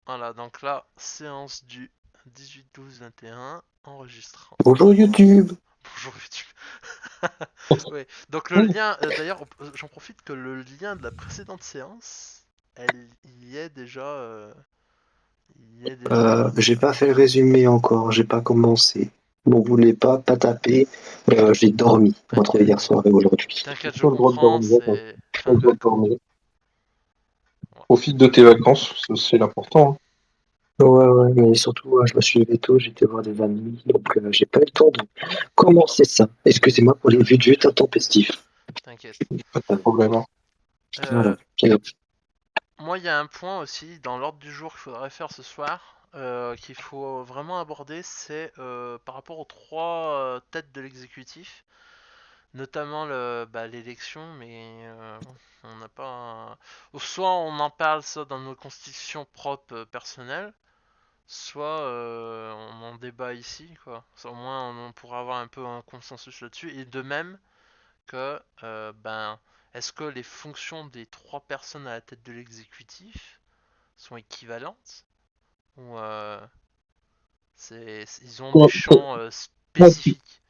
Voilà, donc là, séance du 18-12-21, enregistrant. Bonjour YouTube. Bonjour YouTube. Oui, donc le lien, d'ailleurs, j'en profite que le lien de la précédente séance, elle y est déjà. Y est déjà. J'ai pas fait le résumé encore, j'ai pas commencé. Bon, vous voulez pas taper. J'ai dormi entre T'inquiète, hier soir et aujourd'hui. t'inquiète, je Pas le droit de comprends, dormir, hein. c'est Pas fin le de droit de vacances. dormir. Ouais. Profite de tes vacances, c'est l'important, hein. Ouais, ouais, mais surtout, je me suis levé tôt, j'étais voir des amis, donc j'ai pas eu le temps de commencer ça. Excusez-moi pour les vues de jeu intempestifs. T'inquiète. Pas de problème, hein. Voilà. Euh, Moi, il y a un point aussi dans l'ordre du jour qu'il faudrait faire ce soir, qu'il faut vraiment aborder, c'est par rapport aux trois têtes de l'exécutif, notamment l'élection, mais on n'a pas. Soit on en parle ça dans nos constitutions propres personnelles, soit on en débat ici, quoi. Ça, au moins on pourra avoir un peu un consensus là-dessus, et de même que est-ce que les fonctions des trois personnes à la tête de l'exécutif sont équivalentes ou ils ont des Toi, champs toi, spécifiques.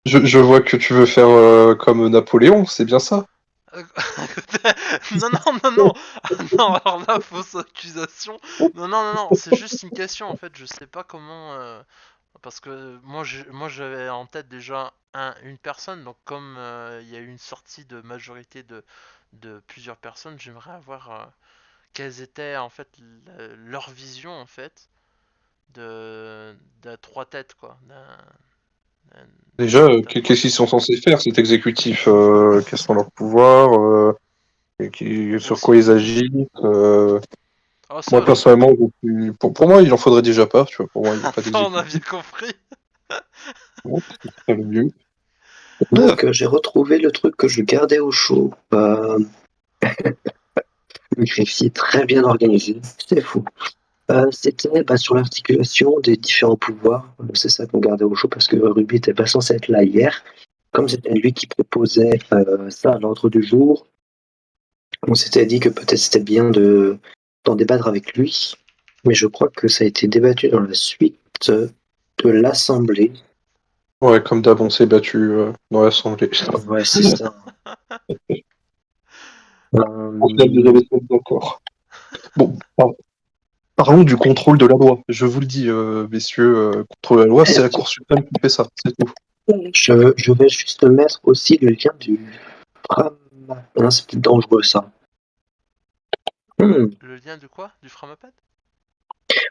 je vois que tu veux faire comme Napoléon, c'est bien ça? Non, non, non, non. Ah, non, alors là, fausse accusation. Non, non, non, non, c'est juste une question en fait. Je sais pas comment. Parce que moi j'avais en tête déjà une personne, donc comme il y a eu une sortie de majorité de plusieurs personnes, j'aimerais avoir quelles étaient en fait leur vision en fait de trois têtes quoi, Déjà, notamment. qu'est-ce qu'ils sont censés faire, cet exécutif? Quels sont leurs pouvoirs? Sur quoi Aussi. ils agissent? Oh Moi, ça, personnellement, pour moi, il en faudrait déjà pas, tu vois. Pour moi, il n'y a pas ça on a bien d'exécutif. compris. Bon, ce serait le mieux. Donc, j'ai retrouvé le truc que je gardais au chaud. Le greffier très bien organisé, c'est fou. C'était sur l'articulation des différents pouvoirs. C'est ça qu'on gardait au chaud parce que Ruby n'était pas censé être là hier. Comme c'était lui qui proposait ça à l'ordre du jour, on s'était dit que peut-être c'était bien d'en débattre avec lui. Mais je crois que ça a été débattu dans la suite de l'Assemblée. Ouais, comme d'hab, on s'est battu dans l'Assemblée. Ouais, c'est ça. On se lève déjà Euh, les semaines encore. Bon, parlons du contrôle de la loi. Je vous le dis, messieurs, contrôle de la loi, c'est la Cour suprême qui fait ça, c'est tout. je vais juste mettre aussi le lien du Fram. Non, c'est peut-être dangereux ça. Le lien de quoi? Du Framapad?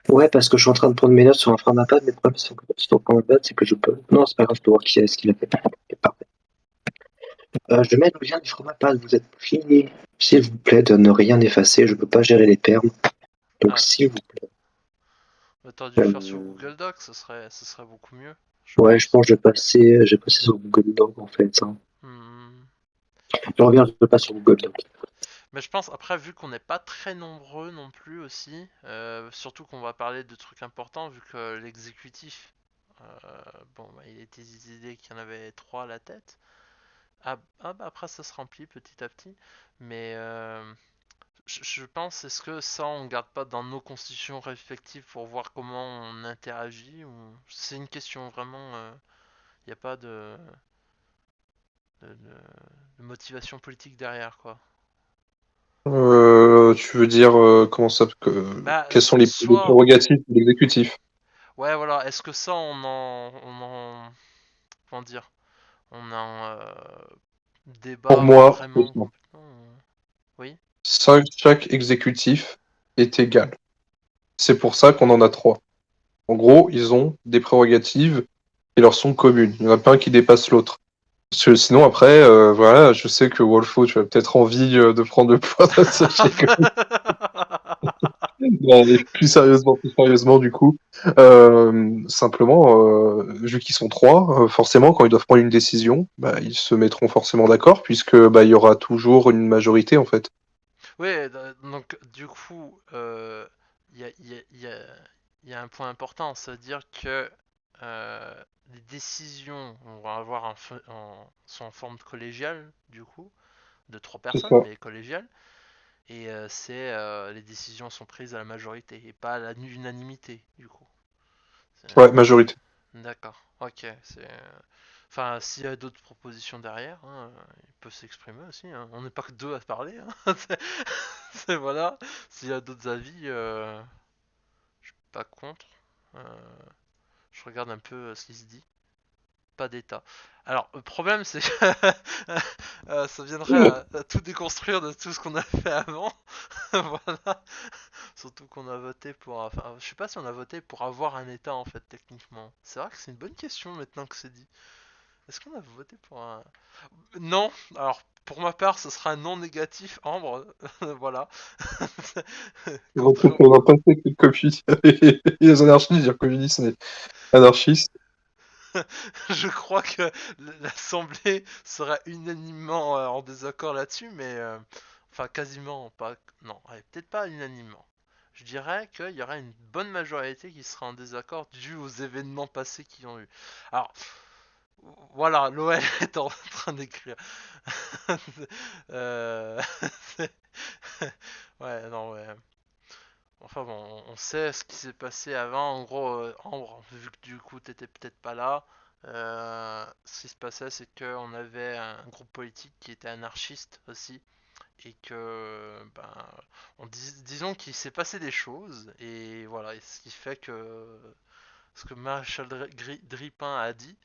Ouais, parce que je suis en train de prendre mes notes sur un Framapad, mais le problème sur le Framapad, c'est que je peux. Non, c'est pas grave, je peux voir qui est ce qu'il a fait. Ok, parfait. Je mets le lien du Framapad, vous êtes priés, s'il vous plaît, de ne rien effacer, je peux pas gérer les termes. Donc, Ah, s'il vous plaît. bah, t'aurais dû le faire sur Google Docs, ce serait beaucoup mieux, je Ouais, je pense. pense que je vais passer sur Google Doc en fait, hein. Hmm. Je reviens, je passe sur Google Doc. Mais je pense, après, vu qu'on n'est pas très nombreux non plus aussi, surtout qu'on va parler de trucs importants, vu que l'exécutif, il était décidé qu'il y en avait trois à la tête. Bah après, ça se remplit petit à petit. Mais je pense, est-ce que ça, on garde pas dans nos constitutions respectives pour voir comment on interagit ou... C'est une question vraiment. Il n'y a pas de motivation politique derrière, quoi. Tu veux dire, Bah, quelles sont les soit. prérogatives de l'exécutif? Ouais, voilà. Est-ce que ça, on en. Comment dire? On en Pour débat moi, c'est vraiment simple. complètement. Oui. Chaque exécutif est égal. C'est pour ça qu'on en a trois. En gros, ils ont des prérogatives qui leur sont communes. Il n'y en a pas un qui dépasse l'autre. Parce que sinon, après, voilà, je sais que Wolfo, tu as peut-être envie de prendre le pouvoir de ce Non, mais plus sérieusement, du coup, simplement, vu qu'ils sont trois, forcément, quand ils doivent prendre une décision, bah, ils se mettront forcément d'accord, puisque bah, il y aura toujours une majorité, en fait. Oui, donc du coup, il y a, y a- y a- y a un point important, c'est-à-dire que les décisions, on va avoir sont en forme collégiale, du coup, de trois C'est personnes, ça. mais collégiale. Et les décisions sont prises à la majorité et pas à l'unanimité, du coup. Ouais, majorité. D'accord, ok. Enfin, s'il y a d'autres propositions derrière, hein, il peut s'exprimer aussi, hein. On n'est pas que deux à parler, hein. Voilà. S'il y a d'autres avis, je suis pas contre. Euh, je regarde un peu ce qui se dit. Pas d'état. Alors, le problème, c'est que ça viendrait à tout déconstruire de tout ce qu'on a fait avant. Voilà. Surtout qu'on a voté pour. Enfin, je sais pas si on a voté pour avoir un état en fait, techniquement. C'est vrai que c'est une bonne question maintenant que c'est dit. Est-ce qu'on a voté pour un. Non, alors pour ma part, ce sera un non négatif, Ambre. Voilà. Contre. On va passer avec les communistes. Les anarchistes, dire communistes, mais anarchistes. Je crois que l'Assemblée sera unanimement en désaccord là-dessus, mais enfin quasiment pas. Non, allez, peut-être pas unanimement. Je dirais qu'il y aura une bonne majorité qui sera en désaccord dû aux événements passés qu'ils ont eu. Alors, voilà, l'OL est en train d'écrire. euh... ouais, non, ouais. Enfin bon, on sait ce qui s'est passé avant. En gros, Ambre, vu que du coup t'étais peut-être pas là, ce qui se passait c'est qu'on avait un groupe politique qui était anarchiste aussi. Et que, ben, disons qu'il s'est passé des choses. Et voilà, et ce qui fait que ce que Marshall Dripin a dit,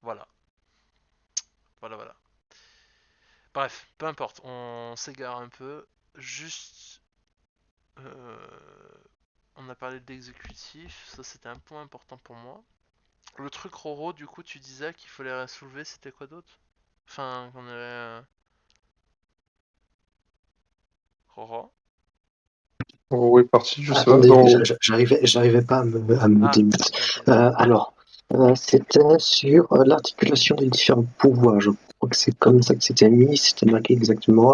voilà, voilà. Bref, peu importe, on s'égare un peu. Juste, on a parlé de l'exécutif, ça c'était un point important pour moi. Le truc Roro, du coup, tu disais qu'il fallait soulever, c'était quoi d'autre? Enfin, qu'on avait. Roro? On est parti, je sais pas. Attendez, Non. j'arrivais pas à me Ah, démuter. ok. Alors, c'était sur l'articulation des différents pouvoirs. Je crois que c'est comme ça que c'était mis. C'était marqué exactement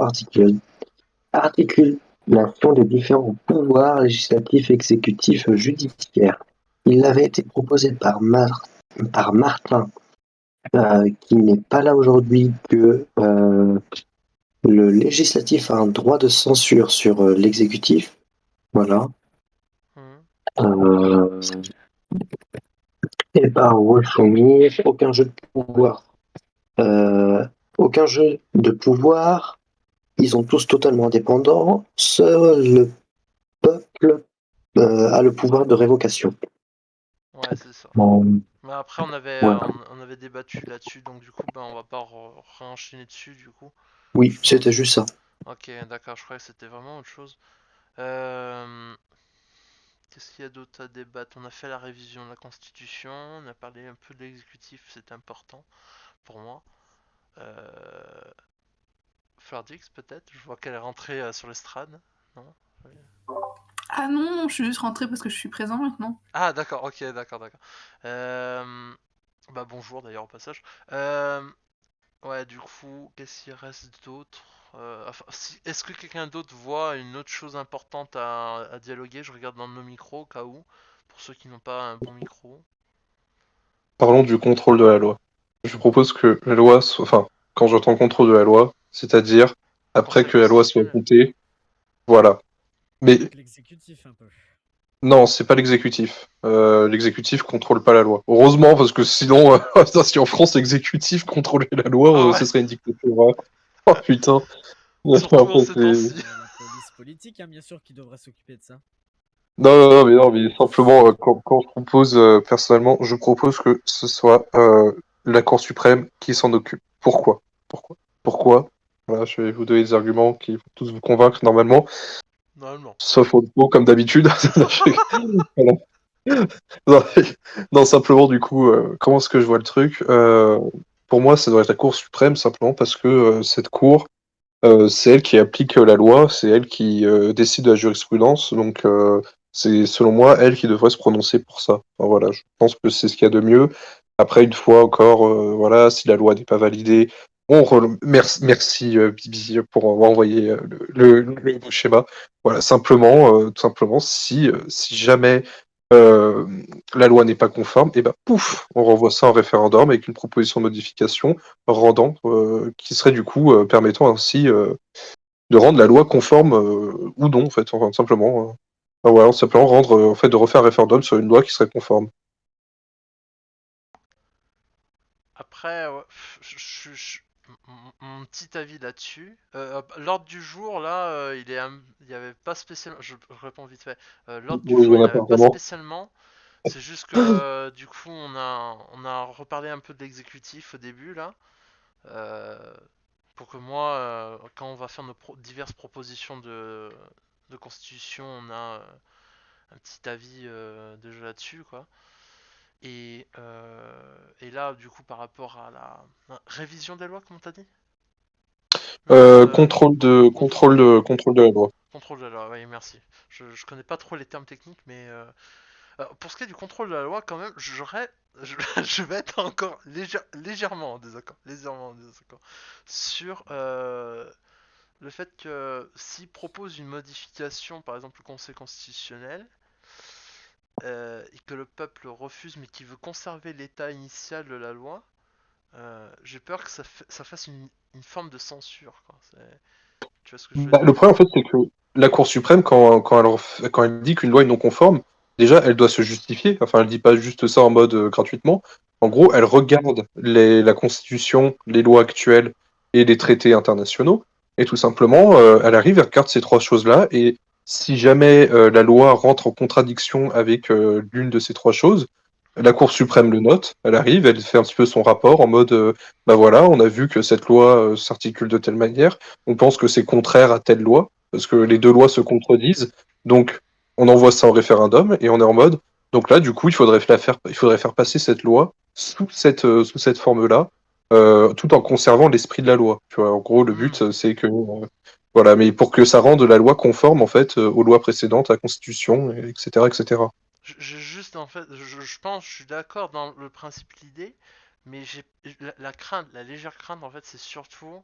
articulation des différents pouvoirs législatifs, exécutifs, judiciaires. Il avait été proposé par Martin, qui n'est pas là aujourd'hui, que le législatif a un droit de censure sur l'exécutif. Voilà. Mhm. Euh, et par Wolfomir, Euh, aucun jeu de pouvoir. Ils sont tous totalement indépendants. Seul le peuple a le pouvoir de révocation. Ouais, c'est ça. Bon, Mais après, voilà. on avait débattu là-dessus, donc du coup, ben, on va pas réenchaîner dessus, du coup. Oui, Je c'était pense. juste ça. Ok, d'accord, je croyais que c'était vraiment autre chose. Euh, Qu'est-ce qu'il y a d'autre à débattre? On a fait la révision de la Constitution, on a parlé un peu de l'exécutif, c'est important pour moi. Euh... Flardix, peut-être? Je vois qu'elle est rentrée sur l'estrade. Non? Oui. Ah non, non, je suis juste rentrée parce que je suis présent maintenant. Ah, d'accord, ok, d'accord. Euh... Bah, bonjour d'ailleurs au passage. Euh... Ouais, du coup, qu'est-ce qu'il reste d'autre? Enfin, est-ce que quelqu'un d'autre voit une autre chose importante à dialoguer? Je regarde dans nos micros au cas où, pour ceux qui n'ont pas un bon micro. Parlons du contrôle de la loi. Je propose que la loi soit. Enfin, quand j'entends contrôle de la loi, c'est-à-dire après Conseil que la loi soit constitutionnel. votée, voilà. Mais Donc l'exécutif un peu. non, c'est pas l'exécutif. L'exécutif contrôle pas la loi. Heureusement, parce que sinon, putain, si en France l'exécutif contrôlait la loi, Ah ouais, ce serait une dictature. Hein. Oh putain. surtout en Après, ces temps-ci. Il y a la police politique, hein, bien sûr, qui devrait s'occuper de ça. non, mais simplement, quand je propose, personnellement, je propose que ce soit la Cour suprême qui s'en occupe. Pourquoi? Voilà, je vais vous donner des arguments qui vont tous vous convaincre normalement, Normalement. sauf au mot comme d'habitude. Voilà. Non, non, simplement, du coup, comment est-ce que je vois le truc? Pour moi, ça doit être la Cour suprême, simplement parce que cette Cour, c'est elle qui applique la loi, c'est elle qui décide de la jurisprudence, donc c'est selon moi elle qui devrait se prononcer pour ça. Enfin, voilà, je pense que c'est ce qu'il y a de mieux. Après, une fois encore, voilà, si la loi n'est pas validée, merci Bibi pour avoir envoyé le beau schéma. Voilà, simplement, tout simplement, si jamais euh, la loi n'est pas conforme, et ben pouf, on renvoie ça en référendum avec une proposition de modification rendant, qui serait du coup permettant ainsi de rendre la loi conforme ou non, en fait, enfin, simplement. Enfin, voilà, simplement rendre, en fait, de refaire un référendum sur une loi qui serait conforme. Après, ouais, mon petit avis là-dessus. L'ordre du jour, là, il y avait pas spécialement. Je réponds vite fait. L'ordre du Oui, il y jour, en il n'y a avait pas pas vraiment. spécialement. C'est juste que du coup, on a reparlé un peu de l'exécutif au début là, euh, pour que moi, quand on va faire nos diverses propositions de constitution, on a un petit avis déjà là-dessus quoi. Et là, du coup, par rapport à la révision des lois, comment t'as dit? Non, contrôle. Contrôle de la loi. Contrôle de la loi, oui, merci. Je connais pas trop les termes techniques, mais pour ce qui est du contrôle de la loi, quand même, je vais être encore légèrement en désaccord, sur le fait que s'il propose une modification, par exemple le Conseil constitutionnel, et que le peuple refuse, mais qui veut conserver l'état initial de la loi, j'ai peur que ça fasse une forme de censure, quoi. Tu vois ce que je veux Bah, le dire? problème, en fait, c'est que la Cour suprême, quand elle dit qu'une loi est non conforme, déjà, elle doit se justifier. Enfin, elle dit pas juste ça en mode gratuitement. En gros, elle regarde la Constitution, les lois actuelles et les traités internationaux. Et tout simplement, elle arrive, elle regarde ces trois choses-là. Et si jamais la loi rentre en contradiction avec l'une de ces trois choses, la Cour suprême le note. Elle arrive, elle fait un petit peu son rapport en mode, bah voilà, on a vu que cette loi s'articule de telle manière, on pense que c'est contraire à telle loi, parce que les Hmm. deux lois se contredisent. Donc, on envoie ça en référendum et on est en mode. Donc là, du coup, il faudrait faire passer cette loi sous cette forme-là, tout en conservant l'esprit de la loi. Tu vois, en gros, le Hmm. but, c'est que. Voilà, mais pour que ça rende la loi conforme, en fait, aux lois précédentes, à la Constitution, etc., etc. J'ai juste en fait, je pense, je suis d'accord dans le principe, l'idée, mais j'ai la crainte, la légère crainte en fait, c'est surtout,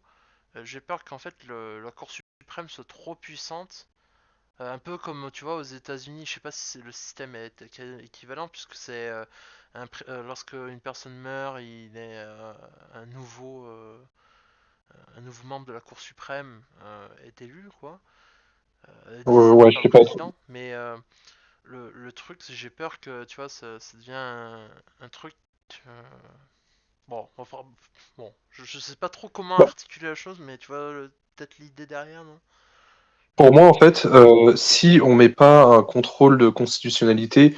j'ai peur qu'en fait la Cour suprême soit trop puissante, un peu comme tu vois aux États-Unis. Je sais pas si le système est équivalent puisque c'est lorsque une personne meurt, il est un nouveau membre de la Cour suprême est élu quoi, désigné Ouais, je par le sais pas. président, mais le truc, c'est que j'ai peur que, tu vois, ça devient un truc. euh, Bon, enfin, bon, je sais pas trop comment Bah, articuler la chose, mais tu vois, peut-être l'idée derrière, non? pour moi, en fait, si on met pas un contrôle de constitutionnalité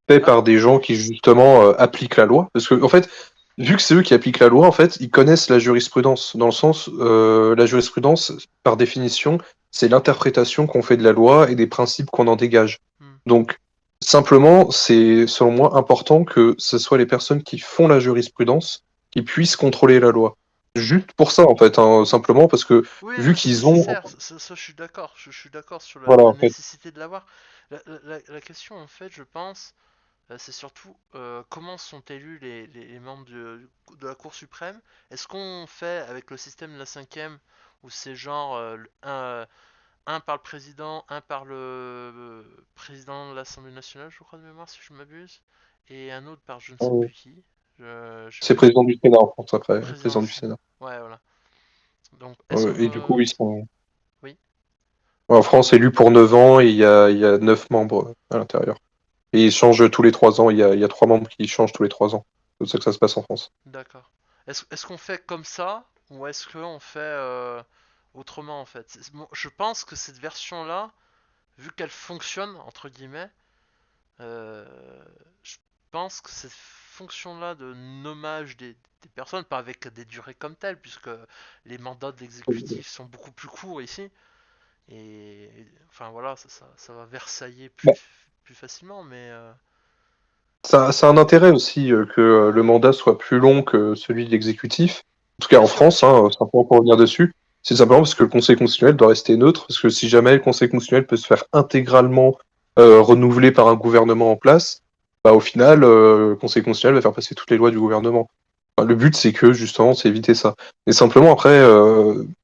fait Ah, par des gens qui justement appliquent la loi, parce que en fait, vu que c'est eux qui appliquent la loi, en fait, ils connaissent la jurisprudence, dans le sens, la jurisprudence, par définition, c'est l'interprétation qu'on fait de la loi et des principes qu'on en dégage. hmm. Donc, simplement, c'est selon moi important que ce soit les personnes qui font la jurisprudence qui puissent contrôler la loi. Juste pour ça, en fait, hein, simplement parce que Oui, vu non, c'est qu'ils ont, nécessaire, ça, je suis d'accord, je suis d'accord sur voilà, la en fait. nécessité de l'avoir. La question, en fait, je pense, c'est surtout comment sont élus les membres de la Cour suprême. Est-ce qu'on fait avec le système de la cinquième, où c'est genre un par le président, un par le président de l'Assemblée nationale, je crois de mémoire, si je m'abuse, et un autre par je ne sais plus qui. Je sais C'est plus. président du Sénat en France après, Président président du du Sénat. Sénat. Ouais, voilà. Donc, est-ce Et du coup, qu'on. ils sont Oui. en France élus pour 9 ans et il y a 9 membres à l'intérieur. Et ils changent tous les 3 ans, il y a 3 membres qui changent tous les 3 ans. C'est comme ça que ça se passe en France. D'accord. Est-ce qu'on fait comme ça, ou est-ce qu'on fait autrement, en fait? Bon, je pense que cette version-là, vu qu'elle fonctionne, entre guillemets, Euh, je pense que cette fonction-là de nommage des personnes, pas avec des durées comme telles, puisque les mandats de l'exécutif sont beaucoup plus courts ici, et enfin voilà, ça va versailler Bah, plus facilement, mais ça a un intérêt aussi que le mandat soit plus long que celui de l'exécutif. En tout cas bien en sûr, bien France, sûr. hein, simplement pour revenir dessus. C'est simplement parce que le Conseil constitutionnel doit rester neutre, parce que si jamais le Conseil constitutionnel peut se faire intégralement renouveler par un gouvernement en place, bah, au final, le Conseil constitutionnel va faire passer toutes les lois du gouvernement. Enfin, le but, c'est que justement, c'est éviter ça. Et simplement, après,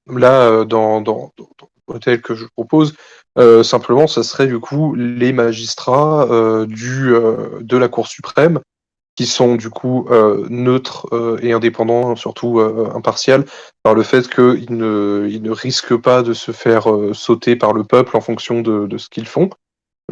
là, dans le modèle que je propose, simplement, ça serait du coup les magistrats de la Cour suprême qui sont du coup neutres et indépendants, surtout impartials, par le fait qu'ils ne risquent pas de se faire sauter par le peuple en fonction de ce qu'ils font.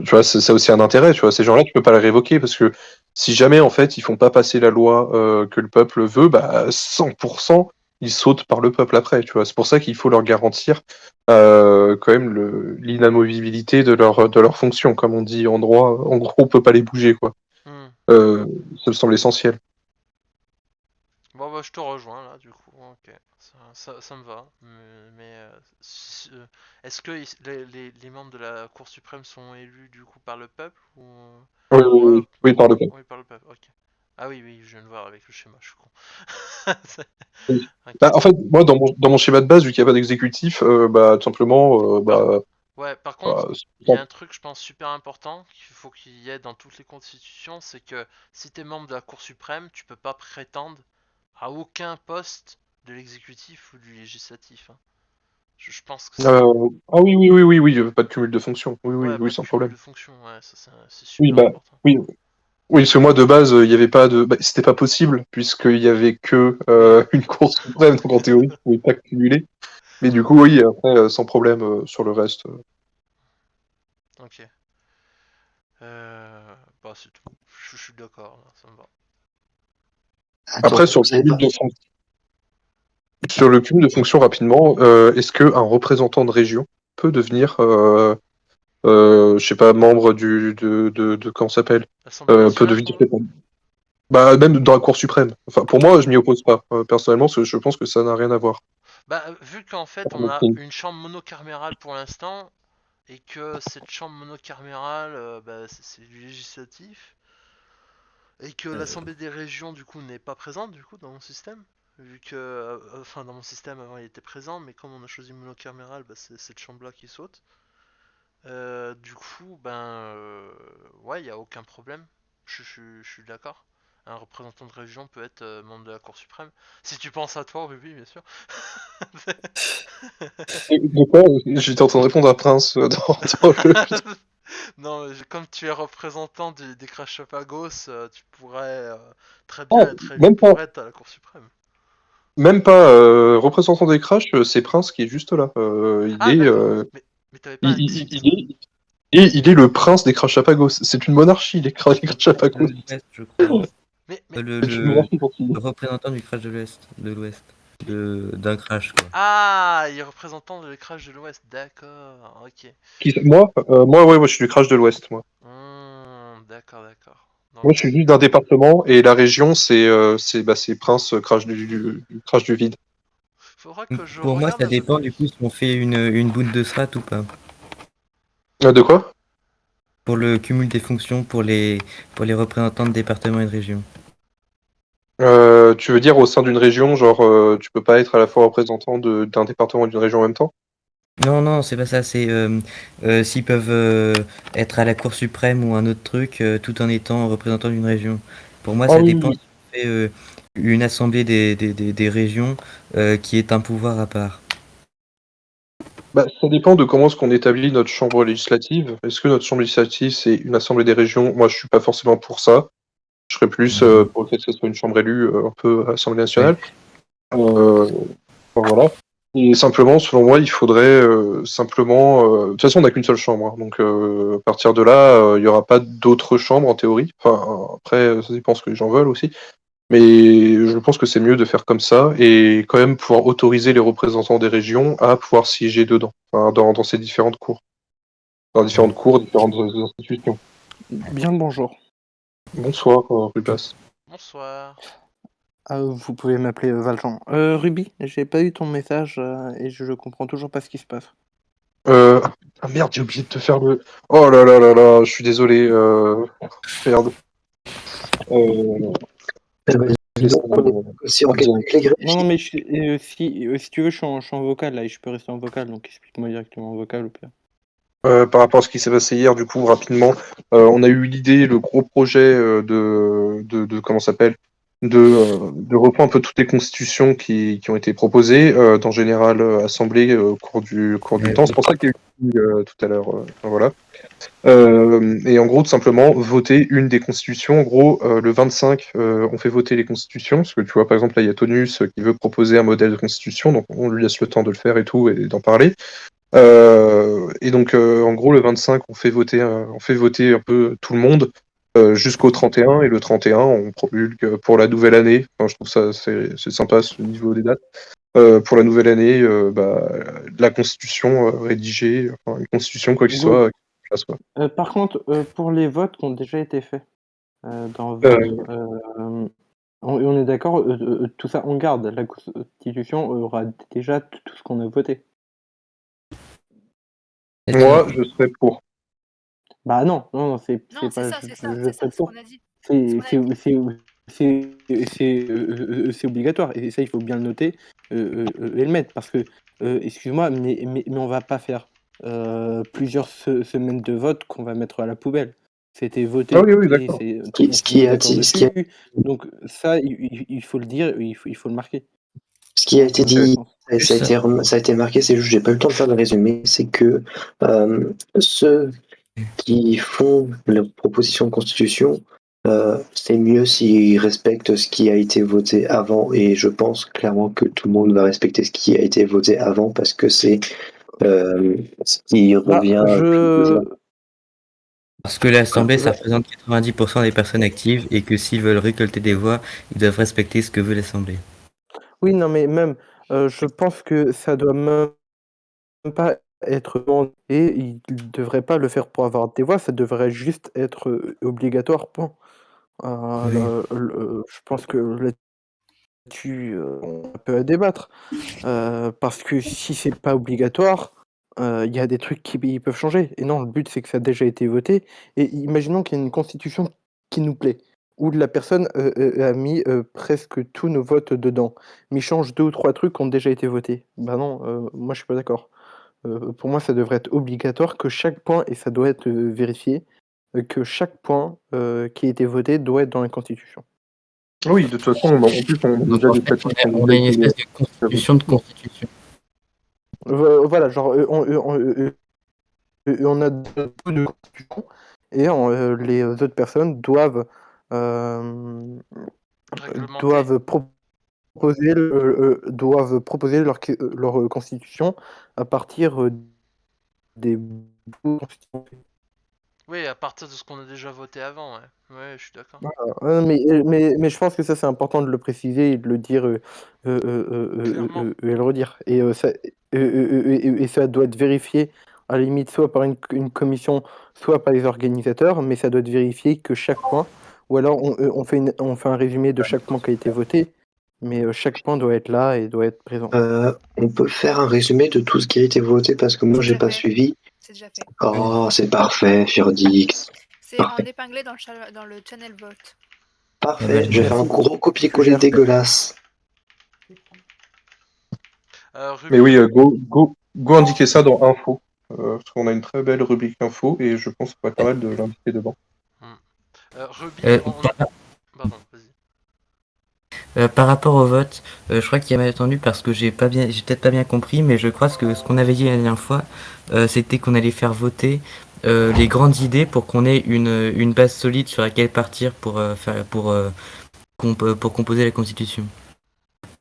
Tu vois, ça a aussi un intérêt, tu vois. Ces gens-là, tu peux pas les révoquer parce que si jamais, en fait, ils font pas passer la loi que le peuple veut, bah, 100%, ils sautent par le peuple après, tu vois. C'est pour ça qu'il faut leur garantir quand même l'inamovibilité de leur fonction. Comme on dit en droit, en gros, on peut pas les bouger, quoi. Hmm. Ça me semble essentiel. Bon, bah, je te rejoins là, du coup. Ok, ça me va. Est-ce que les membres de la Cour suprême sont élus du coup par le peuple ou... Oui, oui, Ouais, oui, oui, par le peuple. oui, par le peuple, ok. Ah oui, oui, je viens de voir avec le schéma, je suis con. Oui. Ok. Bah, en fait, moi, dans mon schéma de base, vu qu'il n'y a pas d'exécutif, bah, tout simplement, Ouais, par contre, bah, il y a un truc, je pense, super important qu'il faut qu'il y ait dans toutes les constitutions, c'est que si t'es membre de la Cour suprême, tu peux pas prétendre à aucun poste de l'exécutif ou du législatif, hein. Je pense que c'est... ah oui, oui, oui, oui, oui, pas de cumul de fonctions. Oui, oui, Ouais, oui, pas de sans cumul problème. de fonctions, ouais, ça c'est Oui, super bah, important. oui, oui, parce que moi, de base, il y avait pas de, bah, c'était pas possible, puisqu'il y avait que Oui, une Cour suprême, donc en théorie, je pouvais pas cumuler. Mais du coup, oui, après, sans problème sur le reste. ok. Bah c'est tout. Je suis d'accord, là, ça me va. Après, Attends, vous savez pas. sur le cumul de fonctions rapidement, est-ce qu'un représentant de région peut devenir, je sais pas, membre comment ça s'appelle, L'Assemblée peut nationale, devenir, pour moi? bah, même dans la Cour suprême. Enfin, pour moi, je m'y oppose pas, personnellement, parce que je pense que ça n'a rien à voir. Bah, vu qu'en fait on a une chambre monocarmérale pour l'instant, et que cette chambre monocarmérale, bah, c'est du législatif, et que l'Assemblée des régions du coup n'est pas présente du coup dans mon système, vu que, enfin dans mon système avant il était présent, mais comme on a choisi monocaméral, bah, c'est cette chambre là qui saute. Du coup, ouais, il y a aucun problème. Je suis d'accord. Un représentant de région peut être membre de la Cour suprême. Si tu penses à toi, oui, oui, bien sûr. De quoi? J'étais en train de répondre à Prince dans le. Non, comme tu es représentant des Crachapagos, tu pourrais très Ah, bien être élu même pas. pour être à la Cour suprême. Même pas représentant des Crash, c'est Prince qui est juste là. Ah, d'accord. Mais t'avais pas un titre? Il est le prince des Crachapagos. C'est une monarchie, les Crachapagos. De l'Ouest, je crois. Mais C'est une monarchie pour qui? Le représentant du crash de l'Ouest. De l'Ouest. D'un crash, quoi. ah, il est représentant de l'écrage de l'Ouest, d'accord, ok. Moi, ouais, moi, je suis du Crash de l'Ouest, moi. D'accord, d'accord. Moi, Donc, je suis juste d'un département et la région, c'est Prince Crash Crash du vide. faudra que je Pour moi, regarde ça un peu dépend du coup plus. si on fait une boule de strat ou pas. De quoi? Pour le cumul des fonctions pour les représentants de départements et de régions. Tu veux dire au sein d'une région, genre, tu peux pas être à la fois représentant d'un département et d'une région en même temps? Non, non, c'est pas ça. C'est s'ils peuvent être à la Cour suprême ou un autre truc tout en étant représentant d'une région. Pour moi, Ah ça oui, dépend oui. si on fait une assemblée des régions qui est un pouvoir à part. Bah, ça dépend de comment est-ce qu'on établit notre chambre législative. Est-ce que notre chambre législative, c'est une assemblée des régions? Moi, je suis pas forcément pour ça. Je serais plus pour le fait que ce soit une chambre élue, un peu à l'Assemblée Ouais. nationale. Enfin, voilà. Et simplement, selon moi, il faudrait de toute façon, on n'a qu'une seule chambre, hein. Donc à partir de là, il n'y aura pas d'autres chambres en théorie. Enfin, après, ça dépend ce que les gens veulent aussi. Mais je pense que c'est mieux de faire comme ça et quand même pouvoir autoriser les représentants des régions à pouvoir siéger dedans, enfin, dans ces différentes cours, dans différentes cours, différentes institutions. Bien le bonjour. Bonsoir, Rubas. Bonsoir. Vous pouvez m'appeler Valjean. Ruby, j'ai pas eu ton message et je comprends toujours pas ce qui se passe. Ah merde, j'ai oublié de te faire le. Oh là là là là, je suis désolé. Merde. Dis donc, on est aussi organisé que les Grecs. Non, mais si tu veux, je suis en vocal là et je peux rester en vocal, donc explique-moi directement en vocal au pire. Par rapport à ce qui s'est passé hier, du coup, rapidement, on a eu l'idée, le gros projet de comment ça s'appelle, de reprendre un peu toutes les constitutions qui ont été proposées, dans Général Assemblée au cours du temps. C'est pour ça qu'il y a eu tout à l'heure. Voilà. Et en gros, tout simplement, voter une des constitutions. En gros, le 25, on fait voter les constitutions, parce que tu vois, par exemple, là, il y a Tonus qui veut proposer un modèle de constitution, donc on lui laisse le temps de le faire et tout, et d'en parler. Et donc, en gros, le 25, on fait voter un peu tout le monde jusqu'au 31, et le 31, on promulgue pour la nouvelle année. Enfin, je trouve ça c'est sympa ce niveau des dates. Pour la nouvelle année, la constitution rédigée, enfin, une constitution quoi qu'il soit, place, quoi. Par contre, pour les votes qui ont déjà été faits, dans Euh, vote, on est d'accord, tout ça on garde. La constitution aura déjà tout ce qu'on a voté. Moi, je serais pour. Bah non, c'est Non, c'est pas ça, je c'est ça, je c'est ça serais ce pour. qu'on a dit. C'est Ce qu'on a dit. c'est obligatoire et ça, il faut bien le noter, et le mettre parce que, excuse-moi, mais on va pas faire, plusieurs semaines de vote qu'on va mettre à la poubelle. C'était Ah voté oui, et d'accord. c'est Ce tout qui, le monde ce s'est qui mis a, d'accord dit- ce qui a, dessus, donc ça, il faut le dire, il faut le marquer ce qui a été dans quel dit, sens. ça a été marqué, c'est juste, j'ai pas eu le temps de faire le résumé, c'est que ceux qui font la proposition de constitution, c'est mieux s'ils respectent ce qui a été voté avant, et je pense clairement que tout le monde va respecter ce qui a été voté avant parce que c'est ce qui Bah, revient. Parce que l'Assemblée, ça Ouais. représente 90% des personnes actives et que s'ils veulent récolter des voix, ils doivent respecter ce que veut l'Assemblée. Oui, non, mais même, je pense que ça doit même pas être demandé et il devrait pas le faire pour avoir des voix, ça devrait juste être, obligatoire, point. Oui. Je pense que là-dessus, on peut à débattre, parce que si c'est pas obligatoire, il y a des trucs qui ils peuvent changer et non, le but, c'est que ça a déjà été voté et imaginons qu'il y a une constitution qui nous plaît, où la personne, a mis, presque tous nos votes dedans, mais il change 2 ou 3 trucs qui ont déjà été votés. Bah non, moi je suis pas d'accord. Pour moi, ça devrait être obligatoire que chaque point et ça doit être, vérifié, que chaque point, qui a été voté doit être dans la constitution. Oui, de toute façon, en plus, on a Donc déjà en des fait, statuts qui ont on déjà a une été espèce de constitution de constitution. Voilà, genre, on a beaucoup de constitutions et les autres personnes Réglementé. doivent proposer leur, constitution à partir, des bouts de constitution. Oui, à partir de ce qu'on a déjà voté avant, ouais. Ouais, je suis d'accord. Mais je pense que ça, c'est important de le préciser et de le dire, Clairement. et le redire et ça doit être vérifié à la limite soit par une commission, soit par les organisateurs, mais ça doit être vérifié que chaque point ou alors on fait un résumé de chaque point qui a été voté, mais chaque point doit être là et doit être présent. On peut faire un résumé de tout ce qui a été voté parce que moi C'est j'ai déjà pas fait. suivi. C'est déjà fait. Oh, c'est parfait, Firdix. C'est en Parfait. épinglé dans le channel vote. Parfait, je vais faire un Merci. gros copier-coller Gère. dégueulasse. Mais Ruby, oui, go indiquer ça dans info. Parce qu'on a une très belle rubrique info et je pense qu'il pourrait être pas mal de l'indiquer devant. Ruby, Euh, Pardon, vas-y. Par rapport au vote, je crois qu'il y a malentendu parce que j'ai peut-être pas bien compris, mais je crois que ce qu'on avait dit la dernière fois, c'était qu'on allait faire voter les grandes idées pour qu'on ait une base solide sur laquelle partir pour composer la Constitution.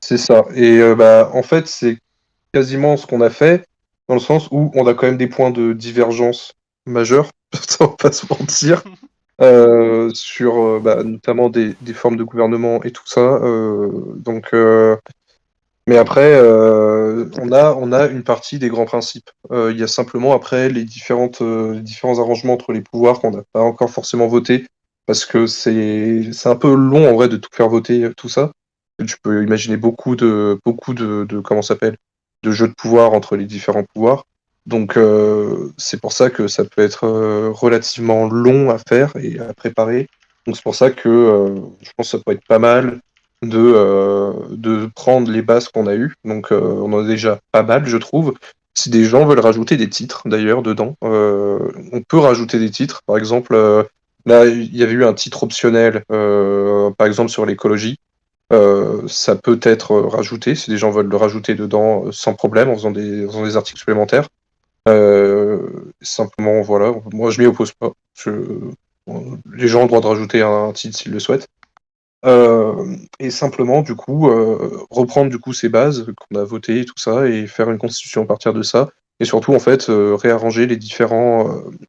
C'est ça. Et en fait, c'est quasiment ce qu'on a fait, dans le sens où on a quand même des points de divergence majeurs, on va pas se mentir, sur notamment des formes de gouvernement et tout ça. Mais après, on a une partie des grands principes. Il y a simplement après les différents arrangements entre les pouvoirs qu'on n'a pas encore forcément voté, parce que c'est un peu long en vrai de tout faire voter tout ça. Tu peux imaginer beaucoup de comment ça s'appelle, de jeux de pouvoir entre les différents pouvoirs. Donc c'est pour ça que ça peut être relativement long à faire et à préparer. Donc c'est pour ça que je pense que ça peut être pas mal de prendre les bases qu'on a eues. Donc on en a déjà pas mal, je trouve. Si des gens veulent rajouter des titres d'ailleurs dedans, on peut rajouter des titres. Par exemple, là il y avait eu un titre optionnel, par exemple sur l'écologie. Ça peut être rajouté si des gens veulent le rajouter dedans sans problème en faisant des articles supplémentaires. Simplement, voilà, moi je m'y oppose pas. Les gens ont le droit de rajouter un titre s'ils le souhaitent. Et simplement, du coup, reprendre du coup ces bases qu'on a votées et tout ça, et faire une constitution à partir de ça. Et surtout, en fait, réarranger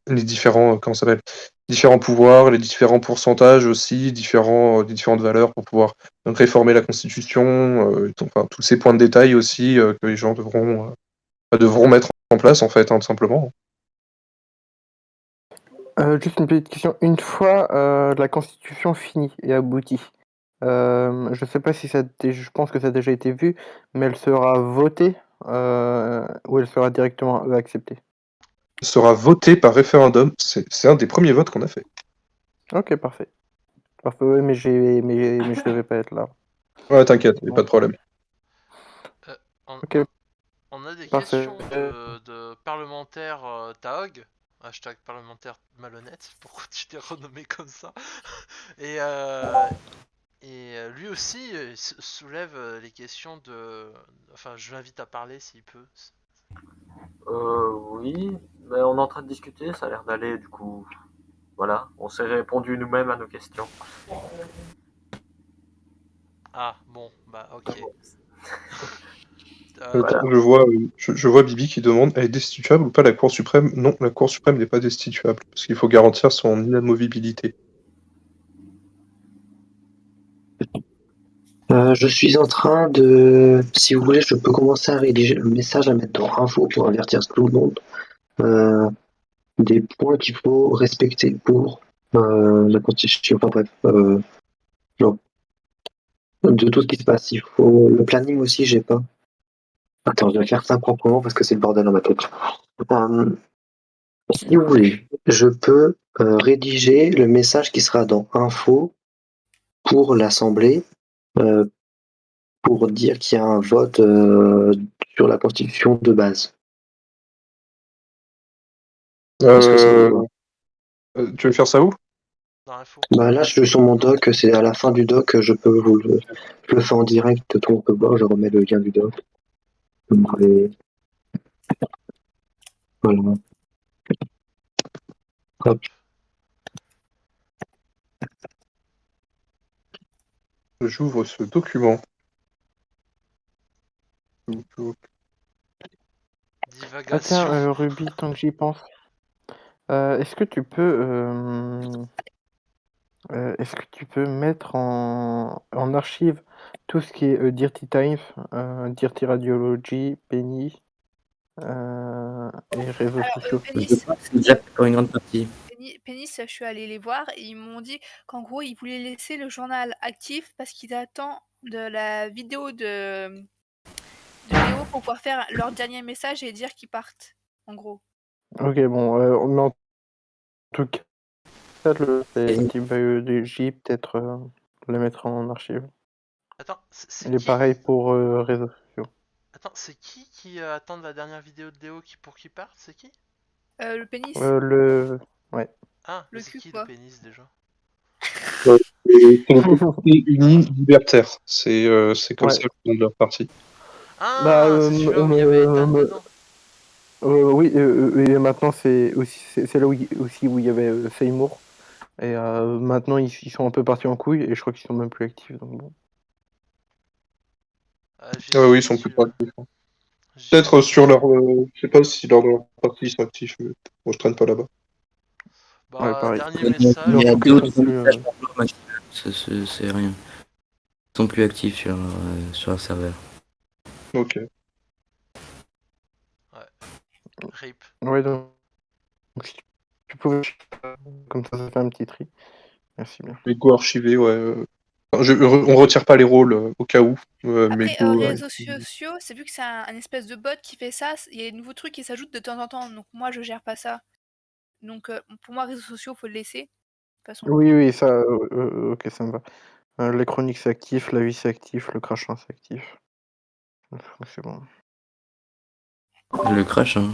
comment ça s'appelle, différents pouvoirs, les différents pourcentages aussi, les différentes valeurs pour pouvoir réformer la constitution, enfin, tous ces points de détail aussi que les gens devront mettre en place, en fait, tout simplement. Juste une petite question. Une fois la constitution finie et aboutie, je sais pas si je pense que ça a déjà été vu, mais elle sera votée ou elle sera directement acceptée? Sera voté par référendum. C'est un des premiers votes qu'on a fait. Ok, parfait. Parfait, ouais, mais je devais pas être là. Ouais, t'inquiète, y a Bon. pas de problème. Ok, On a des parfait. questions de parlementaires Taog, hashtag parlementaire malhonnête, pourquoi tu t'es renommé comme ça. Et, lui aussi soulève les questions de... Enfin, je l'invite à parler s'il peut. Oui, mais on est en train de discuter, ça a l'air d'aller, du coup. Voilà, on s'est répondu nous-mêmes à nos questions. Ah, bon, bah ok. Voilà. Je vois Bibi qui demande, elle est destituable ou pas la Cour suprême? Non, la Cour suprême n'est pas destituable, parce qu'il faut garantir son inamovibilité. Je suis en train de... Si vous voulez, je peux commencer à rédiger le message à mettre dans info pour avertir tout le monde des points qu'il faut respecter pour la Constitution. Enfin bref, non. De tout ce qui se passe. Il faut le planning aussi, j'ai pas. Attends, je vais faire ça proprement parce que c'est le bordel dans ma tête. Si vous voulez, je peux rédiger le message qui sera dans info pour l'Assemblée euh, pour dire qu'il y a un vote sur la Constitution de base. Est-ce que ça vous va? Tu veux faire ça où? Dans l'info. Bah là, je suis sur mon doc, c'est à la fin du doc, je peux je le fais en direct, tout le monde peut voir, je remets le lien du doc. Voilà. Hop. J'ouvre ce document. Ah tiens, Divagation. Ruby, tant que j'y pense, est-ce que tu peux mettre en archive tout ce qui est Dirty Times, Dirty Radiology, Penny et réseaux Alors, sociaux? Je crois que c'est déjà fait pour une grande partie. Pénis, je suis allée les voir et ils m'ont dit qu'en gros, ils voulaient laisser le journal actif parce qu'ils attendent de la vidéo de Léo pour pouvoir faire leur dernier message et dire qu'ils partent, en gros. Ok, bon, mais en tout cas, le biologie, peut-être le mettre en archive. Attends, c'est Il est qui pareil pour réseaux sociaux. Attends, c'est qui attend la dernière vidéo de Léo pour qu'il parte? C'est qui? Le pénis, Ouais. Ah, mais le c'est cul, qui le quoi. pénis déjà? C'est le Comité uni libertaire. C'est comme Ouais. ça que sont leur parti. Ah, c'est celui-là où il y avait Ethan dedans. Oui, et maintenant c'est là où aussi où il y avait Seymour. Et maintenant ils sont un peu partis en couille et je crois qu'ils sont même plus actifs. Donc bon. J'y Ah oui, ils suis sont plus dessus là. actifs. Peut-être sur leur. Je sais pas si leur parti ils sont actifs, mais moi je traîne pas là-bas. Ouais, Bah, pareil. dernier Il Mais message. en y a tout deux cas, ou c'est trois plus. messages par jour maximum. C'est rien. Ils sont plus actifs sur leur serveur. Ok. RIP. Ouais, donc si tu pouvais. Comme ça fait un petit tri. Merci bien. Les go archivés, ouais. On retire pas les rôles au cas où. Mais Après, go. réseaux sociaux, c'est vu que c'est un espèce de bot qui fait ça, il y a des nouveaux trucs qui s'ajoutent de temps en temps. Donc moi, je gère pas ça. Donc pour moi, réseaux sociaux, faut le laisser. De toute façon. Oui, ça. Ok, ça me va. Les chroniques c'est actif, la vie c'est actif, le crachin c'est actif. C'est bon. Le crash, hein.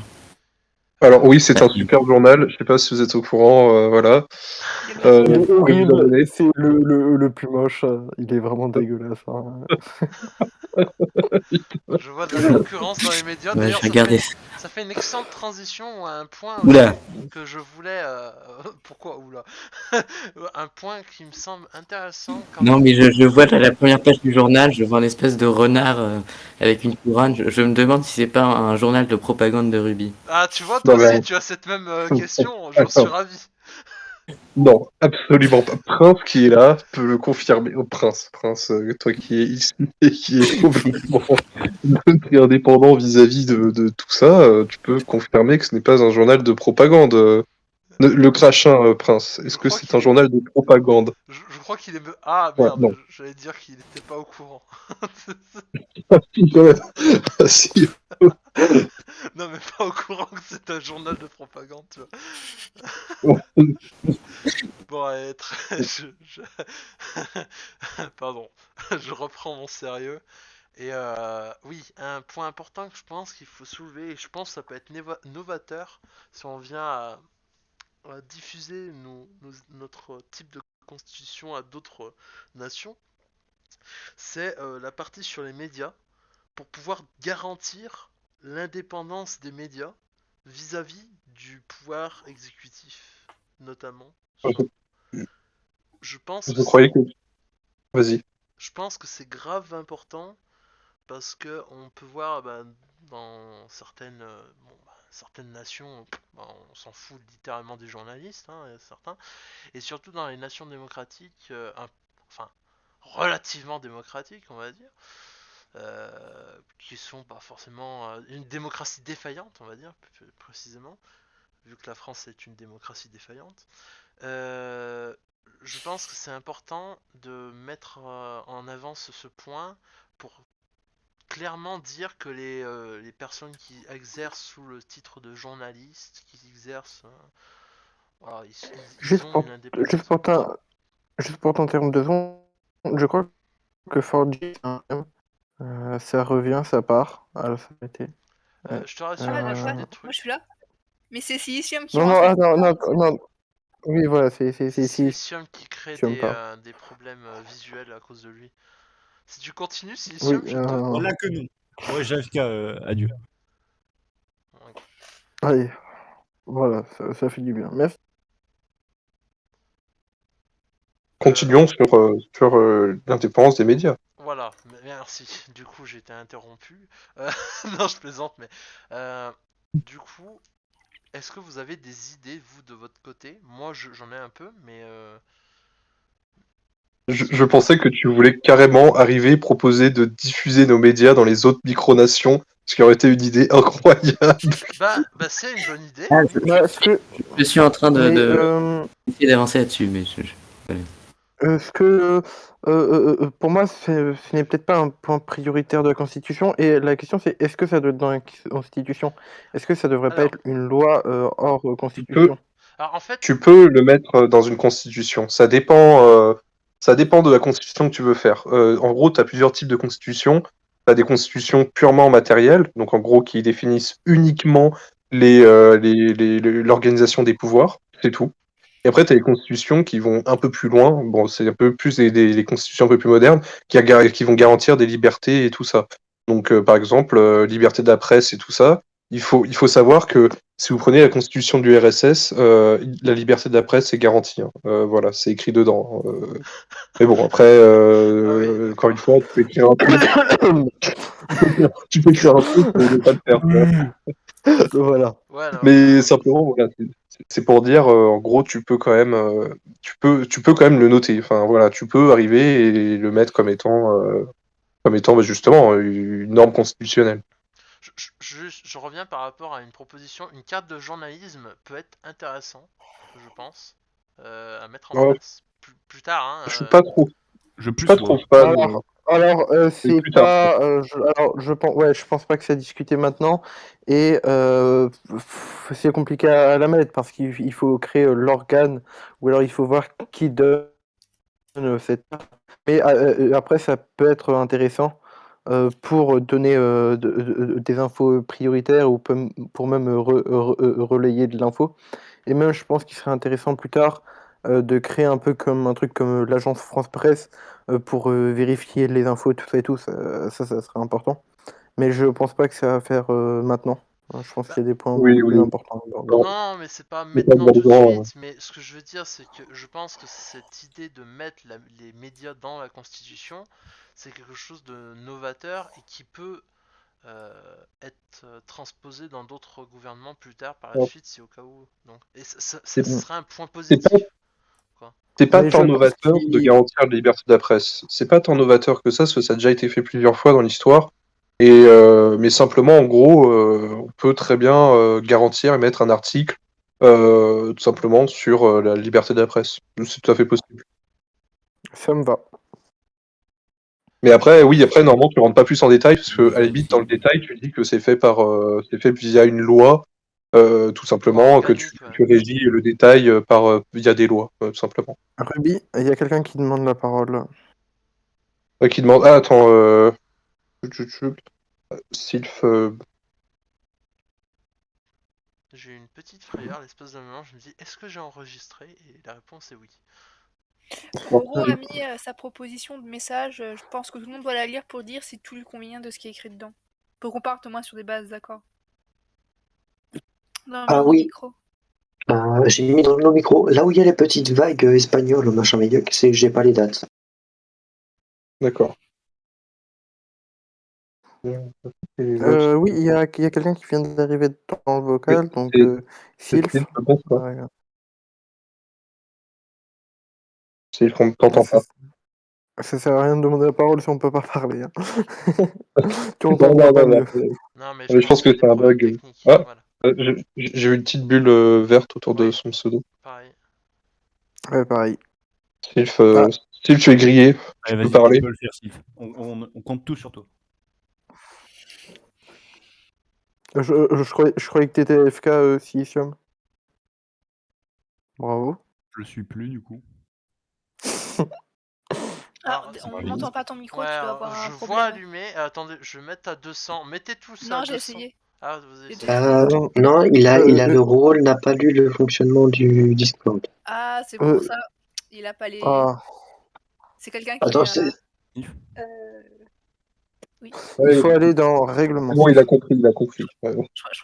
Alors oui, c'est un super journal. Je sais pas si vous êtes au courant, voilà. Il y a Euh, le- Il est je peux vous horrible, abonner. c'est le plus moche, il est vraiment dégueulasse. Hein. Je vois de la concurrence dans les médias. Ouais, D'ailleurs, j'ai regardé. ça fait une excellente transition à un point Oula. aussi que je voulais. Pourquoi oula? Un point qui me semble intéressant quand Non, même. mais je vois à la première page du journal, je vois un espèce de renard avec une couronne. Je me demande si c'est pas un journal de propagande de Ruby. Ah, tu vois, toi Non, mais aussi, tu as cette même question. J'en suis attends. ravi. Non, absolument pas. Prince qui est là peut le confirmer. Oh, Prince, toi qui es ici et qui est complètement neutre et indépendant vis-à-vis de tout ça, tu peux confirmer que ce n'est pas un journal de propagande. Le crachin, Prince, Je est-ce que crois c'est un qu'il est. journal de propagande? Je crois qu'il est. Ah Ouais, merde, non. j'allais dire qu'il n'était pas au courant. Si, quand même. Si. Non, mais pas au courant que c'est un journal de propagande, tu vois. Bon, allez, Pardon, je reprends mon sérieux. Et oui, un point important que je pense qu'il faut soulever, et je pense que ça peut être novateur si on vient à diffuser notre type de constitution à d'autres nations, c'est la partie sur les médias, pour pouvoir garantir l'indépendance des médias vis-à-vis du pouvoir exécutif, notamment. Je pense que Vous croyez que... Vas-y. je pense que c'est grave important parce que on peut voir dans certaines nations, on s'en fout littéralement des journalistes, hein, certains, et surtout dans les nations démocratiques, enfin relativement démocratiques, on va dire, qui sont pas forcément une démocratie défaillante, on va dire plus précisément, vu que la France est une démocratie défaillante. Euh, je pense que c'est important de mettre en avant ce point pour clairement dire que les personnes qui exercent sous le titre de journaliste, qui exercent, voilà, ils Juste ont pour, une juste indépendance. pour, t'in- juste pour t'interrompre 2 secondes, je crois que 4G, ça revient, ça part. Alors, ça a été. Je te rassure, Ah, moi je d'accord, des moi trucs. je suis là. Mais c'est Silicium qui Non, rend non, ça. non, non, non. Oui, voilà, c'est C'est si, Silicium qui crée tu me parles. des problèmes visuels à cause de lui. Si tu continues, Oui, Silicium, je te. Voilà que non. Ouais, JFK, adieu. Ok. allez, voilà, ça fait du bien. Merci. Continuons sur l'indépendance des médias. Voilà, merci. Du coup, j'ai été interrompu. Non, je plaisante, mais du coup, est-ce que vous avez des idées, vous, de votre côté? Moi, j'en ai un peu, mais Je pensais que tu voulais carrément arriver et proposer de diffuser nos médias dans les autres micronations, ce qui aurait été une idée incroyable. c'est une bonne idée. Ah, Bah, ce que, je suis en train mais, essayer d'avancer là-dessus, mais voilà. ce que, pour moi, ce n'est peut-être pas un point prioritaire de la Constitution. Et la question, c'est est-ce que ça doit être dans la Constitution? Est-ce que ça devrait pas Alors, être une loi hors Tu peux, Constitution? alors en fait, tu peux le mettre dans une constitution. Ça dépend de la constitution que tu veux faire. En gros, tu as plusieurs types de constitutions. Tu as des constitutions purement matérielles, donc en gros qui définissent uniquement l'organisation des pouvoirs, c'est tout. Et après, tu as les constitutions qui vont un peu plus loin. Bon, c'est un peu plus les constitutions un peu plus modernes qui vont garantir des libertés et tout ça. Donc, par exemple, liberté de la presse et tout ça. Il faut savoir que si vous prenez la constitution du RSS, la liberté de la presse est garantie. Hein. Voilà, c'est écrit dedans. Mais bon, après, ah oui, encore d'accord. une fois, tu peux écrire un truc. Tu peux écrire un truc pour ne pas le faire. Voilà. Ouais, non, Mais oui. simplement, voilà, c'est pour dire, en gros, tu peux quand même, tu peux quand même le noter. Enfin, voilà, tu peux arriver et le mettre comme étant bah, justement une norme constitutionnelle. Je reviens par rapport à une proposition. Une carte de journalisme peut être intéressant, je pense, à mettre en Ouais, place plus tard. Hein, je suis pas trop, Je je suis plus, pas trop ouais. fan. Alors, Mais c'est plus tard. pas. Je pense pas que c'est à discuter maintenant. Et c'est compliqué à la mettre parce qu'il faut créer l'organe ou alors il faut voir qui donne cette. Mais après, ça peut être intéressant pour donner des infos prioritaires ou pour même relayer de l'info. Et même, je pense qu'il serait intéressant plus tard de créer un peu comme un truc comme l'agence France Presse pour vérifier les infos, tout ça et tout. Ça serait important. Mais je pense pas que ça va faire maintenant. Je pense Bah, qu'il y a des points Oui, beaucoup plus oui. importants. non, mais c'est pas C'est pas maintenant tout de urgent. suite. Mais ce que je veux dire, c'est que je pense que cette idée de mettre les médias dans la Constitution, c'est quelque chose de novateur et qui peut être transposé dans d'autres gouvernements plus tard par la suite, si au cas où. Donc, et ça C'est serait un point c'est pas, positif, quoi. c'est pas Mais tant je pense novateur de garantir la liberté de la presse. C'est pas tant novateur que ça, parce que ça a déjà été fait plusieurs fois dans l'histoire. Mais simplement, en gros, on peut très bien garantir et mettre un article tout simplement sur la liberté de la presse. C'est tout à fait possible. ça me va. Mais après, oui, après, normalement, tu rentres pas plus en détail, parce que à la limite, dans le détail, tu dis que c'est fait via une loi, tout simplement, que Organique, ouais. tu régis le détail via des lois, tout simplement. Ruby, il y a quelqu'un qui demande la parole. Qui demande. Ah, attends, Sylph. J'ai eu une petite frayeur l'espace d'un moment, je me dis est-ce que j'ai enregistré? Et la réponse est oui. Roro a mis sa proposition de message. Je pense que tout le monde doit la lire pour dire si tout lui convient de ce qui est écrit dedans. Pour qu'on parte au moins sur des bases d'accord. Non, mais Ah au oui, micro. j'ai mis dans nos micros, là où il y a les petites vagues espagnoles ou machin médiocre, c'est que j'ai pas les dates. D'accord. Oui, il y a quelqu'un qui vient d'arriver dans le vocal, donc Sylph. Sylph, je pense pas. Ouais. Sylph, on t'entend pas. Ça sert à rien de demander la parole si on peut pas parler. Hein. Tu Non, entendras pas mieux. Non, mais je pense que c'est un bug. techniques. Ah, Voilà. j'ai eu une petite bulle verte autour de son pseudo. Pareil. Ouais, pareil. Sylph, Sylph, tu es grillé. Tu Allez, peux vas-y, parler. tu peux le faire, Sylph. On compte tout sur toi. Je croyais que t'étais FK, Silicium. Bravo. Je le suis plus, du coup. Ah, on n'entend pas ton micro, tu dois avoir un je problème. vois allumé. Attendez, je vais mettre à 200. Mettez tout ça à Non, j'ai 200. essayé. Ah, vous avez Non, il a le rôle, n'a pas lu le fonctionnement du Discord. Ah, c'est pour ça. Il a pas les. C'est quelqu'un qui. Attends, c'est. Oui. Il faut aller dans règlement. Bon, il a compris. Je crois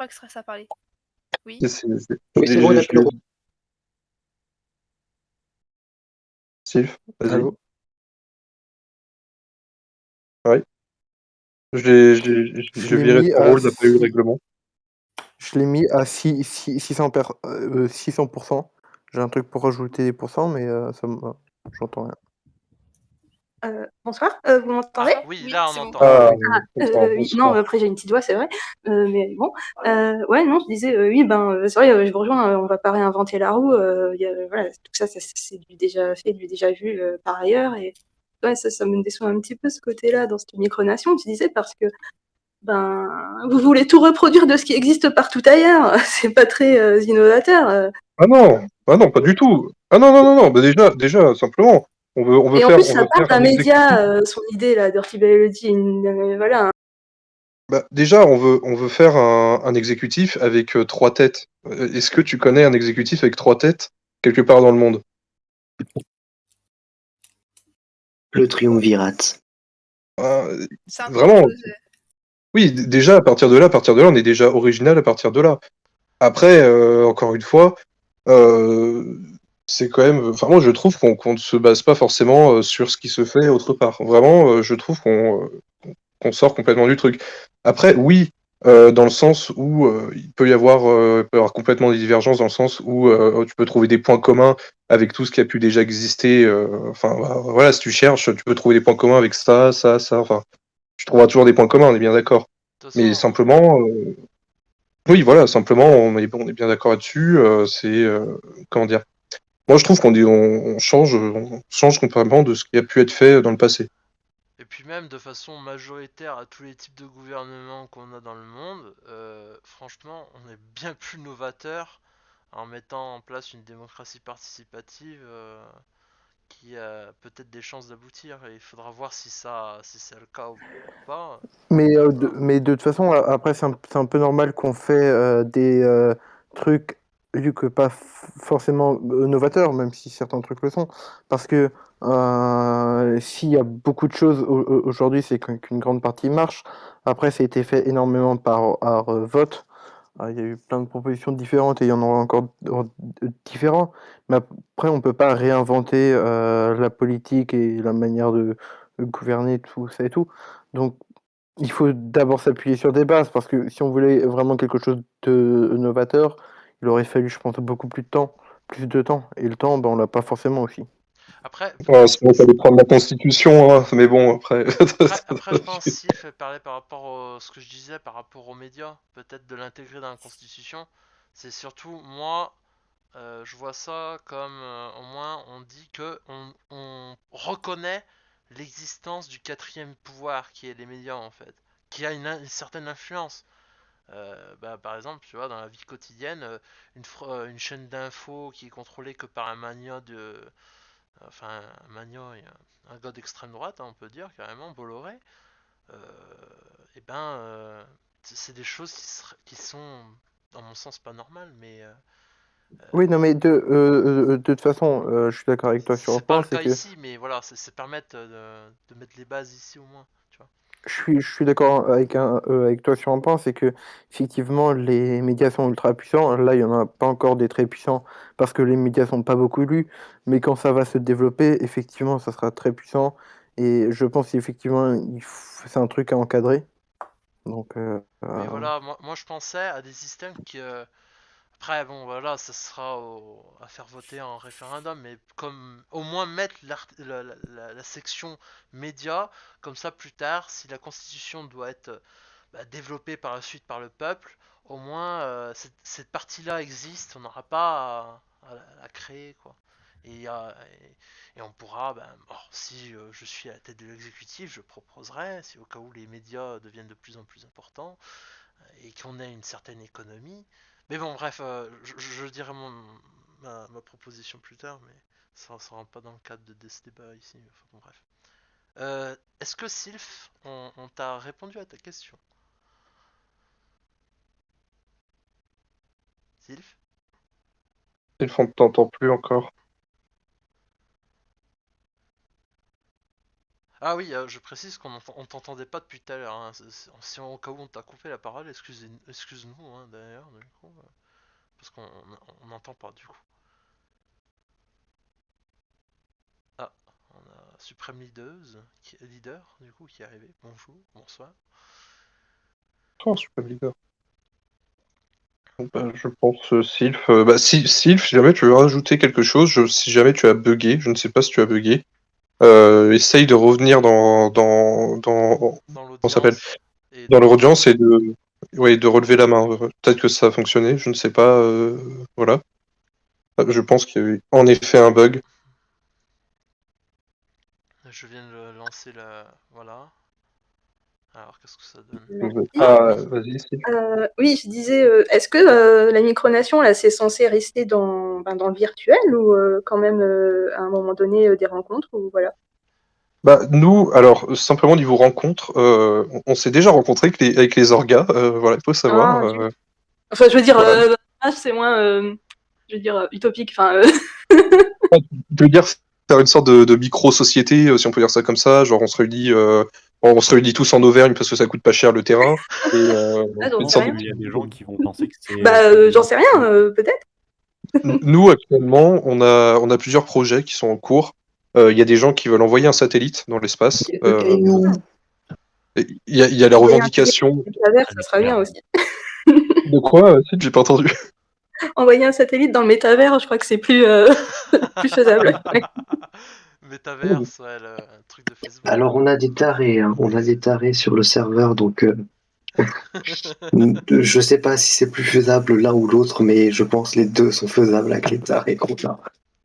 que ça parlait. Oui. Oui, c'est bon, il a plus le rôle. Sylph, vas-y. Allô. Ouais. J'ai viré ton rôle, n'a pas eu le règlement. Je l'ai mis à 600%. J'ai un truc pour rajouter des pourcents, mais j'entends rien. Bonsoir, vous m'entendez? Oui, là on entend. Oui, non, après j'ai une petite voix, c'est vrai, mais bon, ouais, non, je disais, oui, c'est vrai, je vous rejoins, on va pas réinventer la roue, voilà, tout ça, c'est du déjà fait, du déjà vu par ailleurs, et ouais, ça me déçoit un petit peu ce côté-là dans cette micronation, tu disais, parce que vous voulez tout reproduire de ce qui existe partout ailleurs, c'est pas très innovateur. Ah non, pas du tout. Ah non, bah déjà, simplement, on veut Et en faire, plus, on ça veut part faire d'un un exécutif. média, son idée, là, Dirty Biology, voilà. Bah, déjà, on veut faire un exécutif avec 3 têtes. Est-ce que tu connais un exécutif avec 3 têtes quelque part dans le monde? Le triumvirat. Vraiment. Oui, déjà, à partir de là, on est déjà original à partir de là. Après, encore une fois, c'est quand même. Enfin, moi, je trouve qu'on ne se base pas forcément sur ce qui se fait autre part. Vraiment, je trouve qu'on sort complètement du truc. Après, oui, dans le sens où il peut y avoir complètement des divergences, dans le sens où tu peux trouver des points communs avec tout ce qui a pu déjà exister. Enfin, voilà, si tu cherches, tu peux trouver des points communs avec ça. Enfin, tu trouveras toujours des points communs, on est bien d'accord. Mais simplement, oui, voilà, simplement, on est bien d'accord là-dessus. Comment dire? Moi, je trouve on change complètement de ce qui a pu être fait dans le passé. Et puis même de façon majoritaire à tous les types de gouvernements qu'on a dans le monde, franchement, on est bien plus novateur en mettant en place une démocratie participative qui a peut-être des chances d'aboutir, et il faudra voir si c'est le cas ou pas. Mais de toute façon, après, c'est un peu normal qu'on fait des trucs, vu que pas forcément novateurs, même si certains trucs le sont. Parce que s'il y a beaucoup de choses aujourd'hui, c'est qu'une grande partie marche. Après, ça a été fait énormément par vote. Il y a eu plein de propositions différentes et il y en aura encore différents. Mais après, on peut pas réinventer la politique et la manière de gouverner tout ça et tout. Donc, il faut d'abord s'appuyer sur des bases, parce que si on voulait vraiment quelque chose de novateur, il aurait fallu, je pense, beaucoup plus de temps. Et le temps, ben, on l'a pas forcément aussi. Après, Sinon, il fallait prendre la Constitution, hein, mais bon, après. après je pense, Sylph parlait par rapport à ce que je disais, par rapport aux médias, peut-être de l'intégrer dans la Constitution. C'est surtout, moi, je vois ça comme, au moins, on dit que on reconnaît l'existence du quatrième pouvoir, qui est les médias, en fait, qui a une certaine influence. Par exemple, tu vois, dans la vie quotidienne, une chaîne d'infos qui est contrôlée que par un mania enfin, un mania, un gars d'extrême droite, hein, on peut dire, carrément, Bolloré, et c'est des choses qui sont, dans mon sens, pas normales, mais Oui, non, mais de toute façon, je suis d'accord avec toi sur un c'est pas point, le c'est cas que ici, mais voilà, c'est permettre de mettre les bases ici au moins, tu vois. je suis d'accord avec toi sur un point, c'est que effectivement les médias sont ultra puissants. Là, il y en a pas encore des très puissants parce que les médias sont pas beaucoup lus, mais quand ça va se développer, effectivement, ça sera très puissant. Et je pense qu'effectivement, c'est un truc à encadrer. Donc, Mais voilà, moi je pensais à des systèmes qui, après, bon, voilà, ça sera à faire voter en référendum, mais comme au moins mettre la section médias, comme ça plus tard, si la constitution doit être développée par la suite par le peuple, au moins cette partie-là existe, on n'aura pas à la créer, quoi. Et on pourra, si je suis à la tête de l'exécutif, je proposerai, si au cas où les médias deviennent de plus en plus importants, et qu'on ait une certaine économie. Mais bon, bref, je dirai ma proposition plus tard, mais ça ne rentre pas dans le cadre de ce débat ici. Enfin, bon, bref. Est-ce que Sylph, on t'a répondu à ta question? Sylph? Ils font t'entends plus encore. Ah oui, je précise on t'entendait pas depuis tout à l'heure, hein. Si au cas où on t'a coupé la parole, excuse-nous, hein, d'ailleurs, du coup, parce qu'on n'entend pas du coup. Ah, on a Supreme Leader, du coup, qui est arrivé. Bonjour, bonsoir. Oh, super leader. Je pense, Sylph. Sylph, si jamais tu veux rajouter quelque chose, si jamais tu as bugué, je ne sais pas si tu as bugué, essaye de revenir comment ça s'appelle, dans leur audience et de relever la main. Peut-être que ça a fonctionné, je ne sais pas. Voilà. Je pense qu'il y a eu en effet un bug. Je viens de lancer voilà. Alors, qu'est-ce que ça donne? Merci. Vas-y, Sylph. Oui, je disais, est-ce que la micronation, là, c'est censé rester dans le virtuel ou quand même, à un moment donné, des rencontres ou voilà? Nous, alors, simplement niveau rencontre, on s'est déjà rencontrés avec les orgas, voilà, il faut savoir. Ah, zut. Enfin, je veux dire, Voilà. c'est moins, je veux dire, utopique. Enfin, Je veux dire, faire une sorte de micro-société, si on peut dire ça comme ça, genre on se réunit tous en Auvergne parce que ça coûte pas cher le terrain. Et, ah, j'en une sais sorte rien. Il y a des gens qui vont penser que c'est. Bah, j'en sais rien, peut-être. Nous, actuellement, on a plusieurs projets qui sont en cours. Il y a des gens qui veulent envoyer un satellite dans l'espace. Il y a la revendication. Métavers, ça sera bien aussi. De quoi, j'ai pas entendu. Envoyer un satellite dans le métavers, je crois que c'est plus, plus faisable. Ouais. Metaverse, ouais, le truc de Facebook. Alors on a des tarés, hein. On a des tarés sur le serveur, donc je sais pas si c'est plus faisable l'un ou l'autre, mais je pense que les deux sont faisables avec les tarés qu'on a.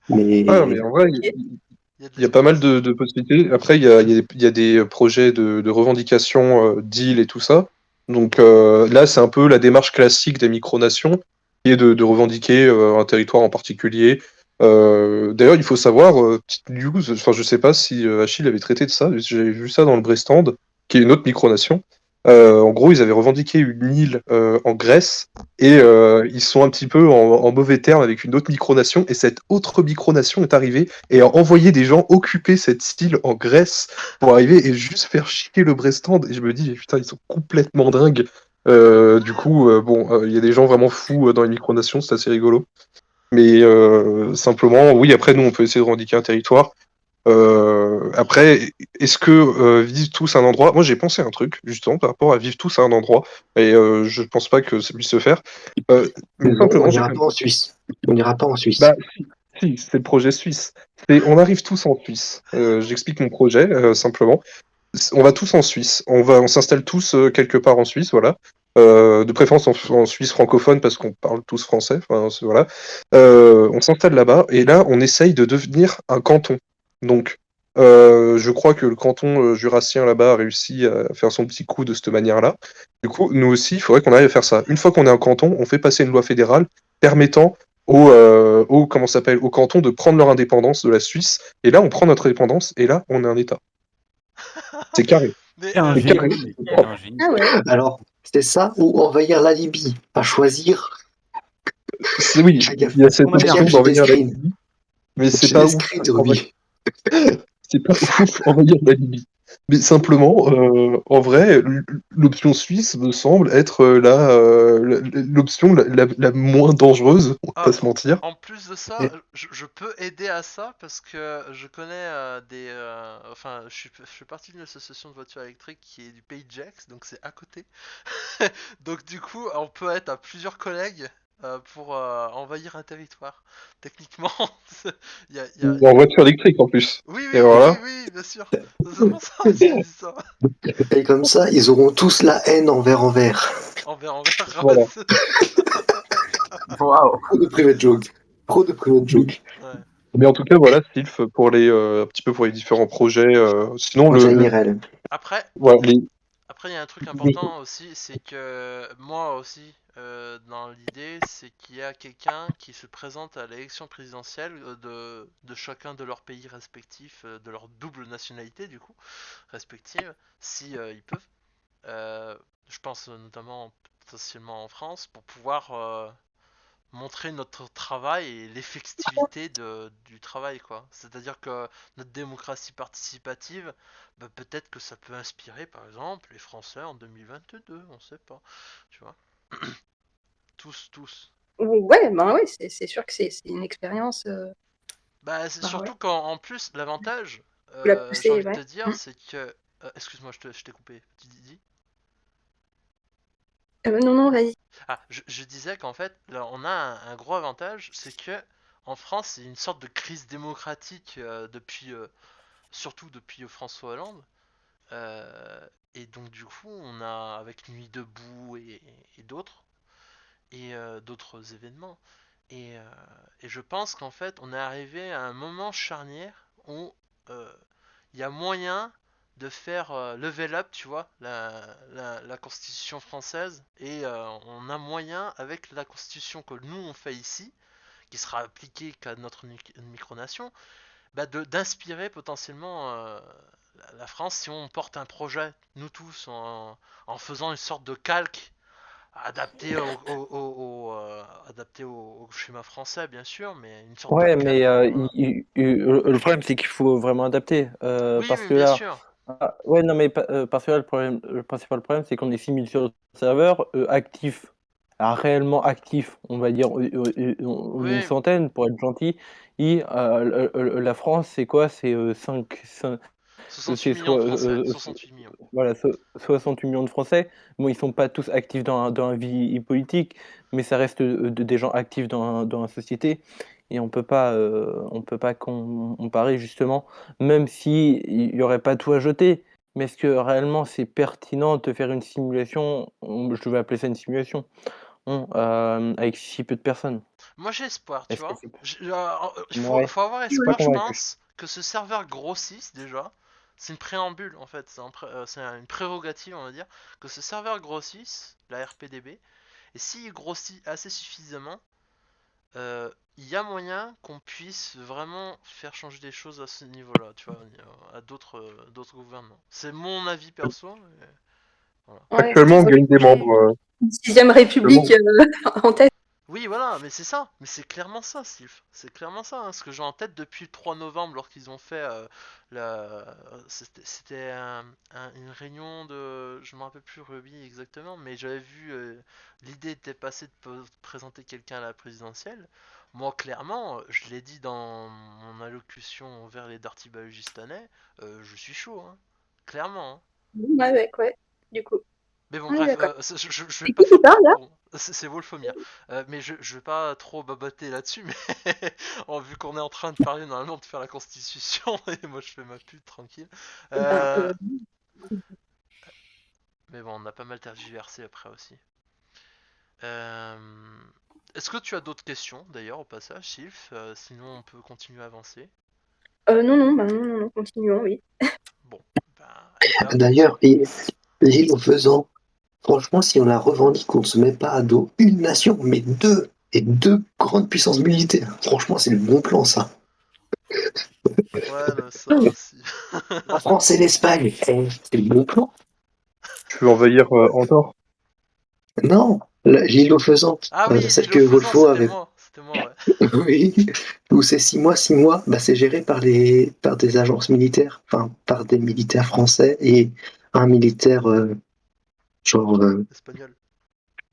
Mais Mais en vrai, il y a pas mal de possibilités. Après, il y a des projets de revendication, d'îles et tout ça. Donc là, c'est un peu la démarche classique des micronations, qui est de revendiquer un territoire en particulier, D'ailleurs, il faut savoir, petite news, enfin, je sais pas si Achille avait traité de ça, j'avais vu ça dans le Brestand, qui est une autre micronation. En gros, ils avaient revendiqué une île en Grèce et ils sont un petit peu en mauvais termes avec une autre micronation. Et cette autre micronation est arrivée et a envoyé des gens occuper cette île en Grèce pour arriver et juste faire chier le Brestand. Et je me dis, putain, ils sont complètement dingues. Du coup, bon, il y a des gens vraiment fous dans les micronations, c'est assez rigolo. Mais simplement, oui, après, nous, on peut essayer de revendiquer un territoire. Après, est-ce que vivre tous à un endroit... Moi, j'ai pensé à un truc, justement, par rapport à vivre tous à un endroit, et je pense pas que ça puisse se faire. Mais Non, on simplement, j'ai n'ira fait... pas en Suisse. On n'ira pas en Suisse. Bah, si, c'est le projet suisse. On arrive tous en Suisse. J'explique mon projet, simplement. On va tous en Suisse. On s'installe tous quelque part en Suisse, voilà. De préférence en Suisse francophone parce qu'on parle tous français. Enfin, voilà. On s'installe là-bas et là, on essaye de devenir un canton. Donc, je crois que le canton jurassien là-bas a réussi à faire son petit coup de cette manière-là. Du coup, nous aussi, il faudrait qu'on arrive à faire ça. Une fois qu'on est un canton, on fait passer une loi fédérale permettant comment ça s'appelle, aux cantons de prendre leur indépendance de la Suisse. Et là, on prend notre indépendance et là, on est un État. C'est carré. Mais, Quel C'est carré. génie, mais quel génie. Ah ouais. Alors, c'est ça ou envahir la Libye. À choisir. Oui, Fais gaffe. il y a cette Moi, option j'ai d'envahir la des Libye, mais c'est J'ai pas des ouf. screens de Ruby. C'est pas ouf envahir la Libye. Mais simplement, en vrai, l'option suisse me semble être l'option la moins dangereuse, on va Ah, pas se mentir. en plus de ça, Et- je peux aider à ça parce que je connais enfin, je fais partie d'une association de voitures électriques qui est du Pays de Gex, donc c'est à côté. Donc du coup, on peut être à plusieurs collègues pour envahir un territoire. Techniquement, Ou en voiture électrique en plus. Oui, Et oui, oui, oui, voilà. oui, bien sûr. C'est pour ça aussi que je dis ça. Et comme ça, ils auront tous la haine envers. Envers. Voilà. Waouh. Trop de private joke. Trop de private joke. Ouais. Mais en tout cas, voilà, Sylph, pour un petit peu pour les différents projets. Sinon, Projet IRL. Après, voilà, il y a un truc important aussi, c'est que moi aussi, dans l'idée, c'est qu'il y a quelqu'un qui se présente à l'élection présidentielle de chacun de leurs pays respectifs, de leur double nationalité du coup, respective, si ils peuvent. Je pense notamment potentiellement en France, pour pouvoir montrer notre travail et l'effectivité du travail, quoi. C'est-à-dire que notre démocratie participative, bah, peut-être que ça peut inspirer, par exemple, les Français en 2022, on sait pas, tu vois. tous. Ouais, ben ouais, c'est sûr que c'est une expérience. Bah, c'est Bah surtout ouais. qu'en plus, l'avantage, Faut la j'ai pousser, envie de te ouais. dire, c'est que... excuse-moi, je t'ai coupé. Tu dis. Non, non, vas-y. Ah, je disais qu'en fait, là, on a un gros avantage, c'est que en France, c'est une sorte de crise démocratique depuis, surtout depuis François Hollande. Et donc du coup, on a avec Nuit debout et d'autres d'autres événements. Et, euh, et je pense qu'en fait, on est arrivé à un moment charnière où il y a moyen de faire level up, tu vois, la constitution française, et on a moyen avec la constitution que nous on fait ici, qui sera appliquée qu'à notre micronation, bah d'inspirer potentiellement la France si on porte un projet, nous tous, en faisant une sorte de calque adapté adapté au schéma français, bien sûr, mais une sorte de Ouais, mais calque. Voilà. le problème, c'est qu'il faut vraiment adapter. Oui, Parce mais que bien là, sûr. ouais, non, mais parce que là, le principal problème, c'est qu'on est 6000 sur le serveur, actifs, réellement actifs, on va dire, on est une Oui, centaine pour être gentil. Et la France, c'est quoi? C'est 5, 68 c'est millions de soit, Français, 68 millions. voilà, 68 millions de Français. Bon, ils sont pas tous actifs dans la vie politique, mais ça reste des gens actifs dans la société. Et on peut pas comparer justement, même si il y aurait pas tout à jeter. Mais est-ce que réellement c'est pertinent de faire une simulation, je vais appeler ça une simulation, avec si peu de personnes? Moi j'ai espoir, tu Est-ce que vois. c'est Il ouais, faut avoir je suis pas espoir, je convaincu. pense, que ce serveur grossisse déjà. C'est une préambule en fait, c'est une prérogative, on va dire, que ce serveur grossisse, la RPDB, et s'il grossit assez suffisamment, il y a moyen qu'on puisse vraiment faire changer des choses à ce niveau-là, tu vois, à d'autres gouvernements. C'est mon avis perso, mais voilà. Ouais, Actuellement, on gagne des membres. une sixième Actuellement, république en tête. Oui, voilà, mais c'est ça, mais c'est clairement ça, Sylph. C'est clairement ça, hein, ce que j'ai en tête depuis le 3 novembre, lorsqu'ils ont fait c'était une réunion de. Je me rappelle plus Ruby exactement, mais j'avais vu. L'idée était passée de présenter quelqu'un à la présidentielle. Moi, clairement, je l'ai dit dans mon allocution vers les Dartibalogistanais, je suis chaud, hein. Clairement, hein. Ouais, du coup. Mais bon, On est bref, d'accord. je vais C'est pas qui faire. parle, là? Bon, c'est Wolfomir. Mais je vais pas trop baboter là-dessus, mais vu qu'on est en train de parler normalement de faire la constitution, et moi je fais ma pute tranquille. Ben, Mais bon, on a pas mal tergiversé après aussi. Euh, Est-ce que tu as d'autres questions d'ailleurs au passage, Sylph? Sinon on peut continuer à avancer. non, continuons, oui. Bon, ben, D'ailleurs, l'île au faisant, franchement, si on la revendique, on ne se met pas à dos une nation, mais deux, et deux grandes puissances militaires. Franchement, c'est le bon plan, ça. ouais, mais ça aussi. La France et l'Espagne, c'est le bon plan. tu veux envahir Andorre? Non, l'île aux faisans, Ah oui, celle l'île que aux faisans, Wolfo avait. c'était moi, ouais. Oui, où c'est 6 mois, bah, c'est géré par des agences militaires, enfin par des militaires français et un militaire genre Espagnol.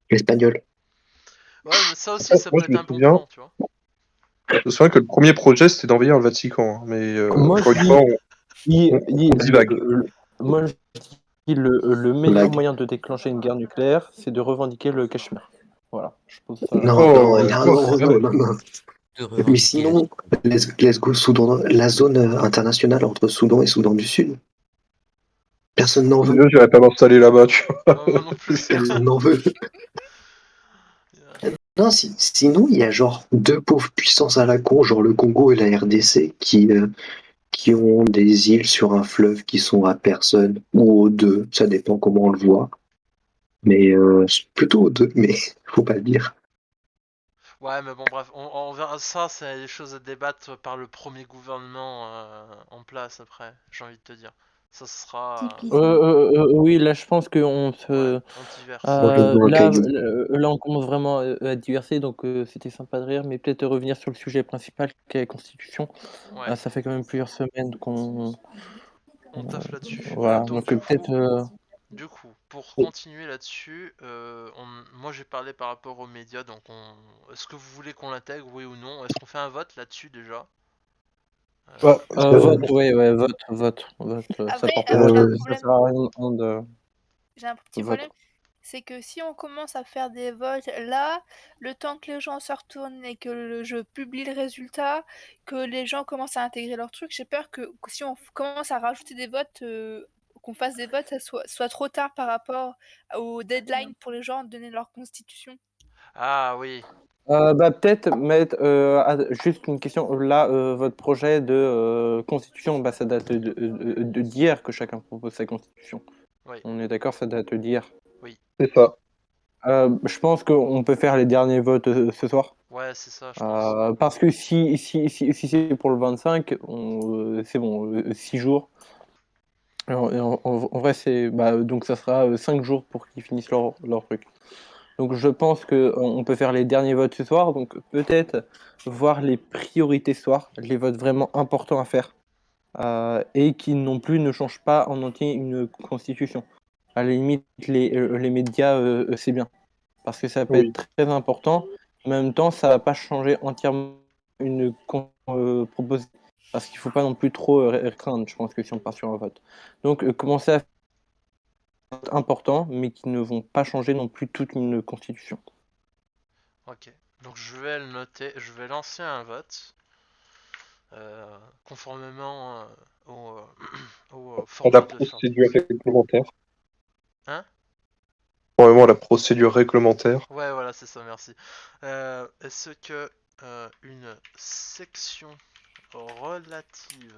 espagnol. Ouais, mais ça aussi, Après, ça moi, peut je être me un bon souviens, plan, tu vois. que le premier projet, c'était d'envahir le Vatican. Hein, mais Moi, encore je une fois, dis, on divague. moi, je dis le meilleur Blague. moyen de déclencher une guerre nucléaire, c'est de revendiquer le Cachemire. Voilà, je pose ça. Non, non, Oh, il y a un oh, non, c'est non, vrai. non, non. De Mais revendiquer la sinon, let's go Soudan, la zone internationale entre Soudan et Soudan du Sud, personne n'en veut. Déjà, j'irais pas m'installer là-bas, tu vois. Ouais, moi non plus. Personne n'en veut. Non, sinon, il y a genre deux pauvres puissances à la con, genre le Congo et la RDC, qui ont des îles sur un fleuve qui sont à personne, ou aux deux, ça dépend comment on le voit. Mais c'est plutôt aux deux, mais faut pas le dire. Ouais, mais bon, bref, on verra ça, c'est des choses à débattre par le premier gouvernement en place après, j'ai envie de te dire. Ça sera. Oui, là, je pense qu'on Ouais, se. on diverse. Là, on commence vraiment à diverser, donc c'était sympa de rire, mais peut-être revenir sur le sujet principal qui est la Constitution. Ouais. Ça fait quand même plusieurs semaines qu'on. On taffe là-dessus. Voilà, Donc, donc peut-être. du coup, pour continuer là-dessus, moi j'ai parlé par rapport aux médias, donc est-ce que vous voulez qu'on l'intègre, oui ou non? Est-ce qu'on fait un vote là-dessus déjà? Ouais, Vote, ouais, vote. Ça Après, porte après j'ai un ça problème. sert à rien de J'ai un petit vote. problème. C'est que si on commence à faire des votes là, le temps que les gens se retournent et que je publie le résultat, que les gens commencent à intégrer leur truc, j'ai peur que si on commence à rajouter des votes, qu'on fasse des votes, ça soit trop tard par rapport au deadline pour les gens de donner leur constitution. Ah oui. Peut-être mettre juste une question. Là, votre projet de constitution, ça date d'hier que chacun propose sa constitution. Oui. On est d'accord, ça date d'hier. Oui. c'est ça. Je pense qu'on peut faire les derniers votes ce soir. Ouais, c'est ça, je pense. Parce que si c'est pour le 25, c'est bon, 6 jours. En vrai, donc ça sera 5 jours pour qu'ils finissent leur truc. Donc je pense qu'on peut faire les derniers votes ce soir, donc peut-être voir les priorités ce soir, les votes vraiment importants à faire, et qui non plus ne changent pas en entier une constitution. À la limite, les médias, c'est bien, parce que ça peut Oui. être très important. En même temps, ça va pas changer entièrement une proposition, parce qu'il faut pas non plus trop craindre, je pense, que si on part sur un vote. Donc commencer à faire des votes importants, mais qui ne vont pas changer non plus toute une constitution. Ok. Donc je vais le noter, je vais lancer un vote. Conformément au À la format de procédure Fantex. réglementaire. Hein? Vraiment, la procédure réglementaire. Ouais, voilà, c'est ça, merci. Est-ce que une section relative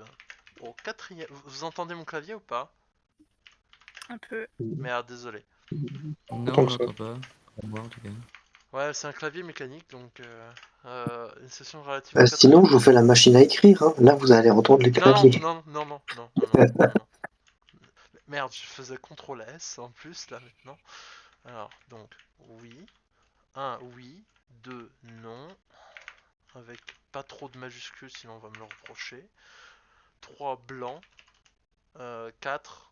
au quatrième... Vous entendez mon clavier ou pas? Un peu. Merde, désolé. Non, Tant on que ça. n'entend pas. Pour moi, en tout cas. Ouais, c'est un clavier mécanique, donc une session relative au Sinon, je vous 4ème. fais la machine à écrire. Hein. Là, vous allez entendre les Non, claviers. non, non, non, non, non, non, non, non. Merde, je faisais CTRL S en plus là maintenant. Alors, donc, oui. 1, oui. 2, non. Avec pas trop de majuscules, sinon on va me le reprocher. 3, blanc. 4,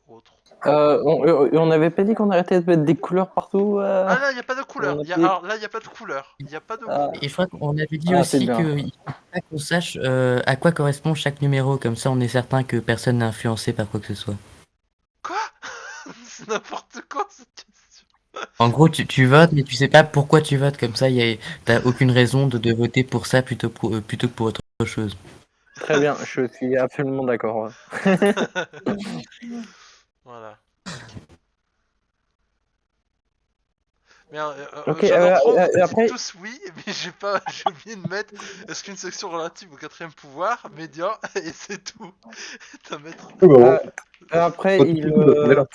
autre. On n'avait pas dit qu'on arrêtait de mettre des couleurs partout. Ah là, il n'y a pas de couleur. on avait- Alors là, il n'y a pas de couleur. Il n'y a pas de Ah, couleur. Et je crois qu'on avait dit c'est aussi bien. qu'il faut pas qu'on sache à quoi correspond chaque numéro, comme ça on est certain que personne n'est influencé par quoi que ce soit. Quoi? C'est n'importe quoi cette question. En gros, tu votes, mais tu sais pas pourquoi tu votes, comme ça t'as aucune raison de voter pour ça plutôt que pour autre chose. Très bien, je suis absolument d'accord. Ouais. Voilà. Ok. Mais Ok, je reprends, vous dites après, tous oui, mais j'ai oublié de mettre est-ce qu'une section relative au 4ème pouvoir, média, et c'est tout. T'as mettre. après, Pas de soucis, on est là.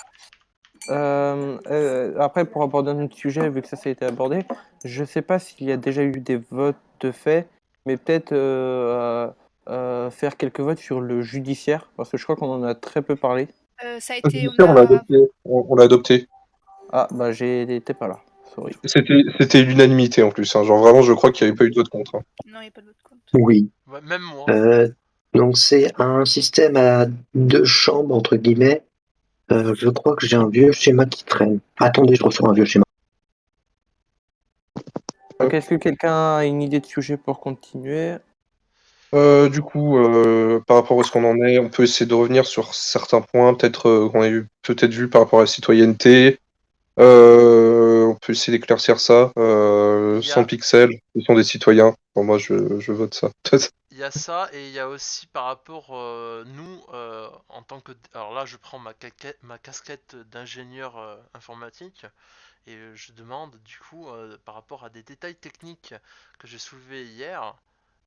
après, pour aborder un autre sujet, vu que ça a été abordé, je sais pas s'il y a déjà eu des votes de fait, mais peut-être faire quelques votes sur le judiciaire, parce que je crois qu'on en a très peu parlé. Ça a Le été. judiciaire, on l'a adopté. On l'a adopté. Ah, bah j'étais pas là, sorry. C'était l'unanimité en plus. Hein. Genre vraiment, je crois qu'il n'y avait pas eu de vote contre. Hein. Non, il n'y a pas de vote contre. Oui. Ouais, même moi. Donc, c'est un système à 2 chambres, entre guillemets. Je crois que j'ai un vieux schéma qui traîne. Attendez, je ressors un vieux schéma. Ok, est-ce que quelqu'un a une idée de sujet pour continuer? Du coup, par rapport à ce qu'on en est, on peut essayer de revenir sur certains points, peut-être qu'on a peut-être vu par rapport à la citoyenneté. On peut essayer d'éclaircir ça. 100 pixels, ce sont des citoyens. Bon, moi, je vote ça. Il y a ça, et il y a aussi par rapport, nous, en tant que... Alors là, je prends ma casquette d'ingénieur informatique, et je demande du coup, par rapport à des détails techniques que j'ai soulevés hier,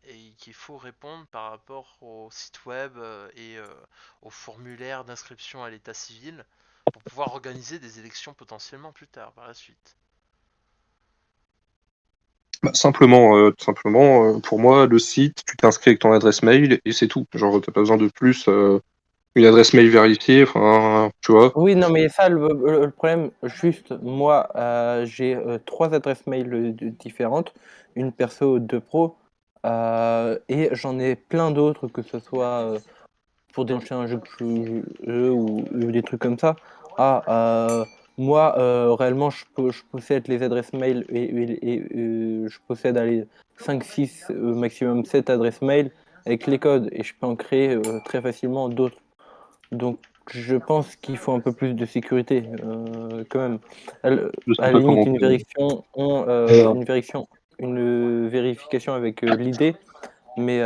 et qu'il faut répondre par rapport au site web et au formulaire d'inscription à l'état civil, pour pouvoir organiser des élections potentiellement plus tard, par la suite. Bah, tout simplement, pour moi, le site, tu t'inscris avec ton adresse mail et c'est tout. Genre, t'as pas besoin de plus. Une adresse mail vérifiée, enfin, tu vois. Oui, non, mais ça, le problème, juste, moi, j'ai 3 adresses mail différentes, une perso, 2 pro, et j'en ai plein d'autres, que ce soit pour déclencher un jeu ou des trucs comme ça. Moi, réellement, je possède les adresses mail et je possède 5, 6, maximum 7 adresses mail avec les codes, et je peux en créer très facilement d'autres. Donc, je pense qu'il faut un peu plus de sécurité, quand même. Je sais À la pas limite, comment faire. une vérification avec l'idée, mais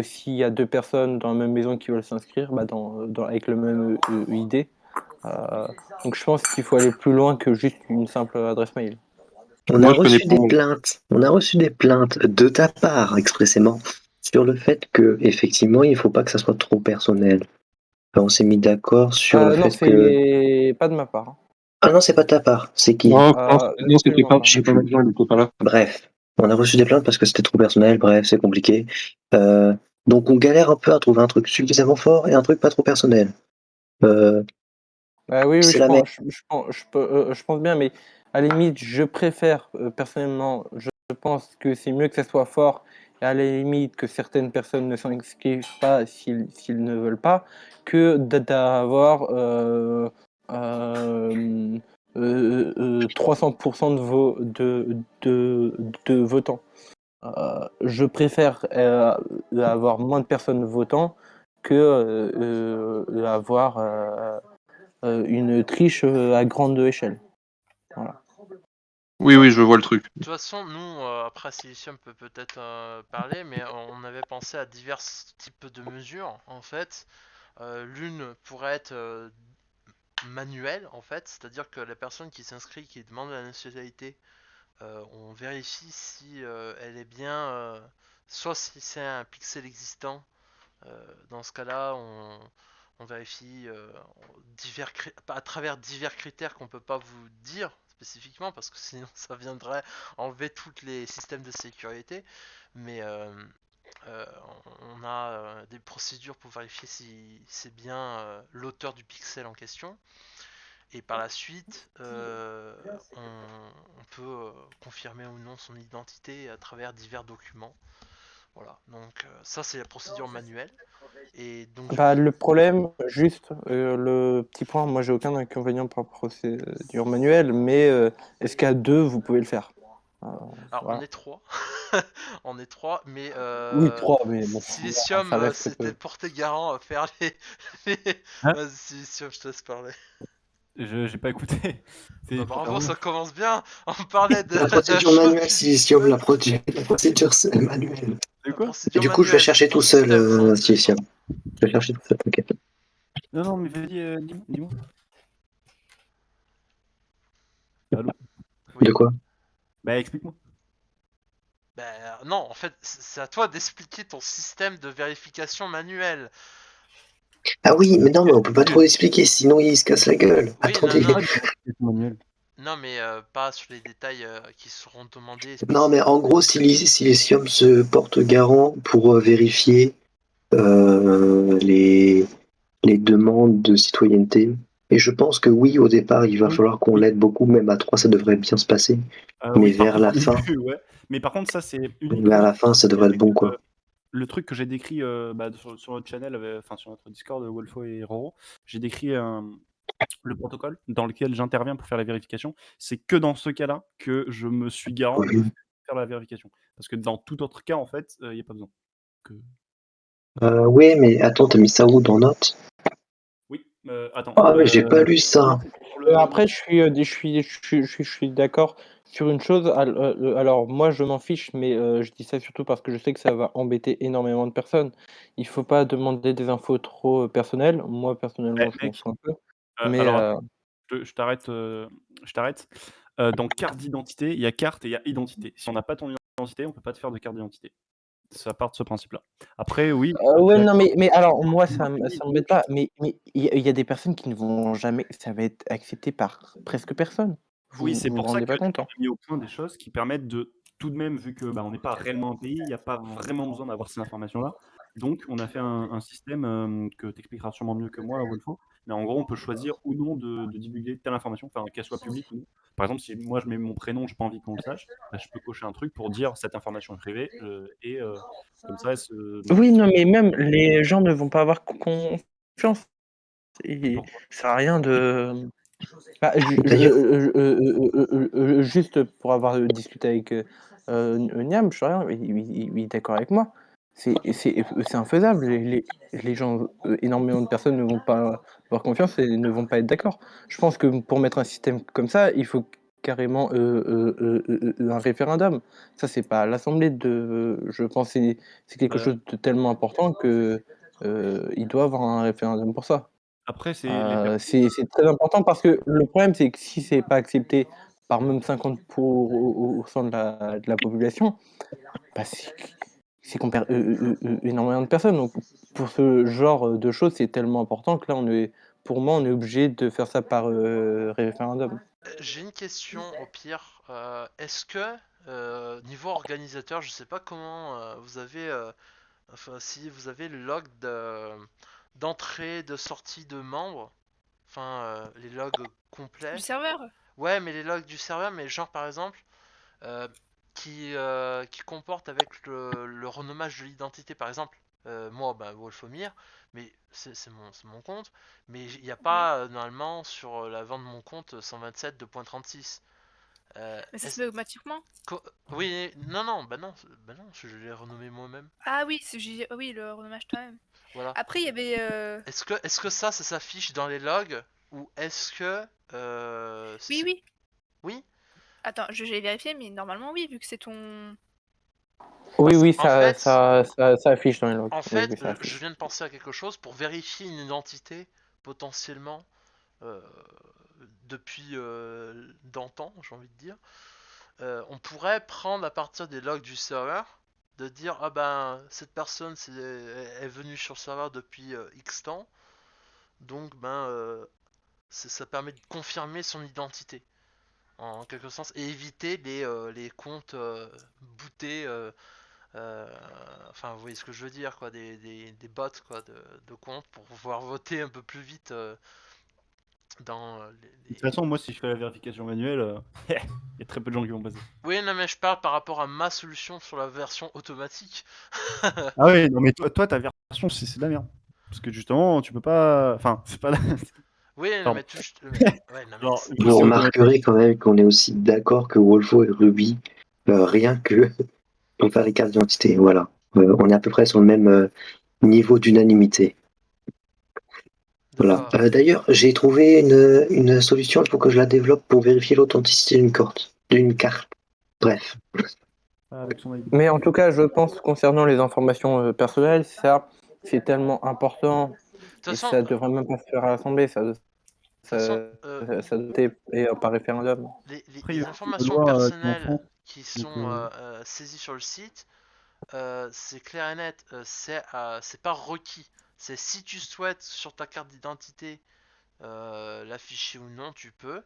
s'il y a 2 personnes dans la même maison qui veulent s'inscrire, bah, avec le même ID. Donc, je pense qu'il faut aller plus loin que juste une simple adresse mail. On a reçu des plaintes. On a reçu des plaintes de ta part expressément sur le fait que effectivement il faut pas que ça soit trop personnel. On s'est mis d'accord sur le Non, fait que. c'est pas de ma part. Ah non, c'est pas de ta part. C'est qui? Non, c'était pas. Je sais Pas plus. il était pas là. Bref, on a reçu des plaintes parce que c'était trop personnel. Bref, c'est compliqué. Donc on galère un peu à trouver un truc suffisamment fort et un truc pas trop personnel. Oui, C'est la merde. je pense bien, mais à la limite, je préfère, personnellement, je pense que c'est mieux que ça soit fort, et à la limite que certaines personnes ne s'inscrivent pas s'ils ne veulent pas, que d'avoir 300% de votants. Je préfère avoir moins de personnes votant que avoir une triche à grande échelle. Voilà. Oui, je vois le truc. De toute façon, nous, après Silicium peut peut-être parler, mais on avait pensé à divers types de mesures, en fait. L'une pourrait être manuelle, en fait, c'est-à-dire que la personne qui s'inscrit, qui demande la nationalité, on vérifie si elle est bien... soit si c'est un pixel existant, dans ce cas-là, on vérifie à travers divers critères qu'on peut pas vous dire, spécifiquement, parce que sinon ça viendrait enlever tous les systèmes de sécurité. Mais euh, on a des procédures pour vérifier si c'est bien l'auteur du pixel en question. Et par la suite, on peut confirmer ou non son identité à travers divers documents. Voilà, donc ça c'est la procédure manuelle. Et donc du Bah, coup, le problème, juste le petit point, moi j'ai aucun inconvénient par procédure manuelle, mais est-ce qu'à deux vous pouvez le faire? alors on Voilà. est trois, on est trois, mais Oui, trois, mais bon, Silicium ça reste s'était peu. porté garant à faire les... Hein Vas-y Silicium, je te laisse parler. J'ai pas écouté. Bah C'est bravo, pardon. ça commence bien. On parlait La de procédure choses manuelle, qui Silicium, la procédure c'est manuelle. C'est la quoi? Et procédure du coup, je vais manuelle, chercher tout ton seul, système sans... Silicium. Je vais chercher tout seul, t'inquiète. Non, non, mais vas-y, dis-moi. Allô? Oui. De quoi? Bah, explique-moi. Bah non, en fait, c'est à toi d'expliquer ton système de vérification manuelle. Ah oui, mais non, mais on peut pas Oui, trop expliquer, sinon il se casse la gueule. Oui, non, Attendez. non, pas de vérification manuelle. non, mais pas sur les détails qui seront demandés Non, mais en explicitement. gros, Silicium se porte garant pour vérifier les demandes de citoyenneté. Et je pense que oui, au départ, il va Oui, falloir qu'on oui. l'aide beaucoup, même à 3, ça devrait bien se passer. Mais Oui, par vers contre, au la fin, début, ouais. Mais par contre, ça, c'est vers uniquement la fin, ça devrait être avec bon, quoi. le truc que j'ai décrit bah, sur notre channel, enfin sur notre Discord, Wolfo et Roro. J'ai décrit le protocole dans lequel j'interviens pour faire la vérification. C'est que dans ce cas-là que je me suis garant de faire la vérification. Parce que dans tout autre cas, en fait, il n'y a pas besoin. Que... Oui, mais attends, t'as mis ça où dans Notes? Oui, attends. Ah, mais j'ai pas lu Non, ça. c'était sur le. Après, je suis d'accord sur une chose. Alors, moi, je m'en fiche, mais je dis ça surtout parce que je sais que ça va embêter énormément de personnes. Il faut pas demander des infos trop personnelles. Moi, personnellement, je m'en Mec, fous un peu. Mais alors attends, je t'arrête. Je t'arrête. Dans carte d'identité, il y a carte et il y a identité. Si on n'a pas ton identité, on peut pas te faire de carte d'identité. Ça part de ce principe-là. Après, oui, ouais, non, d'accord. mais alors, moi, Moi, ça donc, m'embête pas. Mais il y a des personnes qui ne vont jamais. Ça va être accepté par presque personne. oui, Vous c'est vous pour ça rendez que pas compte, hein. j'ai mis au point des choses qui permettent de tout de même, vu que bah, on n'est pas réellement un pays, il n'y a pas vraiment besoin d'avoir ces informations-là. Donc, on a fait un système que tu expliqueras sûrement mieux que moi, Wolfo. Mais en gros, on peut choisir ou non de divulguer telle information, enfin qu'elle soit publique ou non. Par exemple, si moi je mets mon prénom, j'ai pas envie qu'on le sache, bah, je peux cocher un truc pour dire cette information est privée et comme ça, Oui, non, mais même les gens ne vont pas avoir confiance. Et pourquoi? ça sert à rien de. Bah, D'ailleurs, juste pour avoir discuté avec Niam, je sais rien, il est d'accord avec moi. C'est infaisable. Les gens, énormément de personnes ne vont pas avoir confiance et ne vont pas être d'accord. Je pense que pour mettre un système comme ça, il faut carrément un référendum. Ça, c'est pas à l'Assemblée de. Je pense que c'est quelque Bah, chose de tellement important que il doit avoir un référendum pour ça. après, c'est les personnes. C'est très important parce que le problème, c'est que si c'est pas accepté par même 50 de la population, bah, c'est qu'on perd énormément de personnes. Donc pour ce genre de choses, c'est tellement important que là, pour moi, on est obligé de faire ça par référendum. J'ai une question au pire. Est-ce que, niveau organisateur, je sais pas comment vous avez... enfin, si vous avez le log d'entrée, de sortie de membres, enfin, les logs Du complets. serveur? Ouais, mais les logs du serveur, mais genre par exemple, euh, qui comporte avec le renommage de l'identité. Par exemple, moi, bah, Wolfomir, mais c'est mon compte, mais il n'y a Oui. pas normalement sur la vente de mon compte 127 2.36. Mais ça se Est-ce fait automatiquement? Oui, non, non, bah non, je l'ai renommé moi-même. Ah oui, oui, le renommage toi-même. Voilà. Après, il y avait. Est-ce que ça s'affiche dans les logs ou est-ce que Oui, oui. oui? Attends, je vais vérifier, mais normalement, oui, vu que c'est ton. Oui, oui, En fait, ça affiche dans les logs. En Oui, fait, oui, ça je affiche. viens de penser à quelque chose pour vérifier une identité potentiellement euh, depuis d'antan, j'ai envie de dire. On pourrait prendre à partir des logs du serveur, de dire ah ben cette personne est venue sur le serveur depuis X temps, donc ça permet de confirmer son identité en quelque sens, et éviter les comptes bootés. Enfin, vous voyez ce que je veux dire, quoi, des bots quoi, de comptes pour pouvoir voter un peu plus vite dans De toute façon, moi, si je fais la vérification manuelle, il y a très peu de gens qui vont passer. Oui, non, mais je parle par rapport à ma solution sur la version automatique. Ah ouais, non, mais toi ta version, c'est de la merde. Parce que justement, tu peux pas. Enfin, c'est pas la. Oui, non, Pardon. mais tout. Ouais, non, mais Genre, c'est- vu que Vous c'est automatique. remarquerez quand même qu'on est aussi d'accord que Wolfo et Ruby, rien que pour faire les cartes d'identité, voilà. On est à peu près sur le même niveau d'unanimité. Voilà. D'accord. D'ailleurs, j'ai trouvé une solution, il faut que je la développe pour vérifier l'authenticité d'une carte. Bref. Avec son ID. Mais en tout cas, je pense concernant les informations personnelles, ça, c'est tellement important De toute et façon, ça devrait même pas se faire à l'Assemblée, ça euh, doit être par référendum. Après, il y les a aussi une informations loi qui est en personnelles France. qui Donc, sont saisies sur le site, c'est clair et net, c'est pas requis. C'est si tu souhaites sur ta carte d'identité l'afficher ou non, tu peux.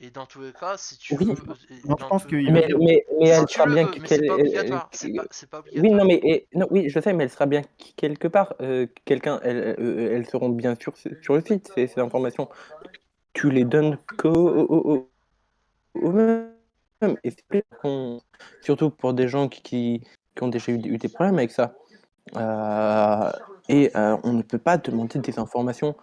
Et dans tous les cas, si tu Oui, veux, non, je dans pense tout, qu'il va falloir. mais si elle tu sera le bien veux, mais c'est pas obligatoire. C'est pas oui, non, obligatoire. non, oui, je sais, mais elle sera bien quelque part. Elles seront bien sur le site, ces informations. Tu les donnes qu'au même. Et c'est clair surtout pour des gens qui ont déjà eu des problèmes avec ça. On ne peut pas demander des informations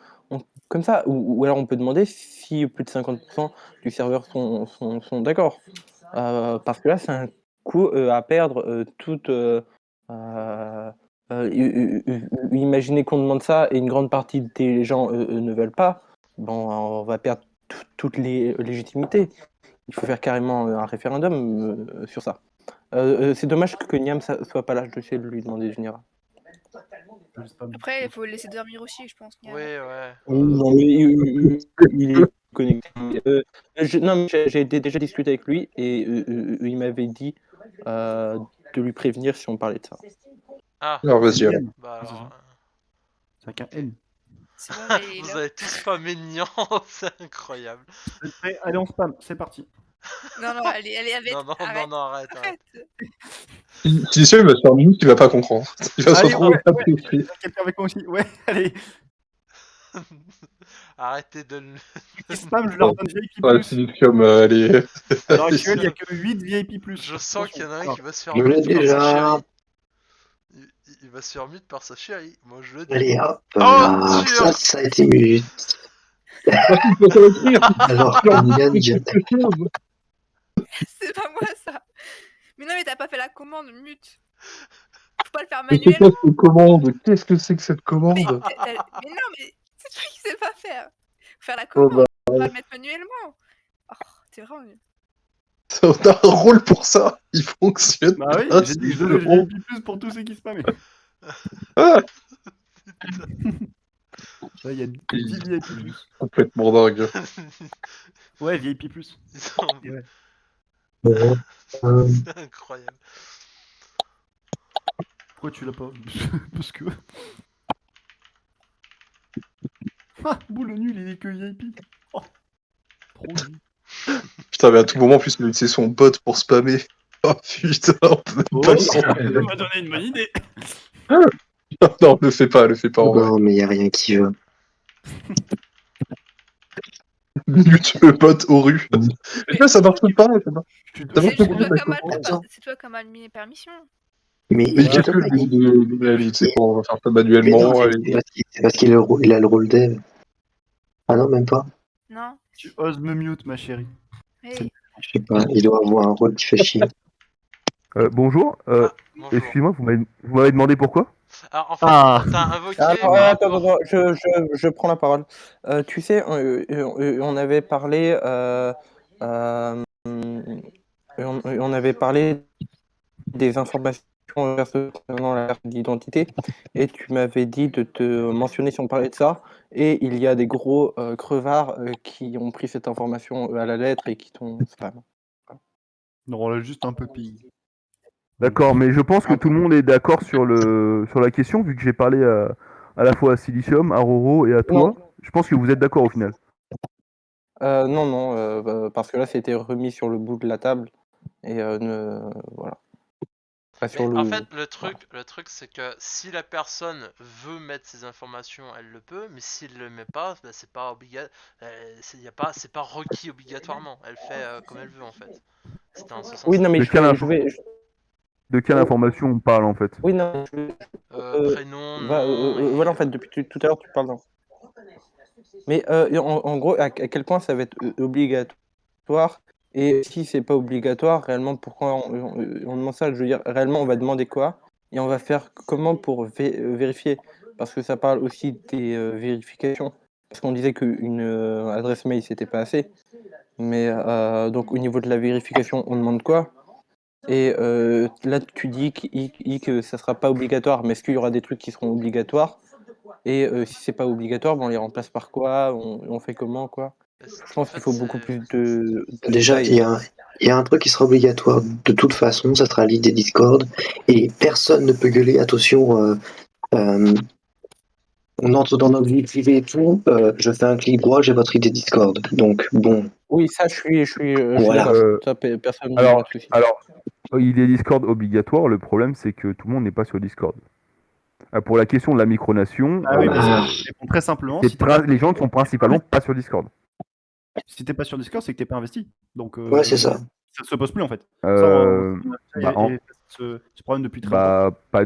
comme ça. Ou alors on peut demander si plus de 50% du serveur sont d'accord. Parce que là, c'est un coût à perdre toute. Imaginez qu'on demande ça et une grande partie des gens ne veulent pas. Bon, on va perdre toutes les légitimités. Il faut faire carrément un référendum sur ça. C'est dommage que Niam soit pas là. Je vais essayer de lui demander de venir. Après, il faut le laisser dormir aussi, je pense. Oui, ouais. Non, mais il est connecté. Non, mais j'ai déjà discuté avec lui et il m'avait dit de lui prévenir si on parlait de ça. Ah. Alors vas-y alors. Bah alors. C'est avec un N. C'est bon, mais Vous là. avez tous spammé Nian, c'est incroyable. Vous êtes prêts? Allez, on spam, c'est parti. Non, non, elle avait. Non, Arrête. arrête. Si sûr, il va se faire minute, il va pas comprendre. Il va se Allez, retrouver ouais, à ouais. péter. Quelqu'un avec moi aussi. Ouais, allez. Arrêtez de le. Qui spam, je leur donne VIP+. Ouais, Silicium, allez. À l'heure actuelle, il n'y a que 8 VIP+. Je sens qu'il y en a un qui va se faire Je l'ai mute par sa déjà. chérie. Il va se faire mute par sa chérie. Moi je le dis. Allez, hop Oh, là. dur. Ça a été mute. Alors que Nian vient C'est pas moi ça. Mais non, mais t'as pas fait la commande mute. Faut pas le faire Mais c'est quoi manuellement. cette commande? Qu'est-ce que c'est que cette commande? Mais non, mais c'est toi qui sais pas faire. Faut faire la Oh commande, bah, faut pas le mettre manuellement. Oh, t'es vraiment nul. on a un rôle pour ça. Il fonctionne. Bah oui, Ah, j'ai dit que je c'est donnais le bon. VIP+, pour tous ceux qui spammaient. Ah, Là, il y a 10 VIP+. complètement dingue. Ouais, VIP+. Ils sont- Ouais. C'est incroyable. Pourquoi tu l'as pas? Parce que... Ah, boule nul, il est que VIP. Oh, trop nul. Putain, mais à tout moment, en plus, il a utilisé son bot pour spammer. Oh putain, on peut même pas s'en Ça m'a donné une bonne idée. Non, le fais pas, en vrai. Non, mais il n'y a rien qui va. Mute le bot aux rues. Et là, ça marche pas. Ça marche C'est pas. toi comme admin et permission. Mais Mais je qu'est-ce te que je dis de réalité? On va faire ça manuellement. Mais non, Allez. c'est parce qu'il il a le rôle dev. Ah non, même pas. Non. Tu oses me mute, ma chérie. Oui. Je sais pas, il doit avoir un rôle qui fait chier. Bonjour, Bonjour. excusez-moi, vous m'avez demandé pourquoi? Alors en fait, t'as invoqué. Attends, je prends la parole. Tu sais, on avait parlé. On avait parlé des informations concernant la carte d'identité et tu m'avais dit de te mentionner si on parlait de ça. Et il y a des gros crevards qui ont pris cette information à la lettre et qui t'ont spam. Non, on l'a juste un peu pillé. D'accord, mais je pense que tout le monde est d'accord sur la question, vu que j'ai parlé à la fois à Silicium, à Roro et à toi. Non. Je pense que vous êtes d'accord au final. Non, non, parce que là, c'était remis sur le bout de la table et voilà. Pas sur Mais en le fait, voilà. le truc, c'est que si la personne veut mettre ses informations, elle le peut, mais s'il le met pas, bah, c'est pas obligatoire, c'est pas requis obligatoirement. Elle fait comme elle veut en fait. C'était en ce Oui, non, sens-là. mais De quelle, info- je de quelle oh, information on parle en fait? oui, non, Prénom, nom voilà, et en fait, depuis tout à l'heure, tu parles d'un mais en gros, à quel point ça va être obligatoire et si c'est pas obligatoire, réellement, pourquoi on demande ça? Je veux dire, réellement, on va demander quoi? Et on va faire comment pour vérifier? Parce que ça parle aussi des vérifications. Parce qu'on disait qu'une adresse mail, c'était pas assez. Mais donc au niveau de la vérification, on demande quoi? Et là, tu dis que ça sera pas obligatoire, mais est-ce qu'il y aura des trucs qui seront obligatoires? Et si c'est pas obligatoire, on les remplace par quoi? On fait comment, quoi? Je En pense qu'il fait, faut beaucoup c'est plus de Déjà, détails. il y a un truc qui sera obligatoire de toute façon, ça sera l'idée Discord. Et personne ne peut gueuler, attention, on entre dans notre vie privée et tout, je fais un clic droit, j'ai votre idée Discord. Donc, bon, Oui, ça, je suis voilà. d'accord. Ça, personne ne Alors, pas de souci. alors, il est Discord obligatoire, le problème c'est que tout le monde n'est pas sur Discord. Pour la question de la micronation, Ah oui, mais ça, je réponds très simplement. Si les gens ne sont principalement pas sur Discord. Si t'es pas sur Discord, c'est que t'es pas investi. Donc Ouais, c'est ça. ça se pose plus en fait. Ça, Euh, bah, ce problème depuis très longtemps. bah, pas,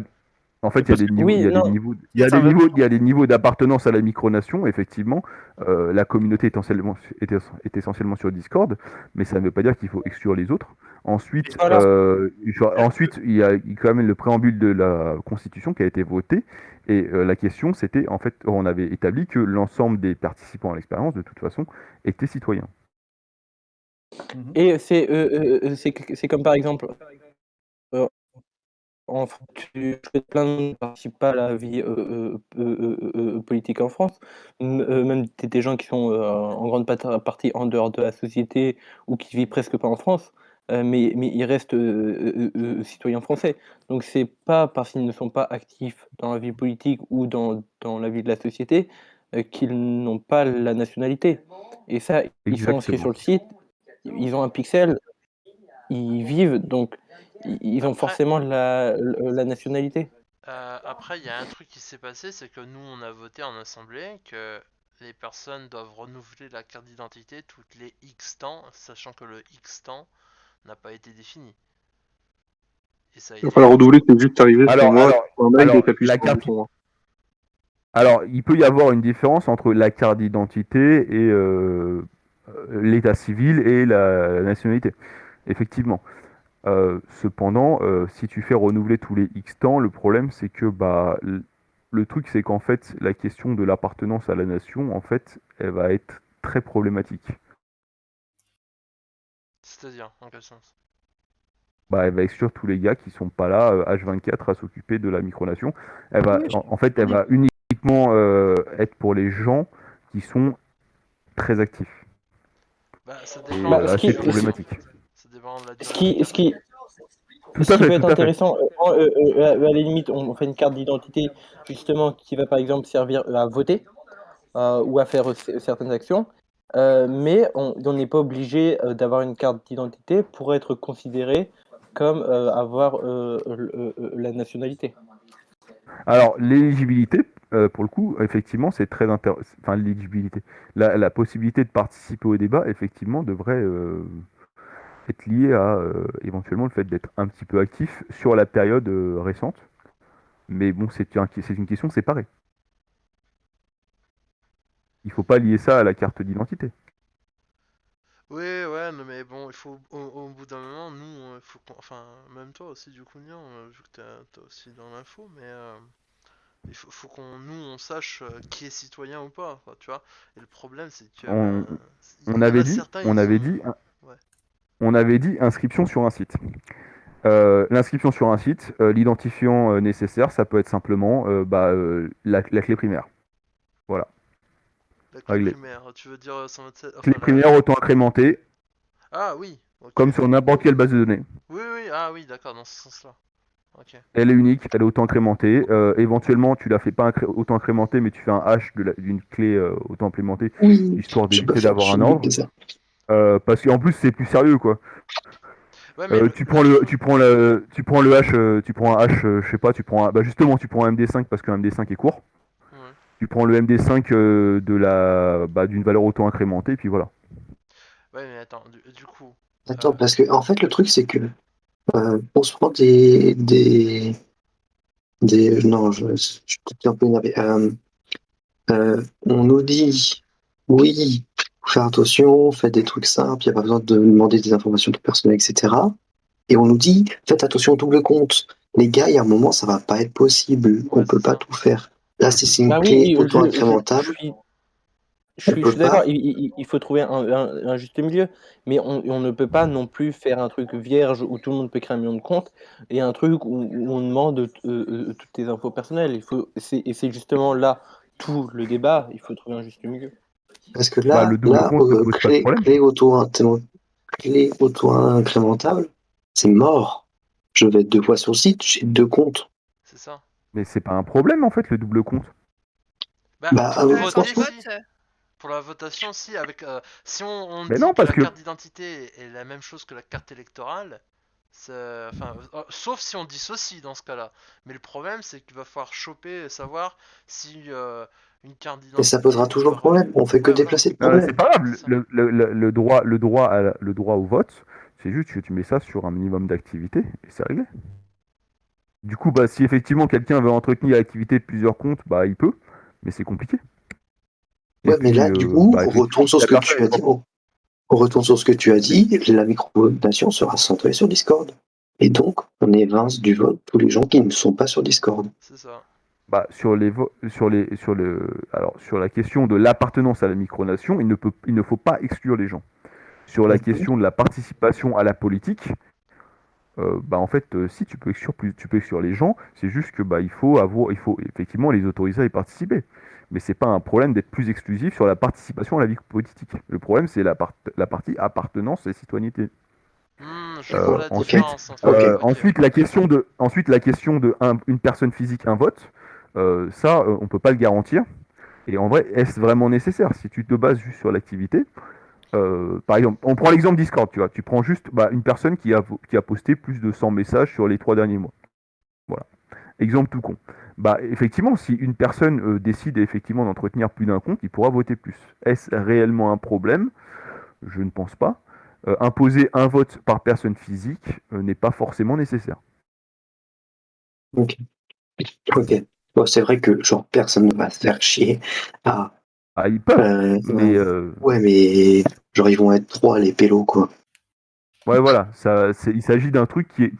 En fait, il y a Parce des que niveaux, il Oui, y a des non, niveaux, il si y a c'est des investi, niveaux, il y a des niveaux d'appartenance à la micronation. Effectivement, la communauté est essentiellement sur Discord, mais ça ne veut pas dire qu'il faut exclure les autres. Ensuite, voilà. il y a quand même le préambule de la Constitution qui a été voté, et la question, c'était en fait, on avait établi que l'ensemble des participants à l'expérience, de toute façon, étaient citoyens. Et c'est comme par exemple, euh, en France, tu fais plein de monde ne participe pas à la vie politique en France. Même des gens qui sont en grande partie en dehors de la société ou qui vivent presque pas en France, mais ils restent citoyens français. Donc c'est pas parce qu'ils ne sont pas actifs dans la vie politique ou dans la vie de la société qu'ils n'ont pas la nationalité. Et ça, ils sont inscrits sur Exactement. le site, ils ont un pixel, ils vivent, donc ils ont après, forcément la nationalité. après, il y a un truc qui s'est passé, c'est que nous, on a voté en assemblée que les personnes doivent renouveler la carte d'identité toutes les X temps, sachant que le X temps n'a pas été défini. Et ça a Il va été falloir voté. redoubler, c'est juste arrivé sur Alors, moi, alors, sur un mail et alors, t'appuies la sur un carte. bouton. Alors, il peut y avoir une différence entre la carte d'identité et l'état civil et la nationalité. Effectivement. Cependant, si tu fais renouveler tous les X temps, le problème c'est que le truc c'est qu'en fait la question de l'appartenance à la nation, en fait, elle va être très problématique. C'est-à-dire, en quel sens? Elle va exclure tous les gars qui sont pas là H24 à s'occuper de la micronation. Oui, En fait, elle va uniquement être pour les gens qui sont très actifs. Bah, ça Et dépend de la assez durée. problématique. Ça dépend de la ce durée de la qui, ce carte. qui, Tout ce à qui fait, peut tout être à fait. intéressant, à la limite, on fait une carte d'identité justement qui va par exemple servir à voter ou à faire certaines actions, mais on n'est pas obligé d'avoir une carte d'identité pour être considéré comme avoir la nationalité. Alors, l'éligibilité, pour le coup, effectivement, c'est très intéressant. Enfin, l'éligibilité. La possibilité de participer au débat, effectivement, devrait être liée à éventuellement le fait d'être un petit peu actif sur la période récente. Mais bon, c'est une question séparée. Il ne faut pas lier ça à la carte d'identité. Oui, ouais, non, mais bon, il faut au bout d'un moment, nous, il faut enfin, même toi aussi, du coup, Nian, vu que t'es aussi dans l'info, mais faut qu'on nous on sache qui est citoyen ou pas, quoi, tu vois. Et le problème, c'est que On, ben, on il y en avait a dit, certains, on ils avait ont, dit, ouais. on avait dit inscription sur un site. L'inscription sur un site, l'identifiant nécessaire, ça peut être simplement la clé primaire. Voilà, La clé réglé. primaire, tu veux dire 127, Clé enfin primaire auto-incrémentée, Ah oui, ok. comme sur n'importe quelle base de données. Oui, oui, ah oui, d'accord, dans ce sens-là. Ok. Elle est unique, elle est auto-incrémentée. Éventuellement, tu la fais pas auto-incrémentée, mais tu fais un hash d'une clé auto-implémentée, Oui, histoire je peux d'éviter faire, d'avoir j'ai un oublié ordre. de ça. Parce qu'en plus, c'est plus sérieux, quoi. Ouais, mais Tu prends le hash, tu prends un hash, je sais pas, bah justement, tu prends un MD5 parce qu'un MD5 est court. Ouais. Tu prends le MD5 d'une valeur auto-incrémentée, puis voilà. Ouais, mais attends, du coup. Attends, parce que en fait, le truc, c'est que on se prend des non, je suis peut-être un peu énervé. On nous dit, oui, faut faire attention, faites des trucs simples, il n'y a pas besoin de demander des informations personnelles, etc. Et on nous dit, faites attention au double compte. Les gars, il y a un moment, ça va pas être possible. On peut pas tout faire. Là, c'est une Bah clé oui, auto-incrémentable. je On suis peut d'accord, pas. il faut trouver un juste milieu, mais on ne peut pas non plus faire un truc vierge où tout le monde peut créer un million de comptes et un truc où on demande toutes tes infos personnelles. Et c'est justement là tout le débat, il faut trouver un juste milieu. Parce que Bah, là, le double compte ne pose pas de problème. clé auto-incrémentable, c'est mort. Je vais être 2 fois sur le site, j'ai 2 comptes. C'est ça. Mais c'est pas un problème, en fait, le double compte. Bah, Pour je voter, pense si. Pour la votation, si. Avec, si on Mais dit non, que parce la que... carte d'identité est la même chose que la carte électorale, enfin, sauf si on dissocie dans ce cas-là. Mais le problème, c'est qu'il va falloir choper et savoir si une carte Et ça d'identité. posera toujours problème. On fait que Ouais, voilà. déplacer le Non, mais problème. c'est pas grave, le droit au vote, c'est juste que tu mets ça sur un minimum d'activité, et c'est réglé. Du coup, bah, si effectivement quelqu'un veut entretenir l'activité de plusieurs comptes, bah, il peut, mais c'est compliqué. Et Ouais, mais puis, là, du coup, bah, on effectivement, retourne sur si ce la que personne tu est as dit. On retourne sur ce que tu as dit. La micro-votation sera centrée sur Discord. Et donc, on évince du vote tous les gens qui ne sont pas sur Discord. C'est ça. Bah, sur la question de l'appartenance à la micronation, il ne faut pas exclure les gens. Sur la question de la participation à la politique, bah en fait, si tu peux exclure les gens, c'est juste que bah il faut effectivement les autoriser à y participer. Mais c'est pas un problème d'être plus exclusif sur la participation à la vie politique. Le problème, c'est la partie appartenance et citoyenneté. Je vois la différence en fait. Ensuite, la question de une personne physique, un vote, ça, on peut pas le garantir. Et en vrai, est-ce vraiment nécessaire? Si tu te bases juste sur l'activité, par exemple, on prend l'exemple Discord, tu vois, tu prends juste une personne qui a posté plus de 100 messages sur les 3 derniers mois. Voilà. Exemple tout con. Bah, effectivement, si une personne décide effectivement d'entretenir plus d'un compte, il pourra voter plus. Est-ce réellement un problème? Je ne pense pas. Imposer un vote par personne physique n'est pas forcément nécessaire. Ok. Bon, c'est vrai que genre personne ne va se faire chier à. Ah, ils peuvent, mais Ouais, mais genre ils vont être 3 les pélos, quoi. ouais, voilà. Il s'agit d'un truc qui est.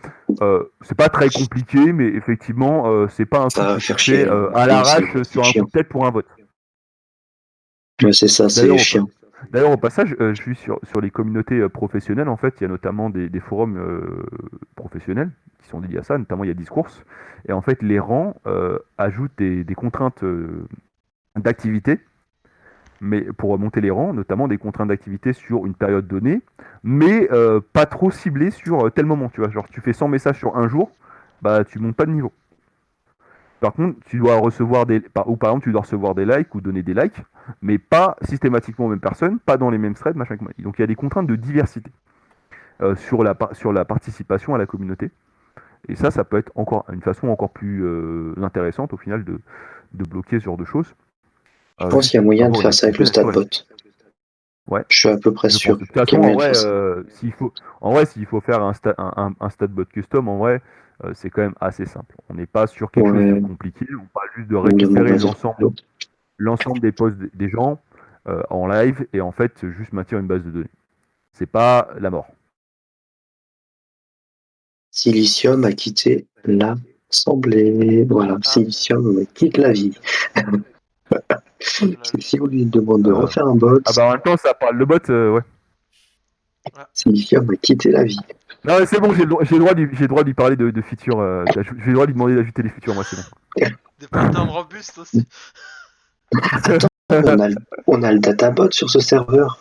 C'est pas très compliqué, mais effectivement, c'est pas un Ça truc va que tu faire fais chier. à Non, l'arrache c'est sur un coup chiant. de tête pour un vote. Ouais, c'est ça, c'est chiant. D'ailleurs, au passage, je suis sur les communautés professionnelles, en fait, il y a notamment des forums professionnels qui sont dédiés à ça, notamment il y a Discourse, et en fait, les rangs ajoutent des contraintes d'activité, mais pour monter les rangs, notamment des contraintes d'activité sur une période donnée, mais pas trop ciblées sur tel moment, tu vois, genre tu fais 100 messages sur un jour, bah tu montes pas de niveau. Par contre, tu dois recevoir par exemple, tu dois recevoir des likes ou donner des likes, mais pas systématiquement aux mêmes personnes, pas dans les mêmes threads, machin. Donc il y a des contraintes de diversité sur la participation à la communauté. Et ça peut être encore une façon encore plus intéressante au final de bloquer ce genre de choses. Je pense qu'il y a moyen de faire ça avec le StatBot. Ouais. Je suis à peu près sûr. De toute façon, en vrai, s'il faut faire un StatBot custom, en vrai, c'est quand même assez simple. On n'est pas sur quelque chose de compliqué. On parle juste de récupérer l'ensemble des posts des gens en live et en fait juste maintenir une base de données. C'est pas la mort. Silicium a quitté l'Assemblée. Voilà, Silicium quitte la vie. Si vous lui demandez de refaire un bot. Ah bah en même temps, ça parle. Le bot, ouais. Silicium a quitté la vie. Non, mais c'est bon, j'ai le droit de lui parler de features. J'ai le droit de lui demander d'ajouter des features, moi, c'est bon. Des patterns robustes aussi. Attends, on a le databot sur ce serveur.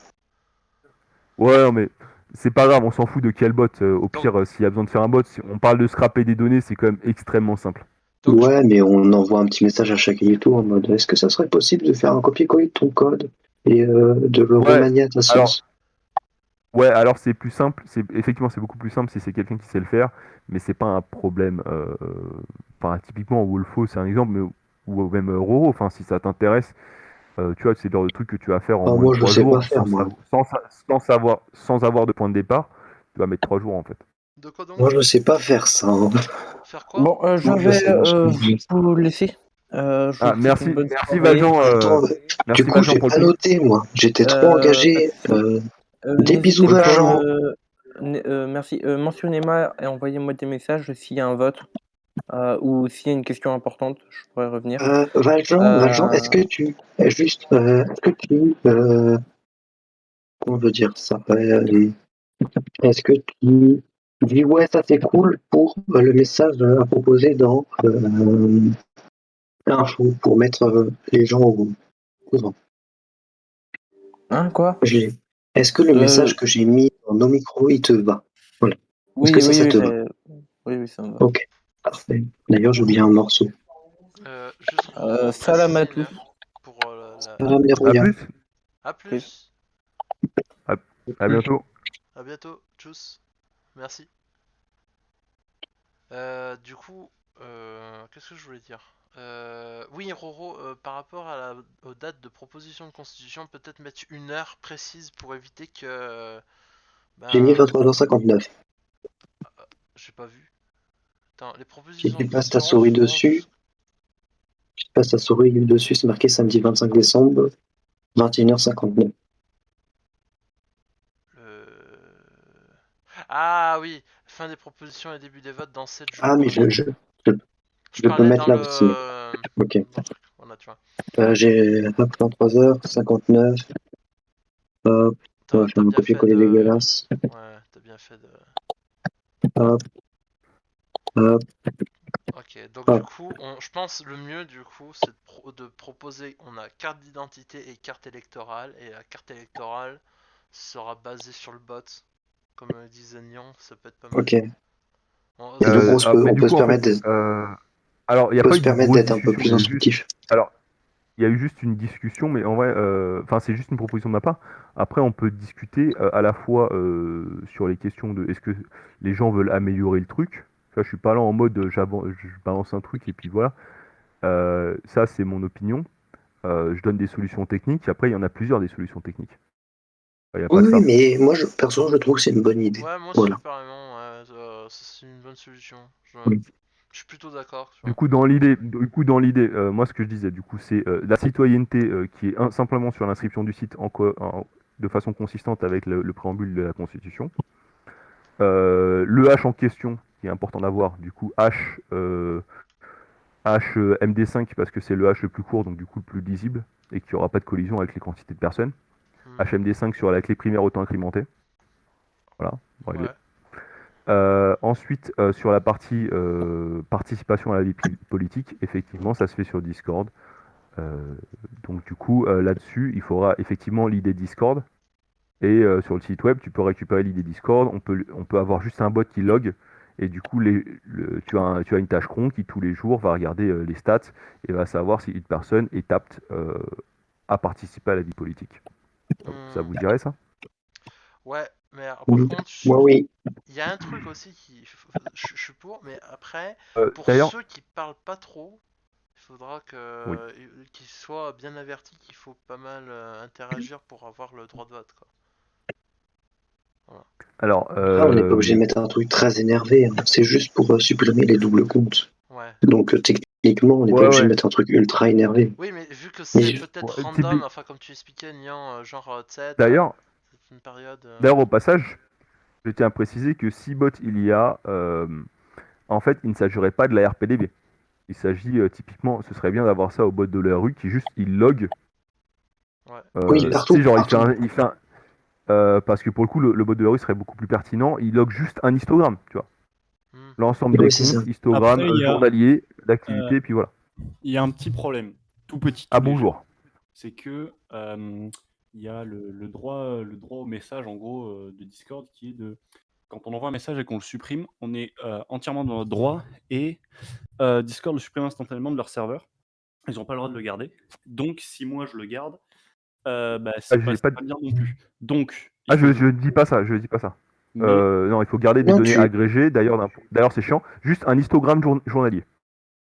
Ouais, non, mais c'est pas grave, on s'en fout de quel bot. Au pire, s'il y a besoin de faire un bot, si on parle de scraper des données, c'est quand même extrêmement simple. Ouais, mais on envoie un petit message à chaque édito en mode est-ce que ça serait possible de faire un copier-coller de ton code et de le Ouais, remanier à ta sauce? alors c'est plus simple, effectivement c'est beaucoup plus simple si c'est quelqu'un qui sait le faire, mais c'est pas un problème. Enfin, typiquement Wolfo c'est un exemple, ou même Roro, enfin si ça t'intéresse, tu vois, c'est le genre de truc que tu vas faire en Ah, moins de moi, je 3 sais pas jours, faire, moi. sans avoir de point de départ, tu vas mettre 3 jours en fait. De quoi donc? Moi, je sais pas faire ça. Hein. Faire quoi? Bon, je Moi, je vais sais pas ce que je dis. vous laisser. Je vous souhaite Merci, une bonne merci soirée. Valjean. Attends, Merci du coup, Valjean j'ai pour le pas tweet. noté, moi. J'étais trop engagé. Des bisous, N'hésitez pas, Valjean. merci. Mentionnez-moi et envoyez-moi des messages s'il y a un vote ou s'il y a une question importante, je pourrais revenir. Valjean, est-ce que tu. Est-ce que tu. Comment on veut dire ça? Est-ce que tu dis ouais, ça c'est cool pour le message à proposer dans info pour mettre les gens au courant? Hein, quoi? Est-ce que le message que j'ai mis dans nos micros, il te va? Voilà. Est-ce que ça te va? Oui, ça me va. Ok, parfait. D'ailleurs, j'ai oublié un morceau. Juste pour salam à préciser, tous. pour Salam les À rouillards. plus. À plus. À bientôt. À bientôt. Tchuss. Merci. Du coup, qu'est-ce que je voulais dire? Oui, Roro, par rapport aux dates de proposition de constitution, peut-être mettre une heure précise pour éviter que. J'ai mis Ben, 23h59. j'ai pas vu. Attends, les Si propositions tu de passes ta constitution souris vont dessus, c'est marqué samedi 25 décembre, 21h59. Ah oui, fin des propositions et début des votes dans 7 jours. Ah, mais vraiment. je Je peux parlais mettre dans là le. aussi. Ok. Dans le truc. Voilà, tu vois. J'ai 23h59. Hop, on va faire un copier-coller dégueulasse. Ouais, t'as bien fait de. Hop. Hop. Ok, donc Hop. du coup, je pense le mieux du coup, c'est de proposer. On a carte d'identité et carte électorale, et la carte électorale sera basée sur le bot, comme disait Nyan, ça peut être pas mal. Ok. Bon, Et donc, on peut se permettre alors, il n'y a pas eu de grosse d'être un peu discussion. plus instructif. Alors, il y a eu juste une discussion, mais en vrai, enfin, c'est juste une proposition de ma part. Après, on peut discuter à la fois sur les questions de est-ce que les gens veulent améliorer le truc. Ça, je suis pas là en mode je balance un truc et puis voilà. Ça, c'est mon opinion. Je donne des solutions techniques. Après, il y en a plusieurs des solutions techniques. Il n'y a pas Oui, que ça. oui, mais moi, perso, je trouve que c'est une bonne idée. Ouais, moi aussi, Voilà. apparemment, c'est une bonne solution. Oui. Je suis plutôt d'accord. Du coup, dans l'idée, moi, ce que je disais, du coup, c'est la citoyenneté qui est simplement sur l'inscription du site de façon consistante avec le préambule de la Constitution. Le H en question, qui est important d'avoir, du coup, MD5 parce que c'est le H le plus court, donc du coup le plus lisible, et qu'il n'y aura pas de collision avec les quantités de personnes. HMD5 sur la clé primaire autant incrémentée. Voilà, réglé. Ensuite, sur la partie participation à la vie politique, effectivement, ça se fait sur Discord. Donc du coup, là-dessus, il faudra effectivement l'ID Discord. Et sur le site web, tu peux récupérer l'ID Discord. On peut avoir juste un bot qui log. Et du coup, tu as une tâche cron qui tous les jours va regarder les stats et va savoir si une personne est apte à participer à la vie politique. Ça vous dirait ça? Ouais, mais par Oui. contre, Moi, oui. il y a un truc aussi qui, je suis pour, mais après, pour d'ailleurs- ceux qui parlent pas trop, il faudra qu'ils soient bien avertis qu'il faut pas mal interagir pour avoir le droit de vote, quoi. Voilà. Alors, Après, on n'est pas obligé de mettre un truc très énervé. Hein. C'est juste pour supprimer les doubles comptes. Ouais. Donc, techniquement, on n'est pas obligé de mettre un truc ultra énervé. Oui, mais vu que c'est peut-être Ouais, random, enfin comme tu expliquais, Nian, genre, tu sais, D'ailleurs, c'est une période. au passage, je tiens à préciser que si bot il y a, en fait, il ne s'agirait pas de la RPDB. Il s'agit typiquement, ce serait bien d'avoir ça au bot de la rue qui juste il log. Ouais. Oui, partout. Genre partout. parce que pour le coup, le bot de la rue serait beaucoup plus pertinent. Il log juste un histogramme, tu vois. L'ensemble des comptes, histogramme, Après, journalier, d'activité, puis voilà. Il y a un petit problème, tout petit. Ah bonjour. C'est que il y a le droit au message, en gros, de Discord, qui est de... Quand on envoie un message et qu'on le supprime, on est entièrement dans notre droit, et Discord le supprime instantanément de leur serveur. Ils n'ont pas le droit de le garder. Donc, si moi je le garde, c'est j'ai pas pas... bien non plus. Donc, Ah, il faut que je dis pas ça, je dis pas ça. Mais Non, il faut garder des Non, données tu. agrégées. D'ailleurs, c'est chiant. Juste un histogramme journalier.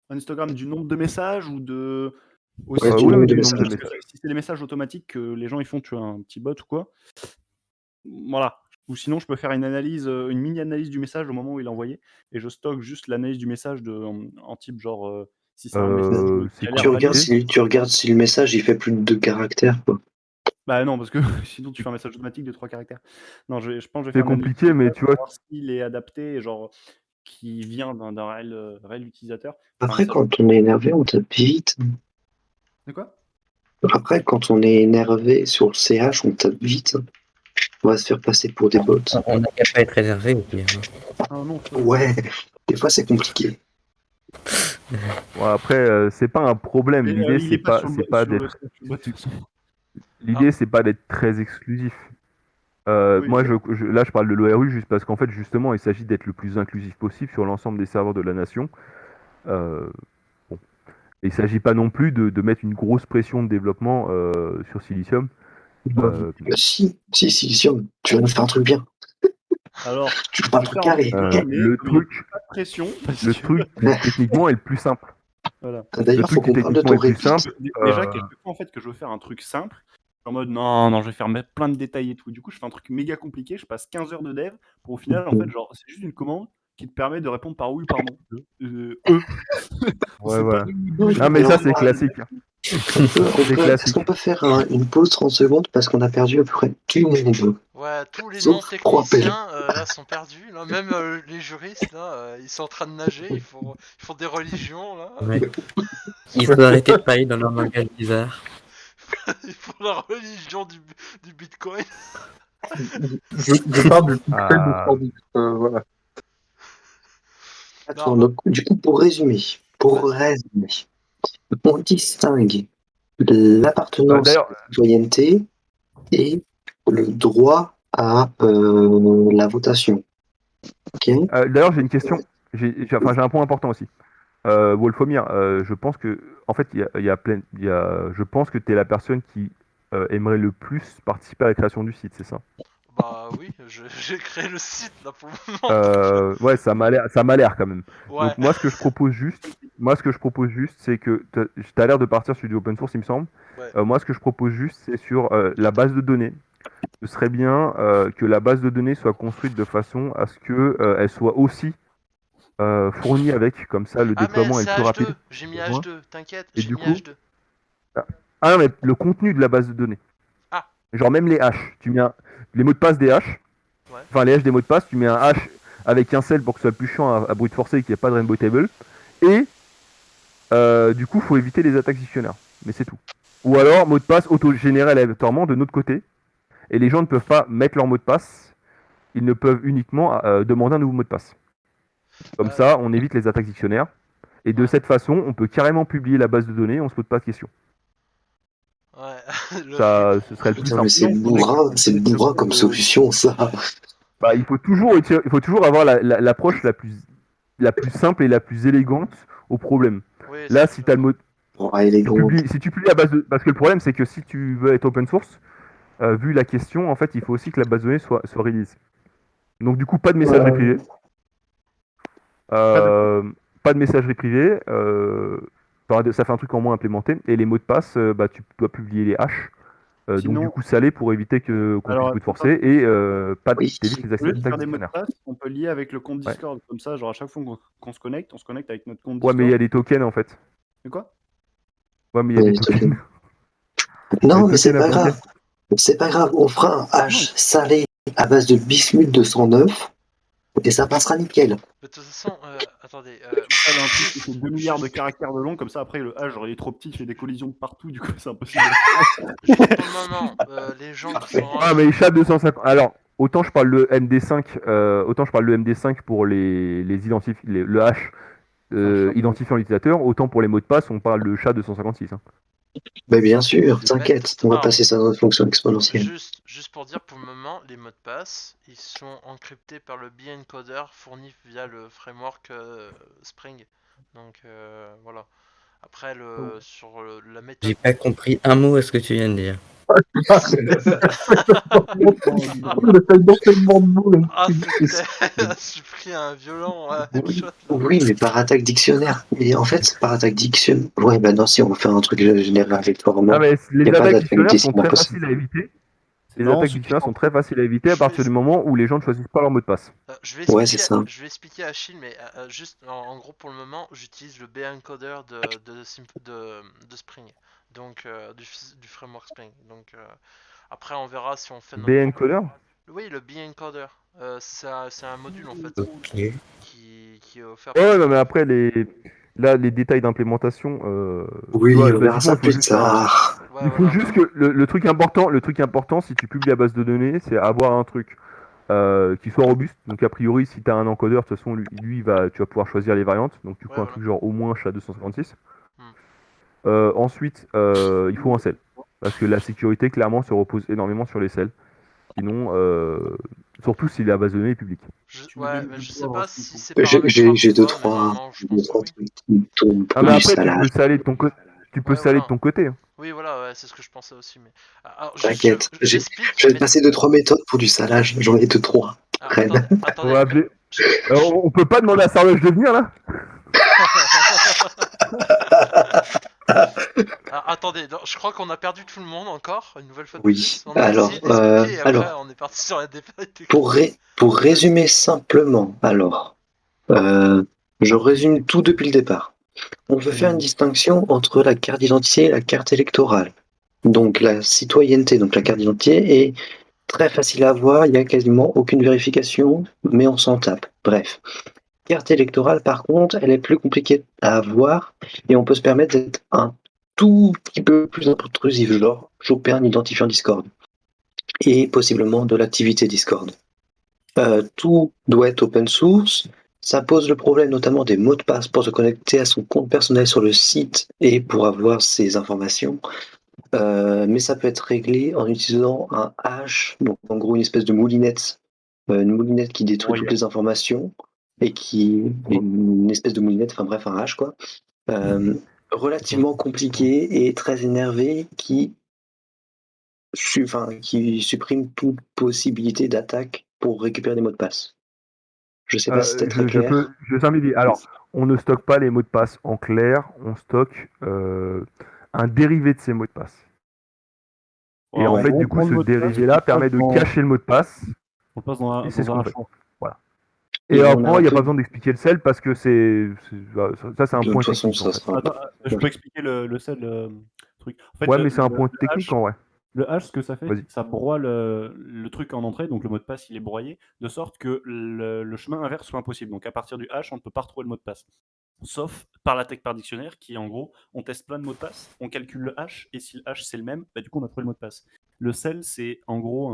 un histogramme du nombre de messages ou de... Ouais, aussi, du Oui, nombre oui, de du nombre de messages. messages. si c'est des messages automatiques que les gens ils font, tu as un petit bot ou quoi, voilà. Ou sinon, je peux faire une analyse, une mini-analyse du message au moment où il est envoyé, et je stocke juste l'analyse du message en type genre, si c'est un message C'est qui a quoi l'air valide. Tu regardes si le message il fait plus de 2 caractères, quoi. Bah non, parce que sinon tu fais un message automatique de 3 caractères. Non, je pense que je vais C'est faire une analyse compliqué, mais tu vois, pour voir s'il est adapté, et genre qui vient d'un réel utilisateur. Je vais faire un Après, message. quand on est énervé, on tape vite. De quoi? Après, quand on est énervé sur le CH, on tape vite. On va se faire passer pour des bots. On n'a qu'à pas être réservé au pire. Ah non, Ouais, des fois c'est compliqué. bon, après, c'est pas un problème. Mais, L'idée, il c'est est pas pas, sur c'est pas le d'être. bot, de toute façon. L'idée, c'est pas d'être très exclusif. Oui, Moi, là, je parle de l'ORU juste parce qu'en fait, justement, il s'agit d'être le plus inclusif possible sur l'ensemble des serveurs de la nation. Euh, bon. Et il s'agit pas non plus de mettre une grosse pression de développement sur Silicium. Si, Silicium, tu vas nous faire un truc bien. Alors, Tu veux pas un je vais truc faire un carré, truc ok bien, mais le il n'y a truc, pas de pression. Parce le que... truc qui techniquement est le plus simple. Voilà. Le D'ailleurs, faut truc qui qu'on parle de techniquement ton est le plus Reddit. simple. Déjà, quelquefois, en fait, que je veux faire un truc simple, en mode non, je vais faire mettre plein de détails et tout. Du coup, je fais un truc méga compliqué, je passe 15 heures de dev pour au final, en fait, genre, c'est juste une commande qui te permet de répondre par oui ou par non. Ouais, C'est pas voilà. une- Ah, mais ça, c'est classique. C'est Est-ce classique. qu'on peut faire une pause 30 secondes parce qu'on a perdu à peu près tout le monde. Ouais, tous les Sauf trois non-techniciens là sont perdus. Là, même les juristes là, ils sont en train de nager. Ils font des religions là. Ouais. Il faut arrêter de parler dans leur langage bizarre. Ils font la religion du Bitcoin. Je parle du Ah. voilà. Attends, donc, du coup, pour résumer, on distingue l'appartenance à D'ailleurs, la citoyenneté et le droit à la votation. Ok. d'ailleurs, j'ai une question. J'ai un point important aussi. Wolfomir, je pense que, en fait, je pense que tu es la personne qui aimerait le plus participer à la création du site, c'est ça? Bah oui, j'ai créé le site là pour le moment. Ouais, ça m'a l'air quand même. Ouais. Donc moi, ce que je propose juste, c'est que t'as l'air de partir sur du open source, il me semble. Ouais. Moi, ce que je propose juste, c'est sur la base de données. Ce serait bien que la base de données soit construite de façon à ce que elle soit aussi fournie avec, comme ça, le Ah mais déploiement est c'est le plus H2, rapide. j'ai mis Besoin. H2, t'inquiète, Et j'ai du mis coup, H2. ah non, mais le contenu de la base de données. Ah. Genre même les hashes. Tu mets les mots de passe des hashes. Ouais. Enfin, les hashes des mots de passe, tu mets un hash avec un cell pour que ce soit plus chiant à brute forcer et qu'il n'y ait pas de rainbow table. Et du coup, faut éviter les attaques dictionnaires. Mais c'est tout. Ou alors, mot de passe auto-généré aléatoirement de notre côté. Et les gens ne peuvent pas mettre leur mot de passe. Ils ne peuvent uniquement demander un nouveau mot de passe. Comme ça, on évite les attaques dictionnaires. Et de cette façon, on peut carrément publier la base de données et on se pose pas de questions. Ouais. Ça, ce serait le plus Putain, mais simple. c'est bourrin comme solution, ça. Bah, il faut toujours avoir l'approche la plus simple et la plus élégante au problème. Oui, là, si tu as le mot. Si tu publies la base de. Parce que le problème, c'est que si tu veux être open source, vu la question, en fait, il faut aussi que la base de données soit release. Donc, du coup, pas de messagerie privée. Pas de messagerie privée. Ça fait un truc en moins implémenté. Et les mots de passe, tu dois publier les hashes. Sinon- Donc, du coup, salé pour éviter qu'on puisse brute forcer et t'évites les Au lieu de faire attaques des mots de dictionnaires. passe, on peut lier avec le compte Ouais. Discord. Comme ça, genre à chaque fois qu'on se connecte, on se connecte avec notre compte Ouais, Discord. mais il y a des tokens en fait. De quoi? Ouais, mais il y a des tokens. Non, Les mais c'est tokens pas à grave. C'est pas grave. On fera un hash salé à base de bismuth 209 et ça passera nickel. De toute façon, attendez. Ça, un truc qui fait 2 milliards de caractères de long, comme ça après le H, genre il est trop petit, il fait des collisions de partout, du coup c'est impossible. Juste pour le moment, les gens qui sont. Ah, mais chat 250. Alors, autant je parle le MD5, pour les le hash identifiant l'utilisateur, autant pour les mots de passe, on parle de chat 256. Hein. Bah, bien sûr, Mais, t'inquiète, on va alors, passer ça dans une fonction exponentielle. juste pour dire, pour le moment, les mots de passe, ils sont encryptés par le BNcoder fourni via le framework Spring. Donc voilà. Après, sur la méthode. J'ai pas compris un mot à ce que tu viens de dire. Ah, j'ai pris un violent headshot là. Oui, mais par attaque dictionnaire. Et en fait, par attaque dictionnaire. Ouais, bah non, si on fait un truc général avec format, Ah, mais il les n'y a pas attaques d'attaque dictionnaires sont décimale très possible. faciles à éviter. Les Non, attaques c'est dictionnaires sont très faciles à éviter à partir du moment où les gens ne choisissent pas leur mot de passe. Ouais, c'est ça. Je vais expliquer à Achille, mais juste en gros pour le moment, j'utilise le BNcoder de Spring, donc du framework Spring. Donc après, on verra si on fait notre. BNcoder? Oui, le BNcoder. C'est un module en fait Ok. qui est offert par. Ouais, non, mais après, là, les détails d'implémentation, Oui, tu vois, on verra basiquement, ça plus tard. Ouais, il faut voilà. juste que le truc important, si tu publies la base de données, c'est avoir un truc qui soit robuste. Donc, a priori, si tu as un encodeur, de toute façon, tu vas pouvoir choisir les variantes. Donc, du coup, Ouais, un voilà. truc genre au moins SHA-256. Hmm. Ensuite, il faut un cell. Parce que la sécurité, clairement, se repose énormément sur les cells. Sinon, surtout si la base de données est publique. Ouais, mais je sais pas si c'est paramétrable J'ai ou deux, pas, mais trois normalement, je pense que oui. trucs qui tournent Ah, pour mais du après, tu peux salage. saler de ton côté. Tu peux Ouais, saler de voilà. ton côté. Hein. Oui, voilà, ouais, c'est ce que je pensais aussi. Mais alors, T'inquiète, j'explique. je vais te Mais passer 2-3 méthodes pour du salage. J'en ai 2-3. attendez, On attendez. va appeler. On peut pas demander à Sarloche de venir là Ah, attendez, non, je crois qu'on a perdu tout le monde encore, une nouvelle fois de Oui, plus. On a essayé d'expliquer et après on est parti sur la débat technique. Pour résumer simplement, alors, je résume tout depuis le départ. On veut faire une distinction entre la carte d'identité et la carte électorale. Donc la citoyenneté, donc la carte d'identité est très facile à avoir, il n'y a quasiment aucune vérification, mais on s'en tape. Bref. Carte électorale, par contre, elle est plus compliquée à avoir et on peut se permettre d'être un tout petit peu plus intrusif, genre choper un identifiant Discord et possiblement de l'activité Discord. Tout doit être open source. Ça pose le problème notamment des mots de passe pour se connecter à son compte personnel sur le site et pour avoir ces informations. Mais ça peut être réglé en utilisant un hash, donc en gros une espèce de moulinette, qui détruit toutes les informations et une espèce de moulinette, enfin bref un hash quoi, relativement compliqué et très énervé qui supprime toute possibilité d'attaque pour récupérer des mots de passe. Je sais pas si c'était très clair. Je simplifie. Alors, on ne stocke pas les mots de passe en clair, on stocke un dérivé de ces mots de passe. Et en fait, du coup, ce dérivé-là permet de cacher le mot de passe. On passe dans et c'est ce un qu'on fait. champ. Voilà. Et après, il n'y a pas besoin d'expliquer le sel parce que ça, c'est un point technique. En fait. Attends, je peux expliquer le sel truc. En fait, ouais, mais c'est un point technique en vrai. Le hash, ce que ça fait, ça broie le truc en entrée, donc le mot de passe il est broyé, de sorte que le chemin inverse soit impossible. Donc à partir du hash, on ne peut pas retrouver le mot de passe. Sauf par l'attaque par dictionnaire, qui est en gros, on teste plein de mots de passe, on calcule le hash, et si le hash c'est le même, bah, du coup on a trouvé le mot de passe. Le cell, c'est en gros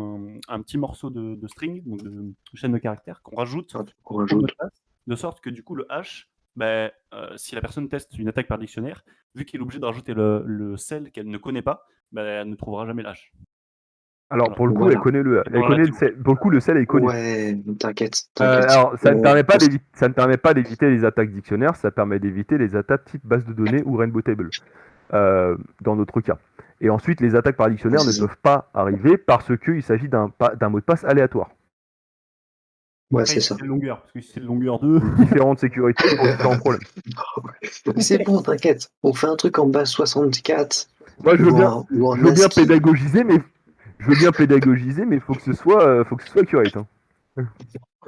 un petit morceau de string, donc de chaîne de caractères, qu'on rajoute au mot de passe, de sorte que du coup le hash, bah, si la personne teste une attaque par dictionnaire, vu qu'il est obligé de rajouter le cell qu'elle ne connaît pas, bah, elle ne trouvera jamais le hash. Alors pour le coup, elle connaît le sel. Pour le coup, le sel est connu. Ouais, t'inquiète. Alors ça ne permet pas d'éviter les attaques dictionnaires, ça permet d'éviter les attaques type base de données ou Rainbow Table. Dans notre cas. Et ensuite, les attaques par dictionnaire ne peuvent pas arriver parce qu'il s'agit d'un mot de passe aléatoire. Ouais, c'est ça. Longueur, parce que si c'est longueur 2... Différentes sécurités pour différents problèmes. C'est bon, t'inquiète. On fait un truc en base 64. Moi, je veux bien pédagogiser, mais il faut que ce soit accurate. Hein.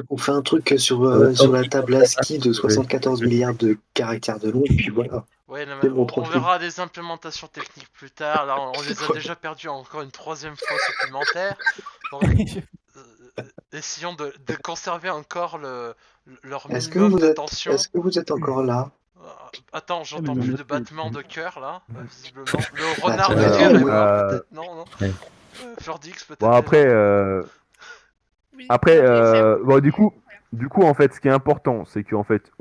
On fait un truc sur la table ASCII de 74 milliards de caractères de long, et puis voilà. Ouais, non, mais on verra des implémentations techniques plus tard. Là, on les a déjà perdues encore une troisième fois supplémentaire. Donc, essayons de conserver encore leur minimum d'attention. Est-ce que vous êtes encore là? Attends, j'entends plus de battements de cœur là, visiblement. Le renard de guerre est mort, peut-être. Non. Flordix, peut-être. Bon, après, bon, du coup, Du coup, en fait, ce qui est important, c'est qu'en fait,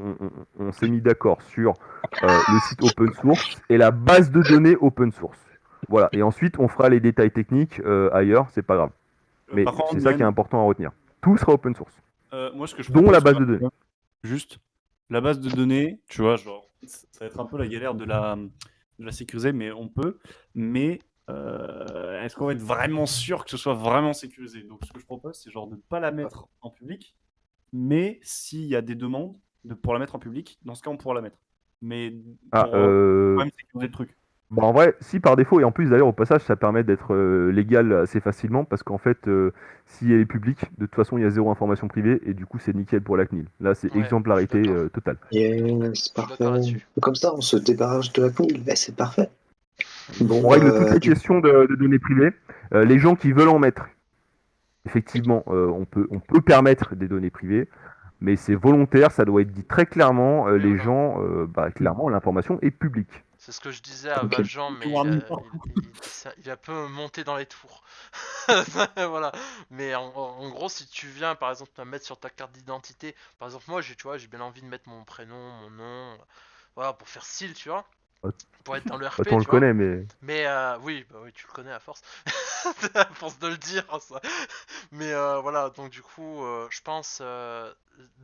on s'est mis d'accord sur le site open source et la base de données open source. Voilà. Et ensuite, on fera les détails techniques ailleurs, c'est pas grave. Mais Par contre, c'est ça qui est Yann, important à retenir. Tout sera open source. moi, ce que je Dont propose, la tu base vois, de données. juste la base de données, tu vois, genre, ça va être un peu la galère de la sécuriser, mais on peut. Mais est-ce qu'on va être vraiment sûr que ce soit vraiment sécurisé? Donc, ce que je propose, c'est genre de ne pas la mettre en public, mais s'il y a des demandes pour la mettre en public, dans ce cas, on pourra la mettre. Mais Ah, pour quand même sécuriser le truc. Bah en vrai, si par défaut, et en plus d'ailleurs au passage, ça permet d'être légal assez facilement parce qu'en fait, si elle est publique, de toute façon, il y a zéro information privée et du coup, c'est nickel pour la CNIL. Là, c'est exemplarité totale. Yes, parfait. Comme ça, on se débarrasse de la CNIL. Ben, c'est parfait. Bon, On règle toutes les questions de données privées. Les gens qui veulent en mettre, effectivement, on peut permettre des données privées, mais c'est volontaire, ça doit être dit très clairement. Les gens, clairement, l'information est publique. C'est ce que je disais à Valjean, mais il a un peu monté dans les tours. Voilà. Mais en gros, si tu viens, par exemple, te mettre sur ta carte d'identité, par exemple, moi, j'ai bien envie de mettre mon prénom, mon nom, voilà, pour faire style, tu vois. Pour être dans le RP, on le connaît, mais... Mais oui, tu le connais à force. À force de le dire, ça. Mais voilà, donc du coup, je pense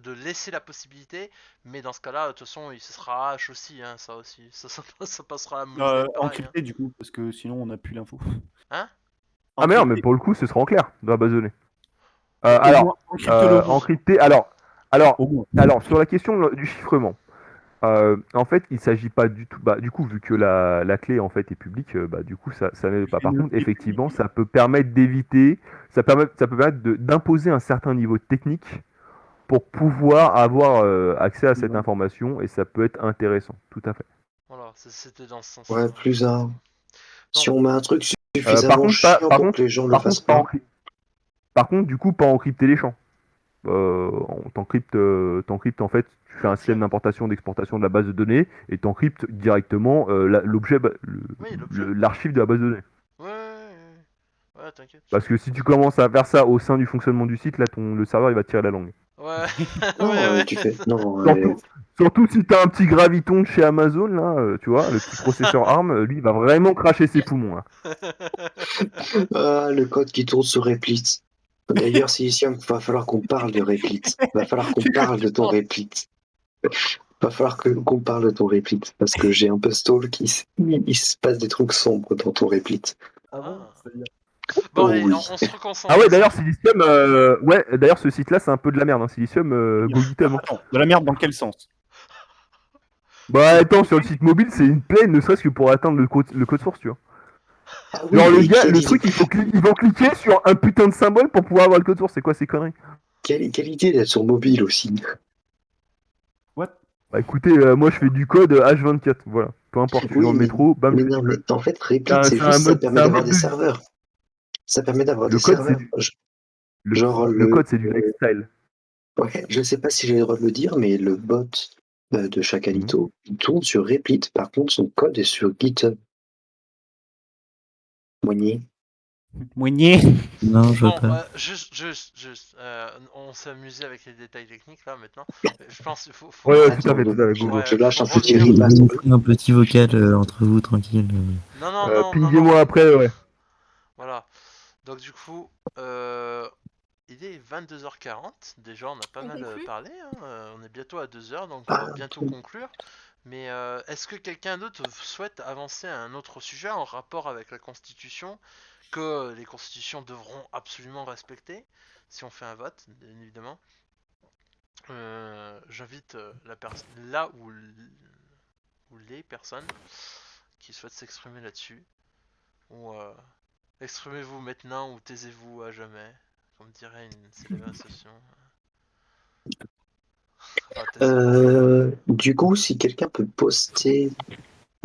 de laisser la possibilité, mais dans ce cas-là, de toute façon, il se sera H aussi, hein, ça aussi. Ça passera à la Encrypté, du coup, parce que sinon, on n'a plus l'info. Hein? Ah mais non, mais pour le coup, ce sera en clair dans la base de données. Encrypté. Alors, sur la question du chiffrement, en fait, il s'agit pas du tout. Du coup, vu que la clé en fait est publique, du coup, ça n'aide pas. Par contre, effectivement, ça peut permettre d'éviter, ça peut permettre d'imposer un certain niveau technique pour pouvoir avoir accès à cette information et ça peut être intéressant, tout à fait. Voilà, c'était dans ce sens. Ouais, plus un. Si on met un truc suffisamment chiant pour que les gens le fassent pas. Par contre, du coup, pas encrypter les champs. T'encryptes en fait, tu fais un système d'importation d'exportation de la base de données et t'encryptes directement l'objet, l'archive de la base de données. Ouais, t'inquiète. Parce que si tu commences à faire ça au sein du fonctionnement du site, là, le serveur il va te tirer la langue. Ouais. Tu fais. Non, surtout si t'as un petit graviton de chez Amazon, là, tu vois, le petit processeur ARM, lui, il va vraiment cracher ses poumons. Là. Ah, le code qui tourne sur Replit. D'ailleurs, Silicium, va falloir qu'on parle de Replit. Va falloir qu'on parle de ton Replit. Va falloir qu'on parle de ton Replit. Parce que j'ai un peu stall il se passe des trucs sombres dans ton Replit. Ah bon, bon, allez, on se reconcentre. Ah ouais, d'ailleurs, Silicium, d'ailleurs, ce site-là, c'est un peu de la merde. Hein. Silicium, go GitHub. De la merde dans quel sens? Bah attends, sur le site mobile, c'est une plaie, ne serait-ce que pour atteindre le code source, tu vois. Ah oui, genre le truc, ils vont cliquer sur un putain de symbole pour pouvoir avoir le code source. C'est quoi ces conneries? Quelle idée d'être sur mobile aussi. What? Bah écoutez, moi je fais du code H24, voilà. Peu importe, je suis dans le métro, bam. Mais non, mais en fait, Replit, c'est juste ça permet d'avoir des serveurs. Ça permet d'avoir des serveurs. Le code, c'est du lifestyle. Ouais, je sais pas si j'ai le droit de le dire, mais le bot de Chacalito, il tourne sur Replit. Par contre, son code est sur GitHub. Moigné. Non, je veux pas. On s'est amusé avec les détails techniques là maintenant. Je pense qu'il faut. Ouais, tout à fait, je lâche un petit un petit vocal entre vous, tranquille. Non. Pinguez-moi après, ouais. Voilà. Donc du coup, il est 22h40. Déjà, on a pas mal parlé. Hein. On est bientôt à 2h, donc on va bientôt conclure. Mais est-ce que quelqu'un d'autre souhaite avancer à un autre sujet en rapport avec la Constitution que les constitutions devront absolument respecter si on fait un vote, bien évidemment. J'invite là où les personnes qui souhaitent s'exprimer là-dessus, ou exprimez-vous maintenant ou taisez-vous à jamais, comme dirait une célèbre association. Du coup, si quelqu'un peut poster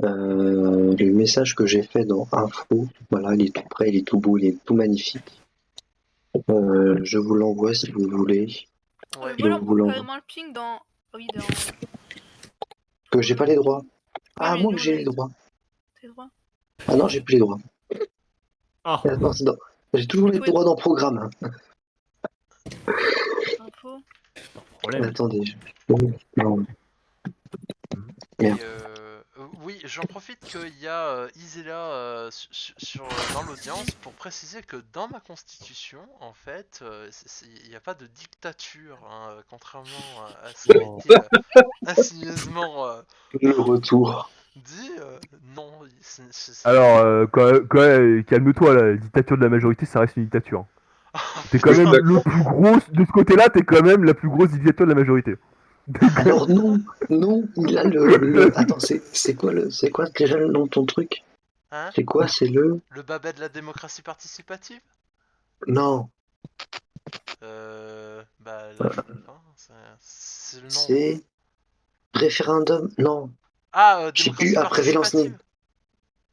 le message que j'ai fait dans Info, voilà, il est tout prêt, il est tout beau, il est tout magnifique. Je vous l'envoie si vous voulez. Voilà, carrément le ping dans... Oui, dans... Que j'ai pas les droits. Ah, moi j'ai les droits. Tes droits? Ah non, j'ai plus les droits. Ah. Non, j'ai toujours les droits dans programme. Info. problème. Attendez. Non. Et Merde. oui, j'en profite qu'il y a Isela dans l'audience pour préciser que dans ma constitution, en fait, il n'y a pas de dictature, hein, contrairement à ce qui a été insidieusement Le retour. dit. Non, Alors, calme-toi, la dictature de la majorité, ça reste une dictature. T'es quand même le plus gros, de ce côté-là, t'es quand même la plus grosse dictature de la majorité. Alors non, il a Attends, c'est quoi déjà le nom de ton truc? Hein? C'est quoi? C'est le... Le babet de la démocratie participative? Non, Bah, là, je sais pas, c'est le nom. c'est... Référendum? Non. Ah, Je sais démocratie plus, à prévalence participative?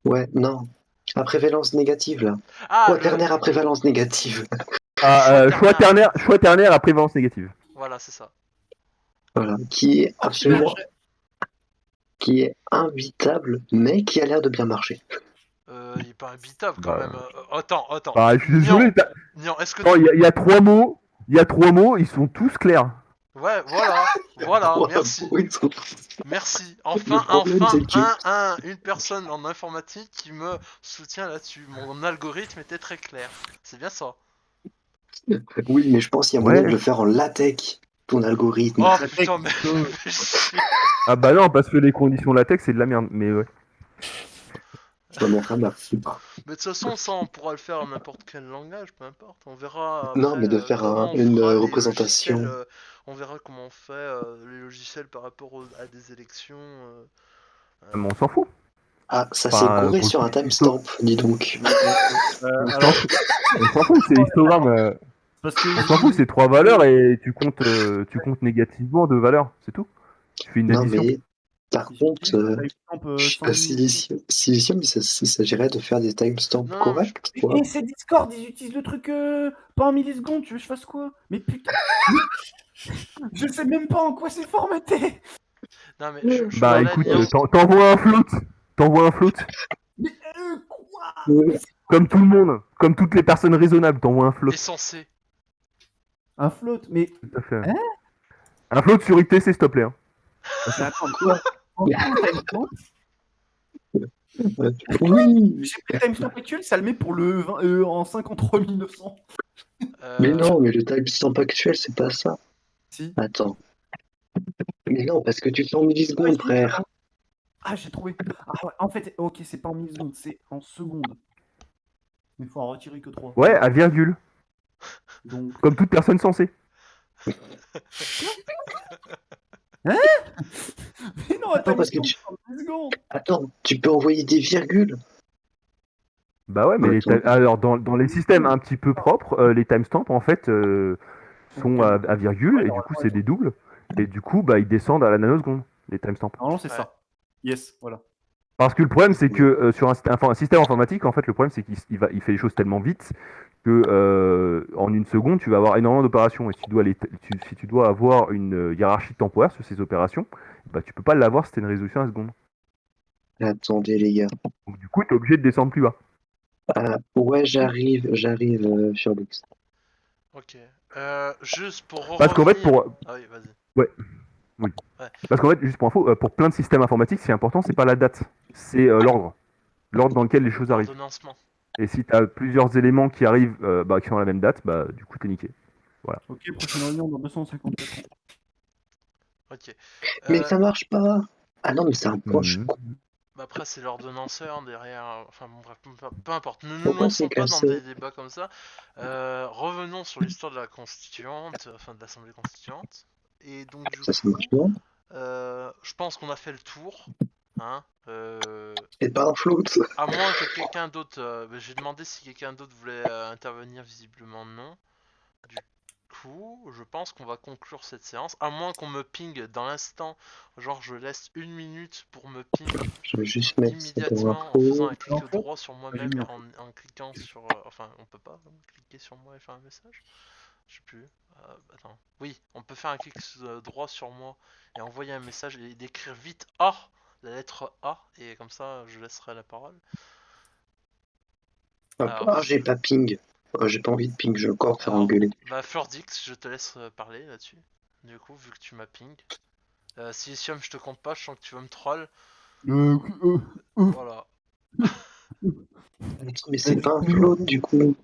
Ouais, non. À prévalence négative, là. Ah, Quaternaire à prévalence négative. Choix ternaire à prévalence négative. Voilà, c'est ça. Voilà, qui est absolument... qui est invitable, mais qui a l'air de bien marcher. Il est pas imbitable quand même. Attends. Bah, je suis désolé, Nian, est-ce que il y a 3 mots, ils sont tous clairs. Ouais, voilà, merci. Merci. Enfin, une personne en informatique qui me soutient là-dessus. Mon algorithme était très clair. C'est bien ça. Oui, mais je pense qu'il y a moyen de le faire en latex, ton algorithme. Oh putain, mais... Ah bah non, parce que les conditions latex, c'est de la merde, mais ouais. Ça m'en fera Mais de toute façon, ça, on pourra le faire en n'importe quel langage, peu importe. On verra après, Non, mais de faire comment on une fera les représentation. logiciels, on verra comment on fait les logiciels par rapport à des élections. Mais on s'en fout. Ah, ça s'est gouré sur un timestamp, dis donc. On s'en fout, c'est histogramme. On s'en fout, c'est 3 valeurs et tu comptes négativement 2 valeurs, c'est tout. Tu fais une Non, addition. mais par contre, Silicium, il s'agirait de faire des timestamps corrects, quoi. Mais c'est Discord, ils utilisent le truc pas en millisecondes, tu veux que je fasse quoi? Mais putain. Je sais même pas en quoi c'est formaté. Non mais Bah écoute, t'envoies un float. Mais quoi? Comme tout le monde, comme toutes les personnes raisonnables, t'envoies un float. Et censé. Un float, mais... Tout à fait. Un float sur ITC, s'il te plaît. Hein. Mais attends, quoi? En timestamp? Oui. J'ai pris le timestamp actuel, ça le met pour le 20, en 53 900. Mais non, mais le timestamp actuel, c'est pas ça. Si. Attends. Mais non, parce que tu fais en millisecondes, frère. Ah, j'ai trouvé. Ah ouais, en fait, ok, c'est pas en millisecondes, c'est en secondes. Mais faut en retirer que 3. Ouais, à virgule. Donc... Comme toute personne censée. Hein? Mais non, attends, parce que Attends, tu peux envoyer des virgules. Bah ouais, mais alors dans les systèmes un petit peu propres, les timestamps en fait sont à virgule et du coup c'est des doubles et du coup bah ils descendent à la nanoseconde les timestamps. Non, c'est ça. Yes, voilà. Parce que le problème c'est que sur un système informatique en fait le problème c'est qu'il fait les choses tellement vite que en une seconde tu vas avoir énormément d'opérations et si tu dois avoir une hiérarchie temporaire sur ces opérations, bah tu peux pas l'avoir si t'as une résolution à la seconde. Attendez les gars. Donc du coup t'es obligé de descendre plus bas. Ouais, j'arrive sur Lux. Ok. Juste pour Parce qu'en fait, Ah oui, vas-y. Ouais. Oui. Ouais. Parce qu'en fait, juste pour info, pour plein de systèmes informatiques, ce qui est important, c'est pas la date, c'est l'ordre. L'ordre dans lequel les choses arrivent. L'ordonnancement. Et si tu as plusieurs éléments qui arrivent qui sont à la même date, bah du coup t'es niqué. Voilà. Ok, prochaine réunion dans 254 ans. Ok. Mais ça marche pas. Ah non, mais c'est un poche. Bah après c'est l'ordonnanceur derrière, enfin bon bref, peu importe, ne nous Pourquoi lançons c'est pas dans cassé des débats comme ça. Revenons sur l'histoire de la constituante, enfin de l'assemblée constituante. Et donc du Ça coup, marche bien. je pense qu'on a fait le tour. Hein, C'est pas un float. à moins que quelqu'un d'autre, j'ai demandé si quelqu'un d'autre voulait intervenir, visiblement non. Du coup, je pense qu'on va conclure cette séance, à moins qu'on me ping dans l'instant, genre je laisse 1 minute pour me ping Je vais juste mettre ça dans immédiatement en faisant un l'info. clic droit sur moi-même, en cliquant sur... enfin, on peut pas cliquer sur moi et faire un message. Je sais plus. Attends. Oui, on peut faire un clic droit sur moi et envoyer un message et d'écrire vite A, la lettre A, et comme ça je laisserai la parole. Alors, j'ai pas ping. J'ai pas envie de ping, je vais encore faire engueuler. Bah, Flordix, je te laisse parler là-dessus. du coup, vu que tu m'as ping. Silicium, je te compte pas, je sens que tu veux me troll. Voilà. Mais c'est pas un float du coup.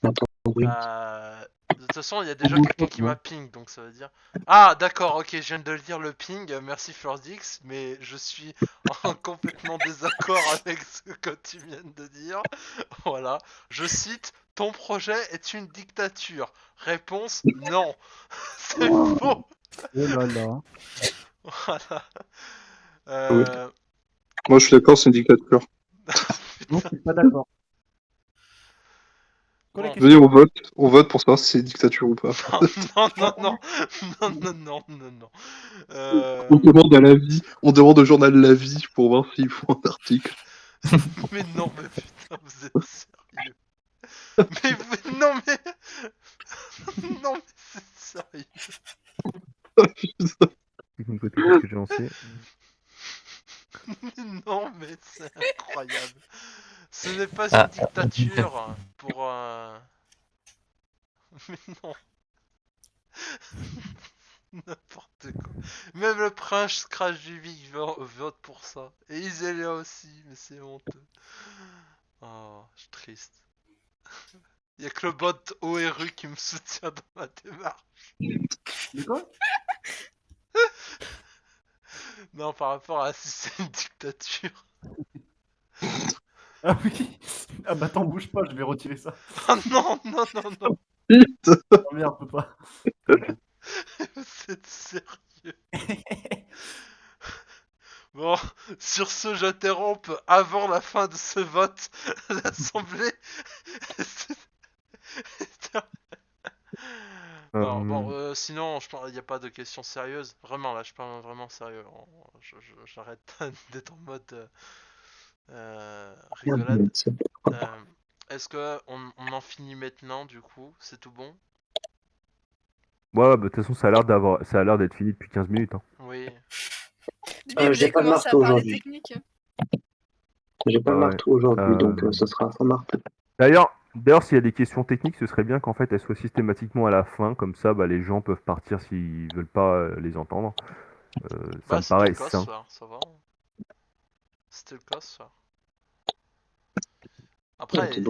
Attends, oui. De toute façon, il y a déjà quelqu'un qui m'a ping, donc ça veut dire... Ah, d'accord, ok, je viens de lire le ping, merci Flordix, mais je suis en complètement désaccord avec ce que tu viens de dire. Voilà, je cite, ton projet est une dictature. Réponse, non. C'est faux. Oh là là. Voilà. Oui. Moi, je suis d'accord, c'est une dictature. Non, je suis pas d'accord. Bon. Venez, on vote pour savoir si c'est une dictature ou pas. Non, non, non, non, non, non, non, non. On demande à La Vie, on demande au journal La Vie pour voir s'ils font un article. Mais non, mais putain, vous êtes sérieux. Non, mais... Non, mais c'est sérieux. Qu'est-ce que j'ai lancé? Non, mais c'est incroyable. Ce n'est pas une dictature pour... Mais non. N'importe quoi. Même le prince Crash du Vic vote pour ça. Et Iselia aussi, mais c'est honteux. Oh, je suis triste. Y'a que le bot ORU qui me soutient dans ma démarche. Mais quoi? Non, par rapport à si c'est une dictature. Ah oui. Ah bah attends, bouge pas, je vais retirer ça. Ah non, non, non, non. Oh merde, peut pas. Vous êtes sérieux? Bon, sur ce, j'interromps avant la fin de ce vote l'assemblée. Non, bon, sinon, je pense il n'y a pas de questions sérieuses. Vraiment, là, je parle vraiment sérieux. J'arrête d'être en mode rigolade. Est-ce que on en finit maintenant, du coup? C'est tout bon? Ouais, bah, de toute façon, ça a l'air d'être fini depuis 15 minutes. Hein. Oui. J'ai pas de marteau aujourd'hui. J'ai pas de marteau aujourd'hui, donc ça sera sans marteau. D'ailleurs, s'il y a des questions techniques, ce serait bien qu'en fait elles soient systématiquement à la fin, comme ça, bah, les gens peuvent partir s'ils veulent pas les entendre. Ça me paraît C'était le cas sain. ce soir, ça va. C'était le cas ce soir. Après, les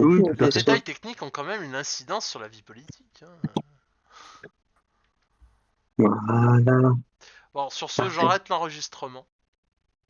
détails techniques ont quand même une incidence sur la vie politique. Hein. Voilà. Bon, sur ce, j'arrête l'enregistrement.